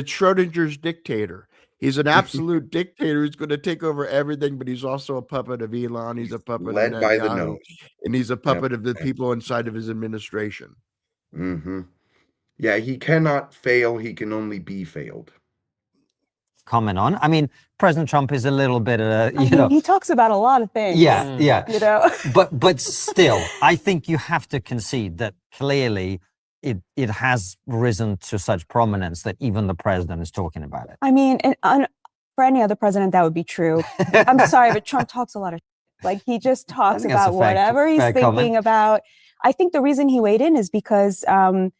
B: Schrodinger's dictator. He's an absolute dictator who's going to take over everything, but he's also a puppet of Elon. He's a puppet
A: led
B: of
A: by the
B: Netanyahu,
A: nose,
B: and he's a puppet of the people inside of his administration.
A: Mm-hmm. Yeah, he cannot fail. He can only be failed.
L: Comment on. I mean, President Trump is a little bit,
M: he talks about a lot of things.
L: Yeah.
M: You know,
L: but still, I think you have to concede that clearly it has risen to such prominence that even the president is talking about it.
M: I mean, for any other president, that would be true. I'm sorry, but Trump talks a lot of shit. Like, he just talks about whatever he's thinking about. I think the reason he weighed in is because, when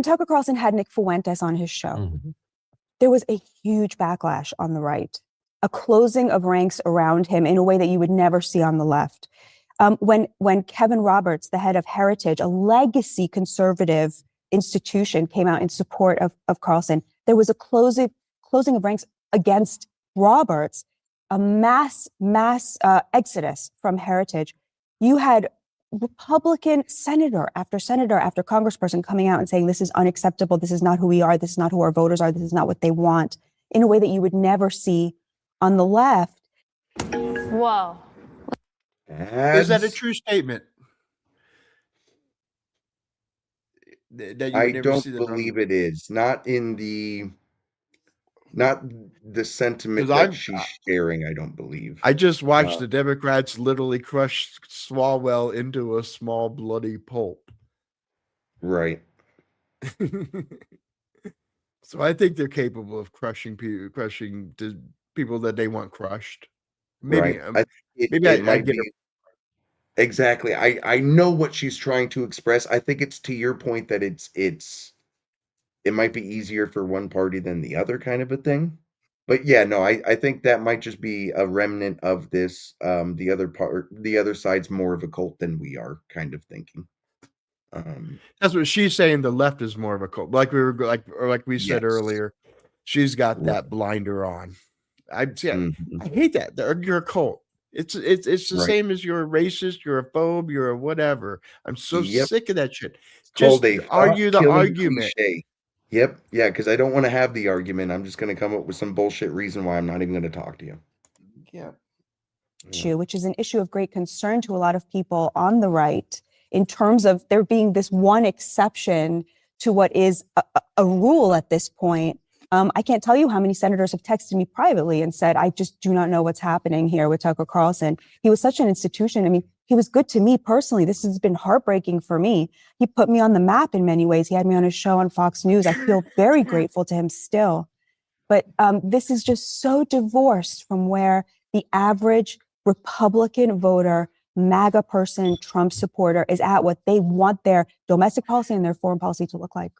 M: Tucker Carlson had Nick Fuentes on his show, there was a huge backlash on the right, a closing of ranks around him in a way that you would never see on the left. When Kevin Roberts, the head of Heritage, a legacy conservative institution, came out in support of Carlson, there was a closing of ranks against Roberts, a mass exodus from Heritage. You had Republican senator after congressperson coming out and saying, this is unacceptable, this is not who we are, this is not who our voters are, this is not what they want, in a way that you would never see on the left.
O: Whoa.
B: Is that a true statement?
A: I don't believe it is. Not the sentiment that she's sharing, I don't believe.
B: I just watched the Democrats literally crush Swalwell into a small bloody pulp.
A: Right.
B: So I think they're capable of crushing people that they want crushed. Maybe,
A: right. It might be. Exactly. I know what she's trying to express. I think it's to your point that it might be easier for one party than the other, kind of a thing. But yeah, no, I think that might just be a remnant of this. The other side's more of a cult than we are, kind of thinking.
B: That's what she's saying. The left is more of a cult, like we said earlier. She's got that blinder on. I hate that. You're a cult. It's the
A: Right.
B: same as you're a racist, you're a phobe, you're a whatever. I'm so
A: Yep.
B: sick of that shit.
A: It's called
B: Just
A: a
B: argue the
A: thought-killing
B: argument.
A: cliche. Yep. Yeah, because I don't want to have the argument. I'm just going to come up with some bullshit reason why I'm not even going to talk to you.
B: Yeah.
M: issue, which is an issue of great concern to a lot of people on the right, in terms of there being this one exception to what is a rule at this point. I can't tell you how many senators have texted me privately and said, I just do not know what's happening here with Tucker Carlson. He was such an institution. I mean, he was good to me personally. This has been heartbreaking for me. He put me on the map in many ways. He had me on his show on Fox News. I feel very grateful to him still. But this is just so divorced from where the average Republican voter, MAGA person, Trump supporter is at, what they want their domestic policy and their foreign policy to look like.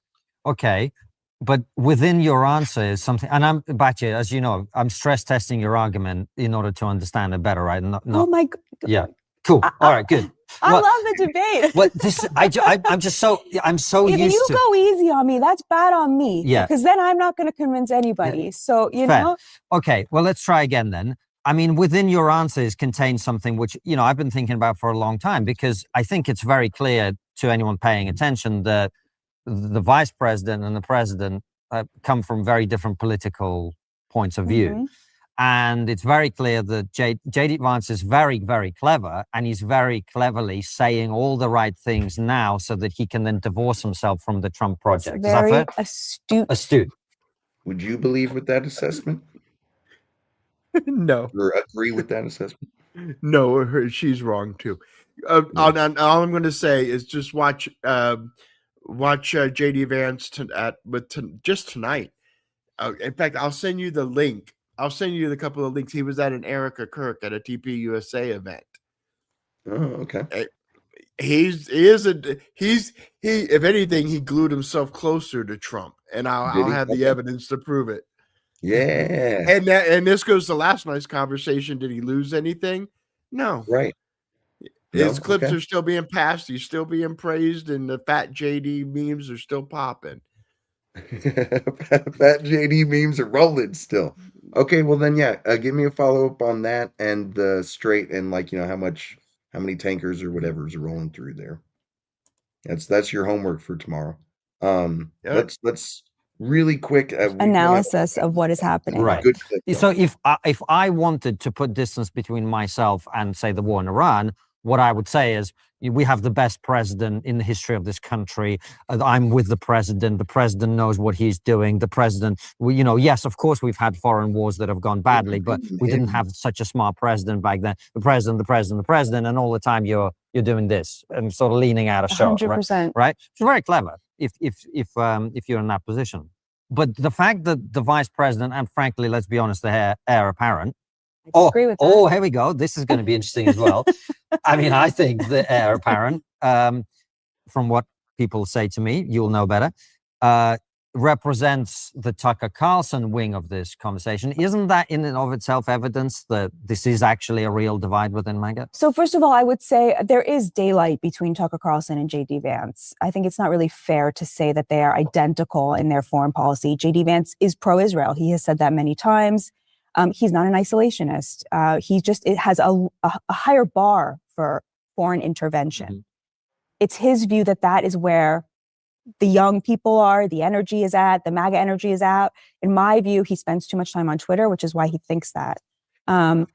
L: Okay. But within your answer is something, and I'm, Batya, as you know, I'm stress testing your argument in order to understand it better, right?
M: Oh my God.
L: Yeah. Cool. All right. Good.
M: I
L: Well,
M: love the debate.
L: Well, this, I'm just so, I'm so
M: If
L: used
M: you
L: to.
M: go easy on me, that's bad on me.
L: Yeah.
M: Because then I'm not going to convince anybody. So, you
L: Fair.
M: know.
L: Okay. Well, let's try again then. I mean, within your answers contains something which, you know, I've been thinking about for a long time, because I think it's very clear to anyone paying attention that the vice president and the president come from very different political points of view.
M: Mhm.
L: And it's very clear that J.D. Vance is very, very clever, and he's very cleverly saying all the right things now so that he can then divorce himself from the Trump project. Is that
M: Very
L: fair?
M: astute.
L: Astute.
A: Would you believe with that assessment?
B: No.
A: Or agree with that assessment?
B: No, she's wrong too. All I'm going to say is just watch JD Vance just tonight. In fact, I'll send you the link. I'll send you the couple of links. He was at an Erica Kirk at a TP USA event.
A: Oh, okay.
B: If anything, he glued himself closer to Trump, and I'll have the evidence to prove it.
A: Yeah.
B: And this goes to last night's conversation. Did he lose anything? No.
A: Right.
B: His
A: No?
B: clips
A: Okay.
B: are still being passed. He's still being praised, and the fat JD memes are still popping.
A: Fat JD memes are rolling still. Okay, well then, yeah, give me a follow up on that and the straight and how many tankers or whatever is rolling through there. That's your homework for tomorrow. Let's really quick
M: Analysis of what is happening.
L: Right.
A: Good clip, though.
L: So if I wanted to put distance between myself and, say, the war in Iran, what I would say is we have the best president in the history of this country. I'm with the president. The president knows what he's doing. The president, yes, of course, we've had foreign wars that have gone badly, but we didn't have such a smart president back then. The president, and all the time you're doing this and sort of leaning out of shot.
M: 100%.
L: Right? It's very clever if you're in that position. But the fact that the vice president, and frankly, let's be honest, the heir apparent.
M: I disagree with that.
L: Oh, here we go. This is going to be interesting as well. I mean, I think the heir apparent, from what people say to me, you'll know better, represents the Tucker Carlson wing of this conversation. Isn't that in and of itself evidence that this is actually a real divide within MAGA?
M: So first of all, I would say there is daylight between Tucker Carlson and J.D. Vance. I think it's not really fair to say that they are identical in their foreign policy. J.D. Vance is pro-Israel. He has said that many times. He's not an isolationist. It has a higher bar for foreign intervention. Mm-hmm. It's his view that is where the young people are, the energy is at, the MAGA energy is out. In my view, he spends too much time on Twitter, which is why he thinks that. Now,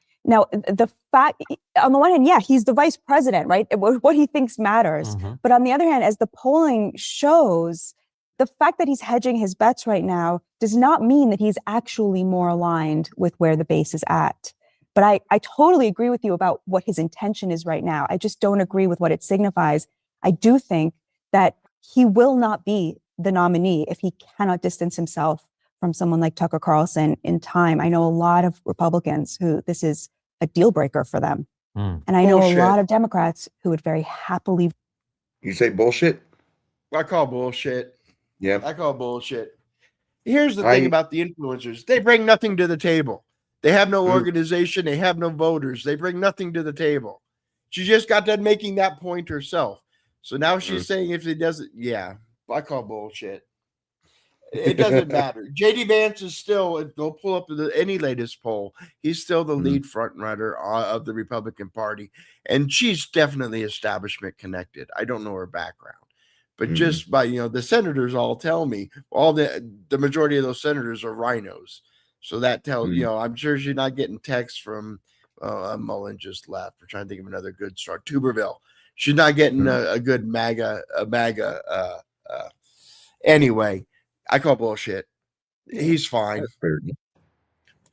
M: the fact, on the one hand, yeah, he's the vice president, right? What he thinks matters. Mm-hmm. But on the other hand, as the polling shows, the fact that he's hedging his bets right now does not mean that he's actually more aligned with where the base is at. But I totally agree with you about what his intention is right now. I just don't agree with what it signifies. I do think that he will not be the nominee if he cannot distance himself from someone like Tucker Carlson in time. I know a lot of Republicans who this is a deal breaker for them. And I know a lot of Democrats who would very happily.
A: You say bullshit?
B: I call bullshit.
A: Yeah.
B: I call bullshit. Here's the thing about the influencers. They bring nothing to the table. They have no organization. They have no voters. They bring nothing to the table. She just got done making that point herself. So now she's saying if it doesn't, I call bullshit. It doesn't matter. JD Vance is still, go pull up any latest poll. He's still the lead front runner of the Republican Party. And she's definitely establishment connected. I don't know her background. But just by, the senators all tell me, the majority of those senators are rhinos. So that tells, I'm sure she's not getting texts from Mullen just left. We're trying to think of another good start. Tuberville. She's not getting a good MAGA. Anyway, I call bullshit. He's fine.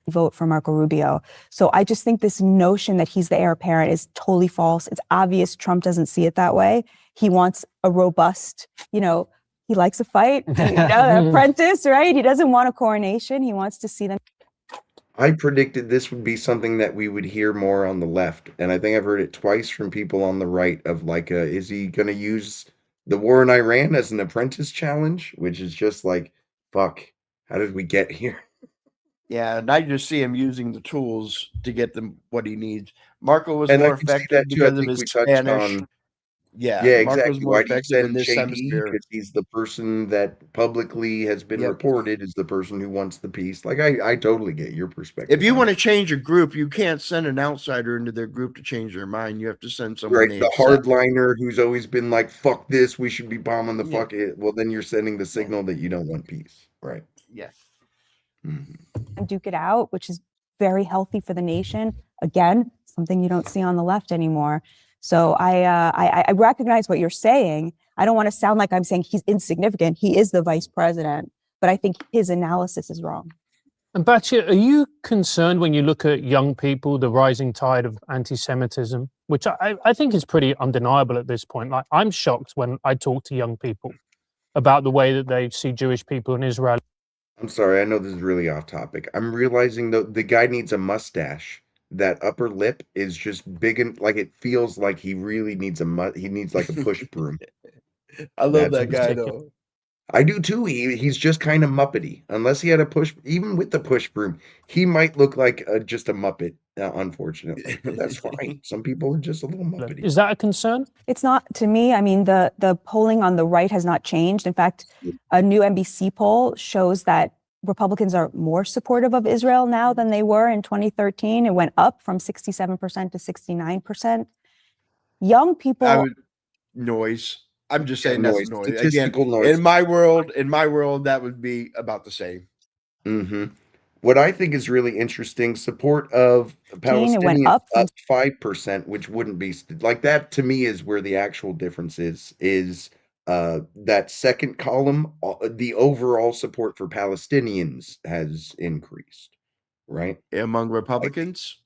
M: Vote for Marco Rubio. So I just think this notion that he's the heir apparent is totally false. It's obvious Trump doesn't see it that way. He wants a robust, he likes a fight, an apprentice, right? He doesn't want a coronation. He wants to see them.
A: I predicted this would be something that we would hear more on the left. And I think I've heard it twice from people on the right of like, is he going to use the war in Iran as an apprentice challenge? Which is just like, fuck, how did we get here?
B: Yeah, and I just see him using the tools to get them what he needs. Marco was
A: And I
B: more
A: can see
B: effective
A: that too. I
B: because of
A: think
B: his
A: we touched
B: Spanish.
A: on.
B: Yeah,
A: Yeah,
B: Marco's
A: exactly.
B: more
A: Why do you
B: effective in
A: send
B: this
A: JD?
B: hemisphere.
A: Because he's the person that publicly has been reported is the person who wants the peace. Like, I totally get your perspective.
B: If you
A: on
B: want
A: it.
B: to change a group, you can't send an outsider into their group to change their mind. You have to send someone
A: Right,
B: they
A: the
B: accept.
A: hardliner who's always been like, fuck this, we should be bombing the fuck it. Well, then you're sending the signal that you don't want peace. Right.
B: Yes.
M: And duke it out, which is very healthy for the nation. Again, something you don't see on the left anymore. So I recognize what you're saying. I don't want to sound like I'm saying he's insignificant. He is the vice president, but I think his analysis is wrong.
P: And Batshit, are you concerned when you look at young people, the rising tide of anti-Semitism, which I think is pretty undeniable at this point? Like, I'm shocked when I talk to young people about the way that they see Jewish people in Israel.
A: I'm sorry, I know this is really off topic. I'm realizing though the guy needs a mustache. That upper lip is just big and like it feels like he really needs he needs like a push broom.
B: I love
A: That's
B: that guy though.
A: I do too. He's just kind of muppety. Unless he had a push, even with the push broom, he might look like just a muppet. Unfortunately, but that's fine. Some people are just a little muppety.
P: Is that a concern?
M: It's not to me. I mean, the polling on the right has not changed. In fact, a new NBC poll shows that Republicans are more supportive of Israel now than they were in 2013. It went up from 67% to 69%. Young people.
B: Noise. I'm just saying
A: Yeah,
B: that's
A: noise.
B: noise.
A: Statistical
B: Again,
A: noise.
B: in my world, that would be about the same.
A: What I think is really interesting, support of
M: It went
A: Palestinians
M: up from-
A: 5%, which wouldn't be like that. To me, is where the actual difference is that second column. The overall support for Palestinians has increased, right?
B: Among Republicans,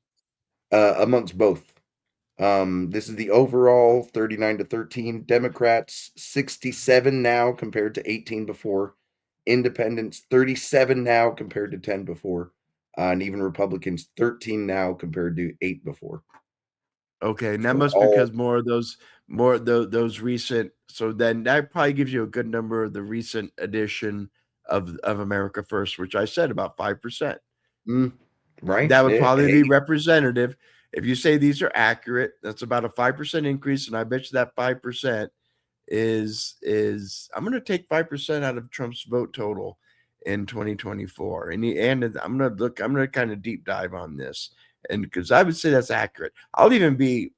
A: amongst both. This is the overall 39 to 13. Democrats 67 now compared to 18 before. Independents 37 now compared to 10 before. And even Republicans 13 now compared to 8 before.
B: okay, and that
A: So
B: must be because more of those recent. So then that probably gives you a good number of the recent edition of America First, which I said about 5%.
A: Right.
B: That would
A: Yeah,
B: probably
A: hey.
B: be representative. If you say these are accurate, that's about a 5% increase, and I bet you that 5% is I'm going to take 5% out of Trump's vote total in 2024, and I'm going to kind of deep dive on this, and because I would say that's accurate. I'll even be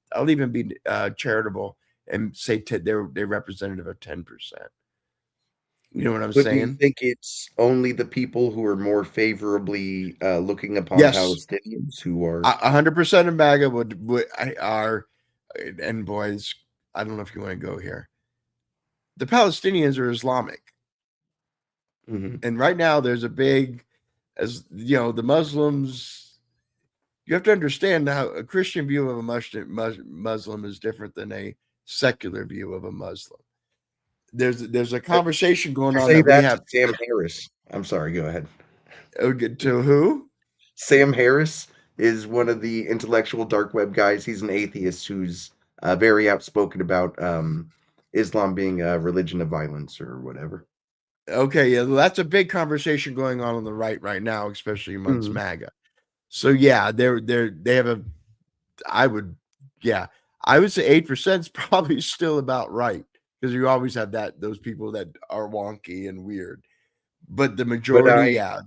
B: charitable and say they're representative of 10%. You know what I'm
A: But do
B: saying?
A: you think it's only the people who are more favorably looking upon
B: Yes.
A: Palestinians who are
B: 100% of MAGA are, and boys, I don't know if you want to go here. The Palestinians are Islamic, and right now there's a big, as you know, the Muslims. You have to understand how a Christian view of a Muslim is different than a secular view of a Muslim. There's a conversation going on
A: say
B: that we
A: that
B: have.
A: to Sam Harris. I'm sorry, go ahead.
B: To who?
A: Sam Harris is one of the intellectual dark web guys. He's an atheist who's very outspoken about Islam being a religion of violence or whatever.
B: Okay, yeah, that's a big conversation going on the right now, especially amongst MAGA. So yeah, they have I would say 8% is probably still about right, because you always have those people that are wonky and weird. But the
A: But
B: majority, yeah.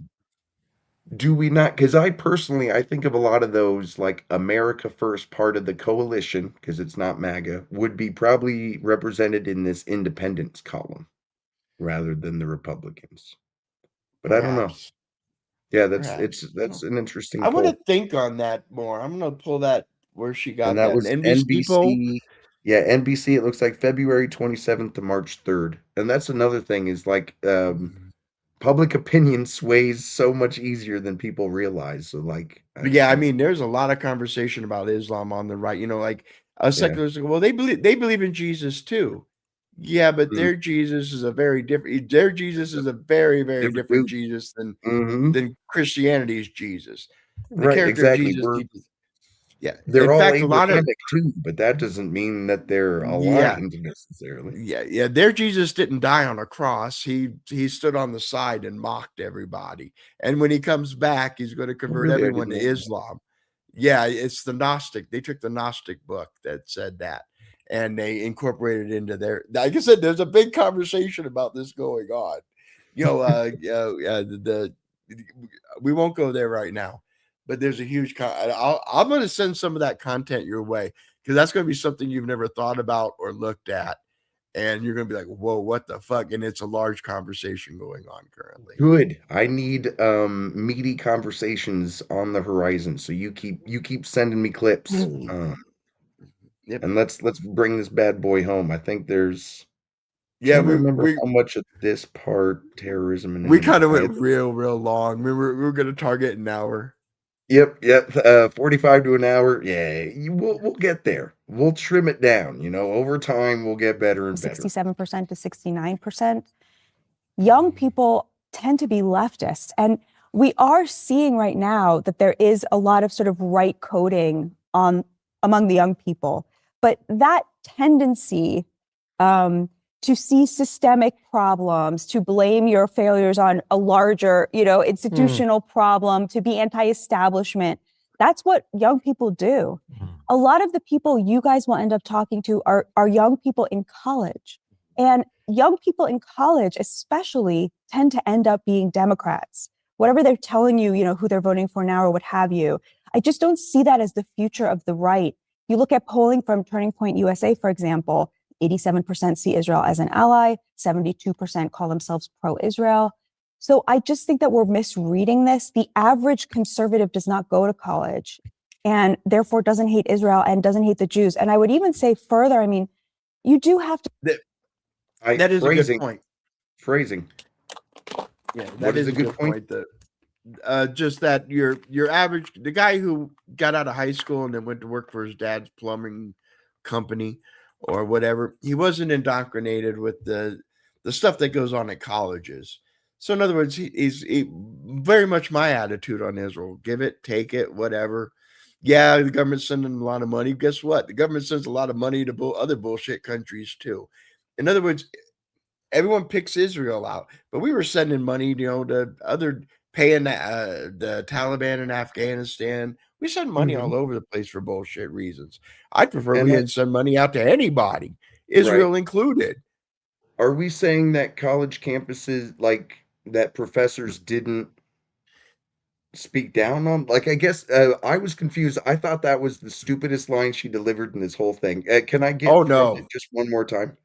A: do we not? Because I personally, I think of a lot of those like America First part of the coalition, because it's not MAGA, would be probably represented in this independence column rather than the Republicans. But I don't know.
B: Perhaps.
A: Yeah,
B: Perhaps.
A: that's an interesting
B: I want to
A: poll.
B: think on that more. I'm gonna pull that where she got
A: And that
B: that.
A: was
B: An NBC poll.
A: NBC. Yeah, NBC. It looks like February 27th to March 3rd. And that's another thing is like public opinion sways so much easier than people realize. So like,
B: But yeah, I mean, there's a lot of conversation about Islam on the right. You know, like
A: yeah.
B: secularists go, well, they believe in Jesus too. Yeah, but their Jesus is a very different. Their Jesus is a very, very different Jesus than Christianity's Jesus. The
A: Right,
B: character of
A: exactly.
B: Jesus. Yeah,
A: They're
B: in
A: all
B: fact, a lot of
A: Abrahamic too, but that doesn't mean that they're
B: yeah,
A: aligned necessarily.
B: yeah. Their Jesus didn't die on a cross. He stood on the side and mocked everybody. And when he comes back, he's going to convert
A: really? I
B: everyone to
A: didn't know that.
B: Islam. Yeah, it's the Gnostic. They took the Gnostic book that said that, and they incorporated it into their. Like I said, there's a big conversation about this going on. You know, we won't go there right now, but there's a huge. I'm going to send some of that content your way because that's going to be something you've never thought about or looked at, and you're going to be like, "Whoa, what the fuck?" And it's a large conversation going on currently.
A: Good. I need meaty conversations on the horizon. So you keep sending me clips.
B: Yep.
A: And let's bring this bad boy home. I think there's
B: Yeah,
A: can't remember how much of this part terrorism and
B: we kind of went real long. We were going to target an hour.
A: Yep. 45 to an hour. Yeah, we'll get there. We'll trim it down. You know, over time we'll get better and better.
M: 67% to 69%. Young people tend to be leftists, and we are seeing right now that there is a lot of sort of right coding among the young people, but that tendency to see systemic problems, to blame your failures on a larger, institutional problem, to be anti-establishment. That's what young people do. A lot of the people you guys will end up talking to are young people in college. And young people in college especially tend to end up being Democrats. Whatever they're telling you, who they're voting for now or what have you. I just don't see that as the future of the right. You look at polling from Turning Point USA, for example, 87% see Israel as an ally, 72% call themselves pro-Israel. So I just think that we're misreading this. The average conservative does not go to college and therefore doesn't hate Israel and doesn't hate the Jews. And I would even say further, I mean, you do have to.
B: That is a good point.
A: Phrasing.
B: Yeah, that is a good point. Just that your average, the guy who got out of high school and then went to work for his dad's plumbing company or whatever, he wasn't indoctrinated with the stuff that goes on at colleges. So in other words, he's very much my attitude on Israel. Give it, take it, whatever. Yeah, the government's sending a lot of money. Guess what? The government sends a lot of money to other bullshit countries too. In other words, everyone picks Israel out, but we were sending money, to other paying the Taliban in Afghanistan. We send money all over the place for bullshit reasons. I'd prefer we didn't send money out to anybody, Israel included.
A: Are we saying that college campuses, like that professors didn't speak down on? Like, I guess I was confused. I thought that was the stupidest line she delivered in this whole thing. Can I get it just one more time?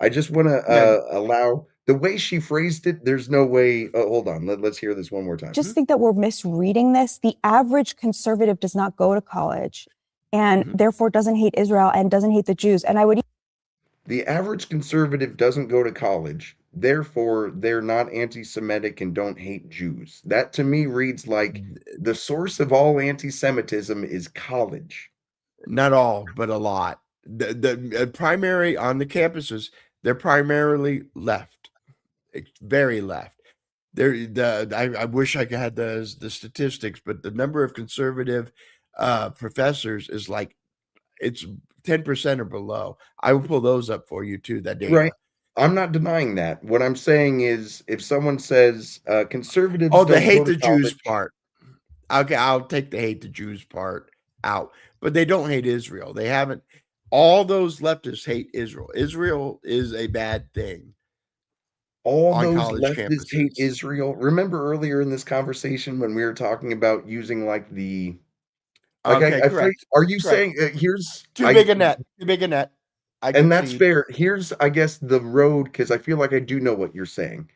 A: I just want to allow the way she phrased it. There's no way. Oh, hold on. Let's hear this one more time.
M: Just think that we're misreading this. The average conservative does not go to college and therefore doesn't hate Israel and doesn't hate the Jews. And I would.
A: The average conservative doesn't go to college. Therefore, they're not anti-Semitic and don't hate Jews. That to me reads like the source of all anti-Semitism is college.
B: Not all, but a lot. The primary on the campuses, they're primarily left, very left. I wish I had the statistics, but the number of conservative professors is like it's 10% or below. I will pull those up for you too. That data.
A: Right. I'm not denying that. What I'm saying is, if someone says conservatives,
B: the hate the Jews part. Okay, I'll take the hate the Jews part out, but they don't hate Israel. They haven't. All those leftists hate Israel. Israel is a bad thing.
A: all
B: on
A: those
B: college
A: leftists hate
B: campuses.
A: Israel. Remember earlier in this conversation when we were talking about using like the like
B: Okay,
A: I phrase,
B: correct.
A: are you
B: Correct.
A: saying here's
B: Too big a net. Too big a net. I
A: and that's
B: concede.
A: fair. Here's I guess the road because I feel like I do know what you're saying.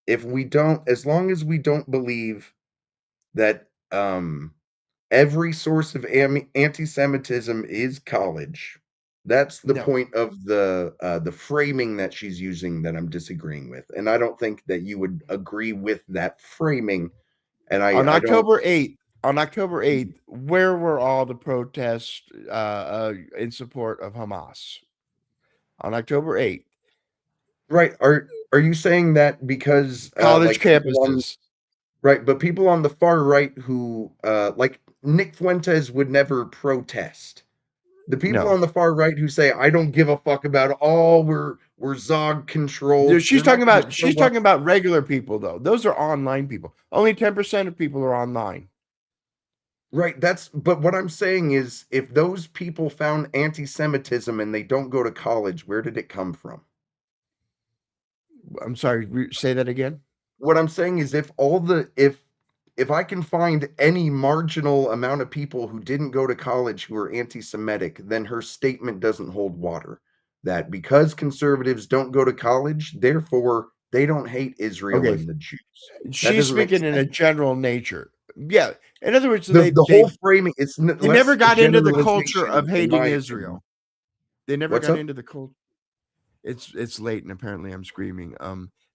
A: If we don't, as long as we don't believe that every source of anti-Semitism is college, that's the
B: No.
A: point of the framing that she's using that I'm disagreeing with, and I don't think that you would agree with that framing. And
B: On
A: I don't.
B: October 8th, where were all the protests in support of Hamas? On October 8th.
A: Right. Are you saying that because
B: College
A: like people on,
B: campuses.
A: right, but people on the far right who like Nick Fuentes would never protest. The people
B: No.
A: on the far right who say I don't give a fuck about all we're Zog controlled.
B: She's
A: they're not gonna
B: talking
A: show up.
B: about regular people though. Those are online people. Only 10% of people are online.
A: Right, but what I'm saying is if those people found anti-Semitism and they don't go to college, where did it come from?
B: I'm sorry, say that again.
A: What I'm saying is if I can find any marginal amount of people who didn't go to college who are anti-Semitic, then her statement doesn't hold water. That because conservatives don't go to college, therefore they don't hate Israel and the Jews.
B: She's speaking in a general nature. Yeah. In other words,
A: the whole framing it's
B: they never got into the culture of hating Israel. They never got into the culture. It's late and apparently I'm screaming.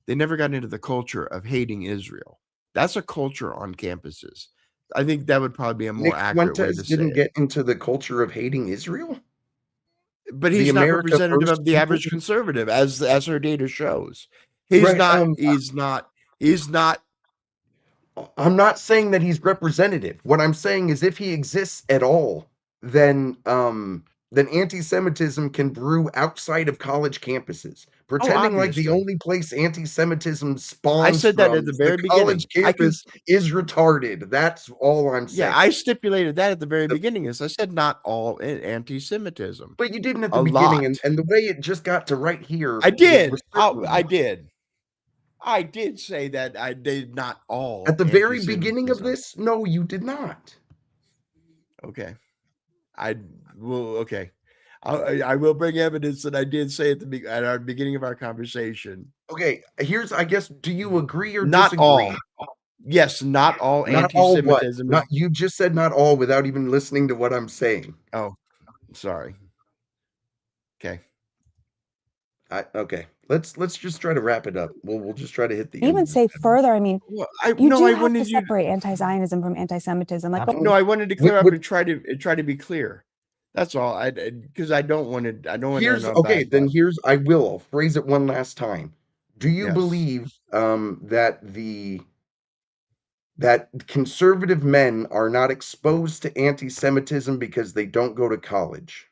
B: They never got into the culture of hating Israel. That's a culture on campuses. I think that would probably be a more accurate way to say
A: didn't
B: it.
A: get into the culture of hating Israel,
B: but he's not representative of the average conservative, as her data shows. He's not.
A: I'm not saying that he's representative. What I'm saying is if he exists at all, then anti-Semitism can brew outside of college campuses. Pretending like the only place anti-Semitism spawns
B: I said that at the very beginning.
A: College campus is retarded. That's all I'm saying.
B: Yeah, I stipulated that at the very beginning. As I said, not all anti-Semitism.
A: But you didn't at the beginning, and the way it just got to right here.
B: I did. I did say that I did not all.
A: At the very beginning of this? No, you did not.
B: Okay. I will bring evidence that I did say at our beginning of our conversation.
A: Okay, I guess, do you agree or
B: not
A: disagree?
B: all? Yes, not all anti-Semitism.
A: You just said not all without even listening to what I'm saying.
B: Oh, sorry. Okay.
A: Okay. Let's just try to wrap it up. We'll just try to hit the
M: even say further. I mean, you do have to separate anti-Zionism from anti-Semitism. Like,
B: no, I wanted to clear up and try to be clear. That's all. Because I don't want to. I don't want to.
A: I'll phrase it one last time. Do you believe that that conservative men are not exposed to anti-Semitism because they don't go to college?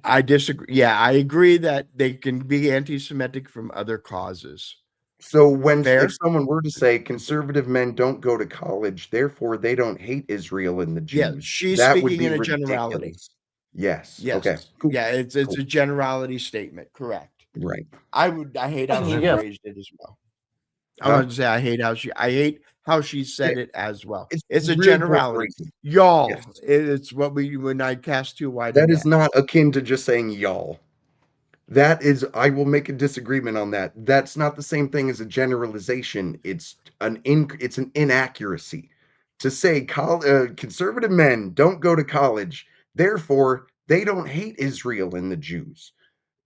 B: I disagree. Yeah, I agree that they can be anti-Semitic from other causes.
A: So if someone were to say conservative men don't go to college, therefore they don't hate Israel and the Jews,
B: yeah, she's
A: that
B: speaking
A: would be
B: in a
A: ridiculous.
B: generality.
A: Yes.
B: Yes.
A: Okay. Cool.
B: Yeah, it's a generality statement. Correct.
A: Right.
B: I hate how she phrased it as well. I wanted to say I hate how she said it as well. It's a generality. Y'all. Yes. It's what when I cast too wide.
A: That is not akin to just saying y'all. That is, I will make a disagreement on that. That's not the same thing as a generalization. It's an inaccuracy to say conservative men don't go to college, therefore they don't hate Israel and the Jews.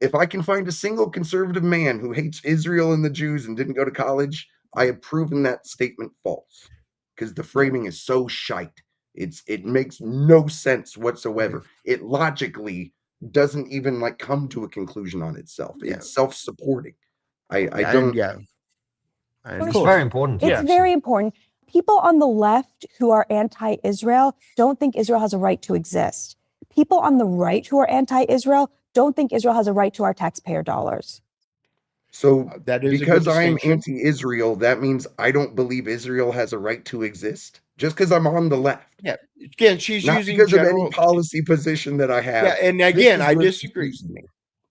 A: If I can find a single conservative man who hates Israel and the Jews and didn't go to college, I have proven that statement false because the framing is so shite. It makes no sense whatsoever. It logically doesn't even come to a conclusion on itself. It's self-supporting. I don't.
L: Yeah, it's very important.
M: It's very important. People on the left who are anti-Israel don't think Israel has a right to exist. People on the right who are anti-Israel don't think Israel has a right to our taxpayer dollars.
A: So
B: that is
A: because I'm anti-Israel, that means I don't believe Israel has a right to exist. Just because I'm on the left.
B: Yeah. Again, she's
A: not
B: using
A: because of any policy position that I have.
B: Yeah, and again, I disagree.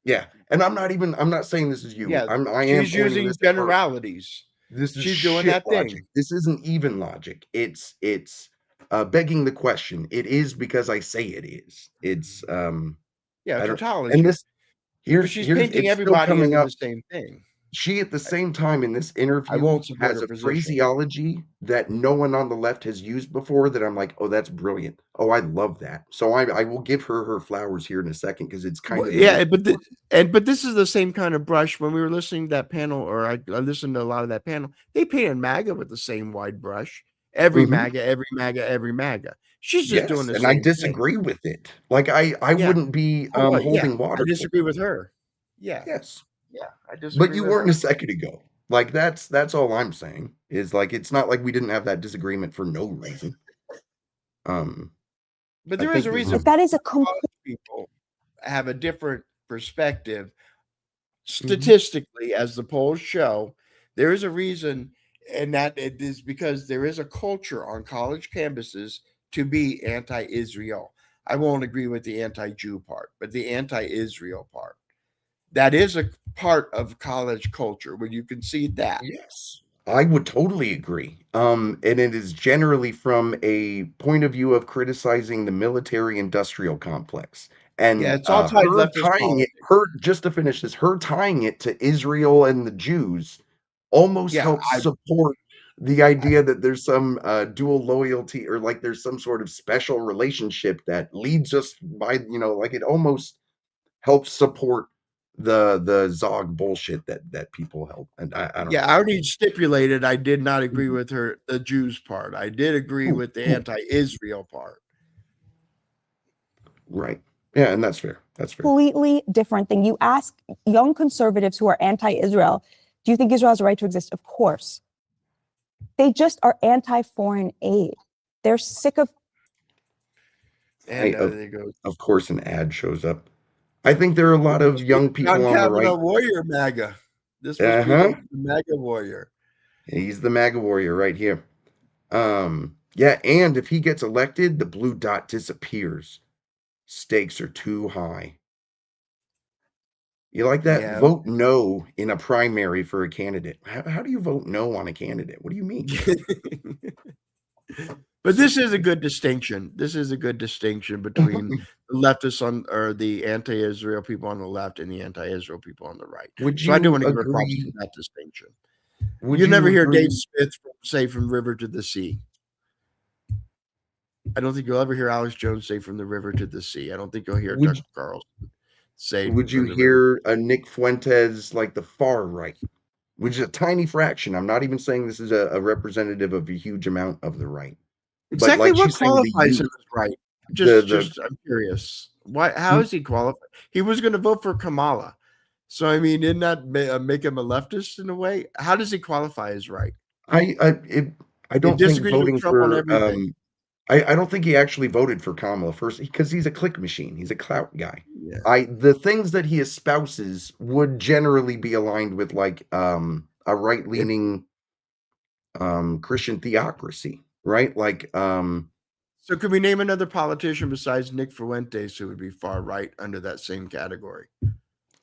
A: Yeah, and I'm not saying this is you.
B: Yeah,
A: I am
B: she's
A: pointing
B: using
A: this at her.
B: generalities.
A: This is
B: She's doing
A: shit
B: that
A: logic.
B: thing.
A: This isn't even logic. It's begging the question. It is because I say it is. It's
B: Yeah,
A: I don't.
B: tautology.
A: And this
B: But she's painting
A: it's still
B: everybody
A: coming
B: into
A: up.
B: the same thing.
A: She at the same time in this interview
B: won't support
A: has
B: her
A: a
B: position.
A: phraseology that no one on the left has used before that I'm like, oh, that's brilliant. Oh, I love that. So I will give her flowers here in a second because it's kind
B: Well,
A: of
B: yeah, but this is the same kind of brush. When we were listening to that panel, or I listened to a lot of that panel, they painted MAGA with the same wide brush. Every
A: Mhm.
B: MAGA, every MAGA, every MAGA. She's just doing the
A: and
B: same
A: I
B: thing.
A: disagree with it. Like I
B: Yeah.
A: wouldn't be
B: Oh, well,
A: holding
B: yeah,
A: water.
B: I disagree with her. Yeah.
A: Yes.
B: Yeah, I disagree
A: But you
B: with
A: weren't
B: her.
A: a second ago. Like that's all I'm saying is like it's not like we didn't have that disagreement for no reason.
B: But
A: I
B: there is
A: think
B: a
A: this
B: reason
A: is-
M: That is a
B: college people have a different perspective. Statistically, as the polls show, there is a reason, and that it is because there is a culture on college campuses to be anti-Israel. I won't agree with the anti-Jew part, but the anti-Israel part. That is a part of college culture. Would you concede that?
A: Yes, I would totally agree. And it is generally from a point of view of criticizing the military-industrial complex. And
B: Yeah, it's all tied
A: her
B: leftist
A: tying it, just to finish this, her tying it to Israel and the Jews almost
B: Yeah,
A: helps support the idea that there's some dual loyalty or like there's some sort of special relationship that leads us by, like it almost helps support the Zog bullshit that people help. And I don't
B: Yeah,
A: know.
B: I already stipulated I did not agree with her, the Jews part. I did agree with the anti-Israel part.
A: Right. Yeah, and that's fair. That's fair.
M: completely different thing. You ask young conservatives who are anti-Israel, do you think Israel has a right to exist? Of course. They just are anti-foreign aid. They're sick of
B: And
A: of,
B: there goes.
A: of course, an ad shows up. I think there are a lot of young people
B: John
A: on the right.
B: Kavanaugh warrior MAGA. This must be the MAGA warrior.
A: He's the MAGA warrior right here. Yeah, and if he gets elected, the blue dot disappears. Stakes are too high. You like that?
B: Yeah.
A: Vote no in a primary for a candidate. How do you vote no on a candidate? What do you mean?
B: But this is a good distinction. This is a good distinction between the leftists or the anti-Israel people on the left and the anti-Israel people on the right.
A: Would
B: So I do
A: you
B: want to give props
A: agree-
B: to that distinction.
A: Would
B: You never hear
A: agree-
B: Dave Smith say from river to the sea. I don't think you'll ever hear Alex Jones say from the river to the sea. I don't think you'll hear
A: Would
B: Tucker Carlson say.
A: Would you
B: from the river.
A: hear a Nick Fuentes like the far right, which is a tiny fraction? I'm not even saying this is a representative of a huge amount of the right. But
B: Exactly
A: like
B: what
A: she's saying, the
B: qualifies him
A: youth,
B: as right?
A: the-
B: Just I'm curious. Why? How is he qualified? He was going to vote for Kamala, so I mean, didn't that make him a leftist in a way? How does he qualify as right?
A: I don't think
B: disagrees with
A: voting
B: Trump on
A: for
B: everything.
A: I don't think he actually voted for Kamala first because he's a click machine. He's a clout guy.
B: Yeah.
A: The things that he espouses would generally be aligned with like a right leaning Christian theocracy, right? Like
B: So could we name another politician besides Nick Fuentes who would be far right under that same category?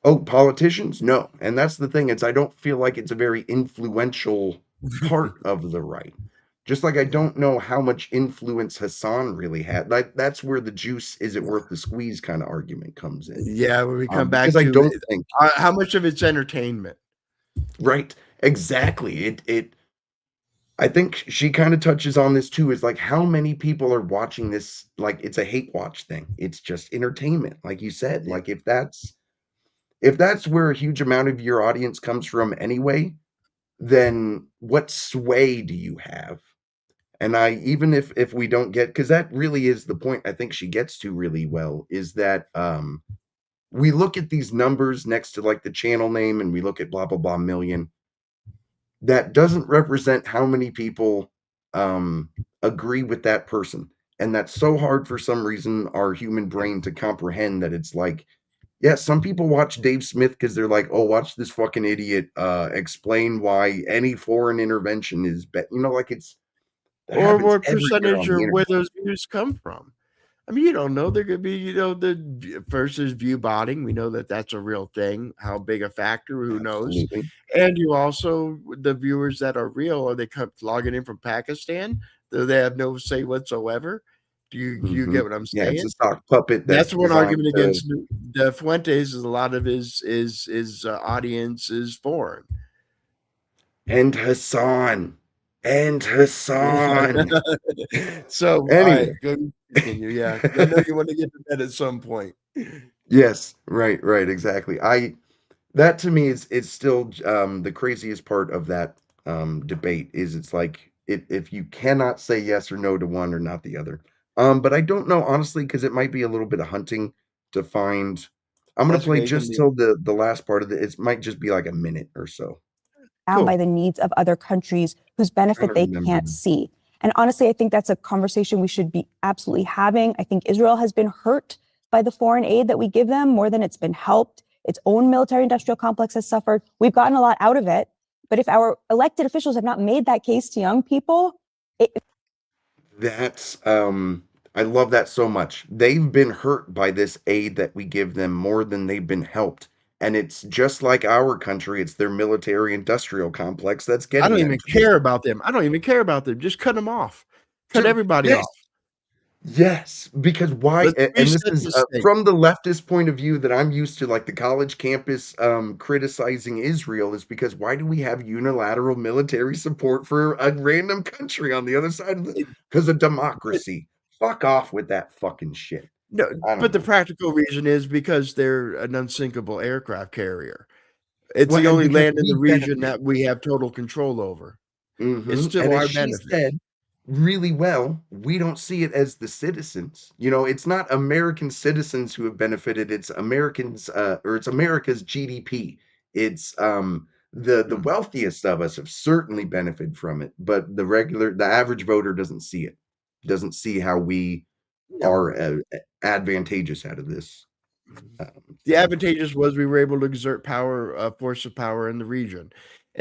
A: oh, politicians? No. And that's the thing, I don't feel like it's a very influential part of the right. Just like I don't know how much influence Hassan really had. Like that's where the juice is it worth the squeeze kind of argument comes in.
B: Yeah, when we come back
A: because
B: to
A: I don't think
B: how much of it's entertainment.
A: right. Exactly. I think she kind of touches on this too, is like how many people are watching this, like it's a hate watch thing. It's just entertainment, like you said. Like if that's where a huge amount of your audience comes from anyway, then what sway do you have? And even if we don't get, because that really is the point I think she gets to really well, is that we look at these numbers next to like the channel name and we look at blah blah blah million. That doesn't represent how many people agree with that person. And that's so hard for some reason, our human brain to comprehend that it's like, yeah, some people watch Dave Smith because they're like, oh, watch this fucking idiot explain why any foreign intervention is like it's that
B: Or
A: happens
B: what
A: everywhere
B: percentage
A: on the
B: or
A: internet.
B: where those views come from. I mean, you don't know. There could be, first is view botting. We know that that's a real thing. How big a factor? Who knows?
A: Absolutely.
B: And you also, the viewers that are real, are they logging in from Pakistan? Do they have no say whatsoever? Do you get what I'm
A: Yeah,
B: saying?
A: it's a sock puppet
B: That's one
A: designed
B: argument
A: to-
B: against De Fuentes. Is a lot of his audience is foreign.
A: And Hassan.
B: So
A: Anyway.
B: go continue. Yeah, I know you want to get to bed at some point.
A: Yes, right, exactly. That to me is still the craziest part of that debate is it's like if you cannot say yes or no to one or not the other. But I don't know honestly because it might be a little bit of hunting to find. I'm gonna
B: That's
A: play
B: okay,
A: just till the last part of it. It might just be like a minute or so.
M: Down by the needs of other countries whose benefit they
A: remember
M: can't
A: that.
M: see. And honestly, I think that's a conversation we should be absolutely having. I think Israel has been hurt by the foreign aid that we give them more than it's been helped. Its own military industrial complex has suffered. We've gotten a lot out of it. But if our elected officials have not made that case to young people,
A: That's I love that so much. They've been hurt by this aid that we give them more than they've been helped. And it's just like our country, it's their military industrial complex that's getting
B: I don't
A: them
B: even
A: to this.
B: care about them. I don't even care about them. Just cut them off. Cut
A: Sure,
B: everybody
A: yes.
B: off.
A: Yes, because why?
B: Let's
A: And this
B: reset
A: is
B: this thing.
A: from the leftist point of view that I'm used to, like the college campus criticizing Israel, is because why do we have unilateral military support for a random country on the other side of the? Because of democracy. Fuck off with that fucking shit.
B: No,
A: I don't
B: but the
A: know.
B: practical reason is because they're an unsinkable aircraft carrier. It's
A: Well,
B: the
A: and
B: only
A: because
B: land in the
A: we
B: region
A: benefit.
B: that we have total control over. It's
A: Mhm,
B: still
A: and as
B: our
A: she
B: benefit.
A: said really well, we don't see it as the citizens. It's not American citizens who have benefited, it's Americans, or it's America's GDP. It's the wealthiest of us have certainly benefited from it, but the average voter doesn't see it. Doesn't see how we are advantageous out of this.
B: The advantageous was we were able to exert power, force of power in the region,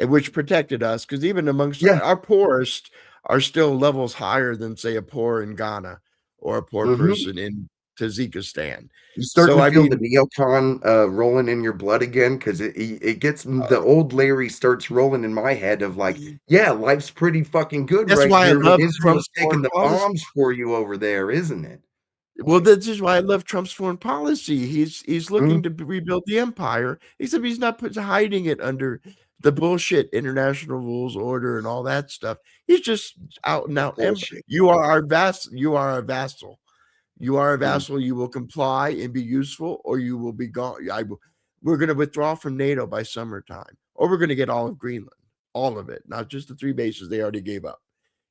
B: which protected us because even amongst our poorest are still levels higher than, say, a poor in Ghana or a poor
A: Mhm.
B: person in Tajikistan.
A: You starting
B: So
A: to
B: I
A: feel
B: mean,
A: the neocon rolling in your blood again because it gets the old Larry starts rolling in my head of like, yeah, life's pretty fucking good
B: That's
A: right
B: why I
A: here when
B: love
A: Israel's
B: Trump's
A: taking
B: foreign
A: the
B: policy.
A: bombs for you over there, isn't it?
B: Well, this is why I love Trump's foreign policy. He's looking
A: Mm.
B: to rebuild the empire, except he's not hiding it under the bullshit international rules, order, and all that stuff. He's just out and out.
A: Bullshit.
B: You are our vassal. You are our vassal. You are a
A: Mm.
B: vassal. You will comply and be useful, or you will be gone. We're going to withdraw from NATO by summertime, or we're going to get all of Greenland, all of it, not just the 3 bases they already gave up.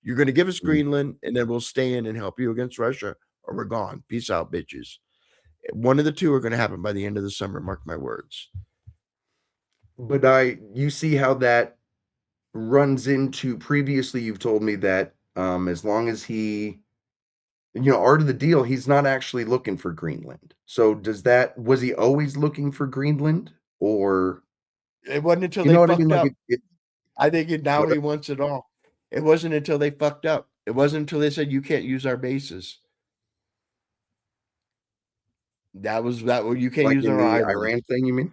B: You're going to give us Greenland, and then we'll stay in and help you against Russia, or we're gone. Peace out, bitches. One of the two are going to happen by the end of the summer. Mark my words.
A: But you see how that runs into previously you've told me that as long as he art of the deal, he's not actually looking for Greenland. So was he always looking for Greenland or
B: It wasn't until
A: you
B: they
A: know what I
B: fucked
A: mean?
B: up.
A: Like
B: I think now
A: what-
B: he wants it all. It wasn't until they fucked up. It wasn't until they said you can't use our bases. That you can't
A: like
B: use
A: in
B: our
A: the
B: island.
A: Iran thing, you mean?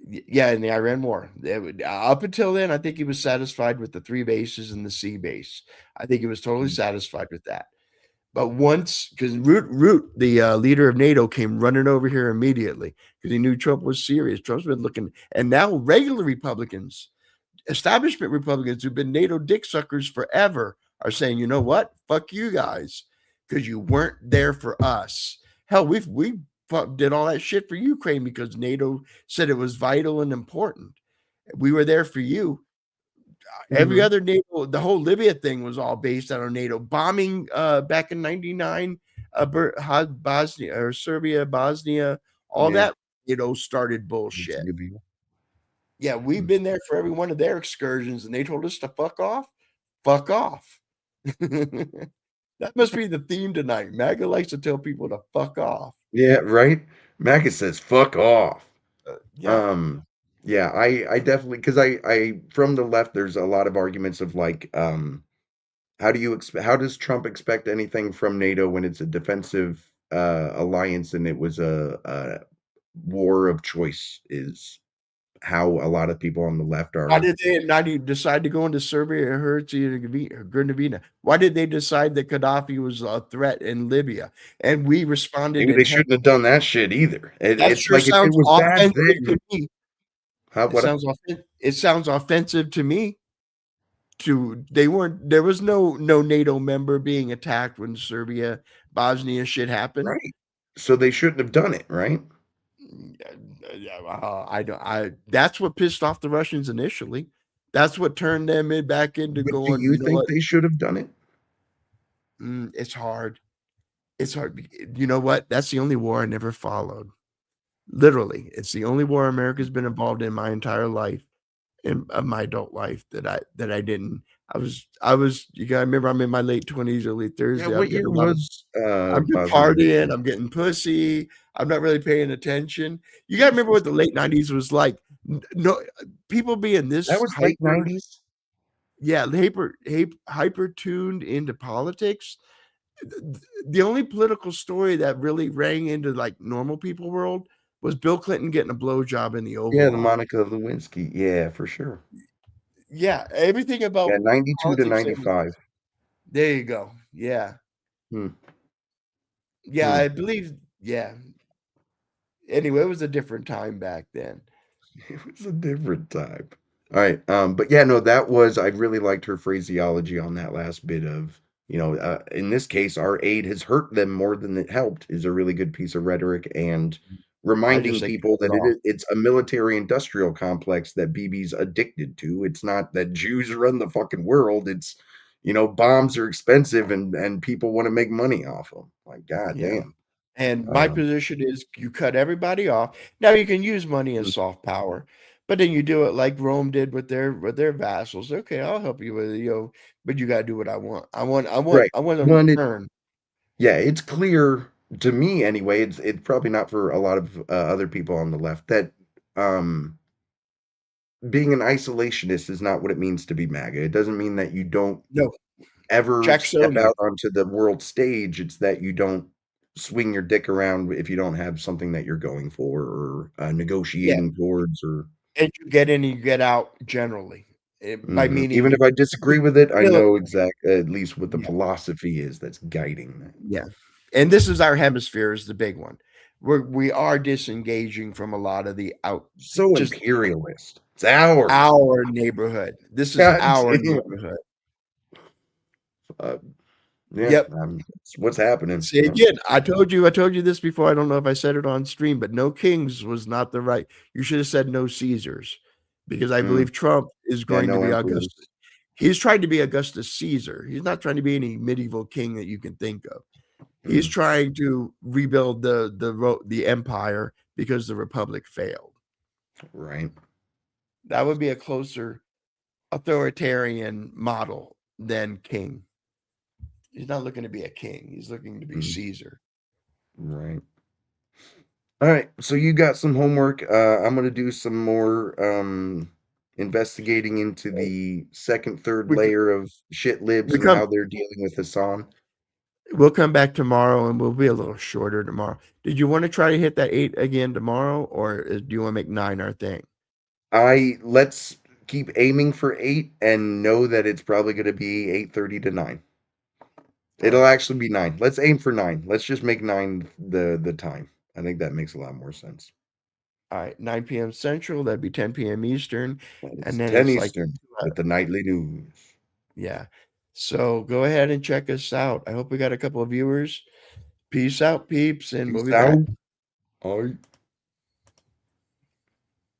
B: Yeah, in the Iran war. Up until then, I think he was satisfied with the 3 bases and the sea base. I think he was totally satisfied with that. But once, because Root, the leader of NATO, came running over here immediately because he knew Trump was serious. Trump's been looking, and now regular Republicans, establishment Republicans who've been NATO dick suckers forever, are saying, you know what? Fuck you guys, because you weren't there for us. Hell, we did all that shit for Ukraine because NATO said it was vital and important. We were there for you. Every other NATO, the whole Libya thing was all based on NATO bombing back in '99, Bosnia or Serbia, Bosnia, all
A: Yeah.
B: that started bullshit. Yeah, we've been there for every one of their excursions, and they told us to fuck off. Fuck off. That must be the theme tonight. MAGA likes to tell people to fuck off.
A: Yeah, right. MAGA says fuck off.
B: Yeah.
A: Yeah, I definitely because I from the left there's a lot of arguments of like how does Trump expect anything from NATO when it's a defensive alliance and it was a war of choice? Is how a lot of people on the left
B: Why
A: are.
B: did they not decide to go into Serbia or Herzegovina? Why did they decide that Gaddafi was a threat in Libya? And we responded.
A: Maybe they shouldn't have done that shit either.
B: That
A: It's
B: sure
A: like if it
B: sounds
A: was bad
B: offensive
A: then.
B: to me. It sounds offensive to me. There was no NATO member being attacked when Serbia, Bosnia shit happened.
A: Right. So they shouldn't have done it, right?
B: That's what pissed off the Russians initially. That's what turned them back into
A: But
B: going.
A: do you think they should have done it?
B: It's hard. It's hard. You know what? That's the only war I never followed. Literally, it's the only war America's been involved in my entire life, in my adult life that I didn't. I was. You gotta remember, I'm in my late 20s, early 30s.
A: Yeah, what year was?
B: I'm just
A: Bosnia?
B: partying. I'm getting pussy. I'm not really paying attention. You gotta remember what the late 90s was like. No, people being this.
A: That was late 90s.
B: Yeah, hyper tuned into politics. The only political story that really rang into like normal people world was Bill Clinton getting a blowjob in the Oval.
A: Yeah, the Monica Lewinsky. Yeah, for sure.
B: Yeah, everything about
A: 92 to 95.
B: There you go. Yeah. Yeah, I believe. Yeah. Anyway, it was a different time back then.
A: It was a different time. All right. But yeah, no, I really liked her phraseology on that last bit of, in this case, our aid has hurt them more than it helped is a really good piece of rhetoric and reminding people that it's a military industrial complex that Bibi's addicted to. It's not that Jews run the fucking world. It's, bombs are expensive and people want to make money off them. Like, goddamn.
B: And my position is you cut everybody off. Now you can use money as soft power, but then you do it like Rome did with their vassals. Okay, I'll help you with it, but you gotta do what I want. I want a return.
A: Yeah, it's clear to me anyway. It's probably not for a lot of other people on the left that being an isolationist is not what it means to be MAGA. It doesn't mean that you don't ever step out onto the world stage. It's that you don't swing your dick around if you don't have something that you're going for or negotiating towards, or
B: and you get in and you get out generally. By meaning,
A: even if I disagree with it, I know at least what the philosophy is that's guiding that.
B: Yeah, and this is our hemisphere is the big one. We are disengaging from a lot of the
A: imperialist. It's our
B: neighborhood. This is our neighborhood.
A: Yep. What's happening.
B: See, again, I told you this before. I don't know if I said it on stream, but no kings was not the right. You should have said no Caesars, because I believe Trump is going to be Augustus. He's trying to be Augustus Caesar. He's not trying to be any medieval king that you can think of. He's trying to rebuild the empire because the republic failed.
A: Right.
B: That would be a closer authoritarian model than king. He's not looking to be a king. He's looking to be Caesar.
A: Right. All right. So you got some homework. I'm going to do some more investigating into the third layer of shit libs and how they're dealing with Hassan.
B: We'll come back tomorrow and we'll be a little shorter tomorrow. Did you want to try to hit that 8 again tomorrow, or do you want to make 9 our thing?
A: Let's keep aiming for 8 and know that it's probably going to be 8:30 to 9. It'll actually be 9. Let's aim for 9. Let's just make 9 the time. I think that makes a lot more sense.
B: All right, 9 p.m. Central. That'd be 10 p.m. Eastern, and then
A: 10
B: it's
A: Eastern with the nightly news.
B: Yeah. So go ahead and check us out. I hope we got a couple of viewers. Peace out, peeps, and we'll be back.
A: All right.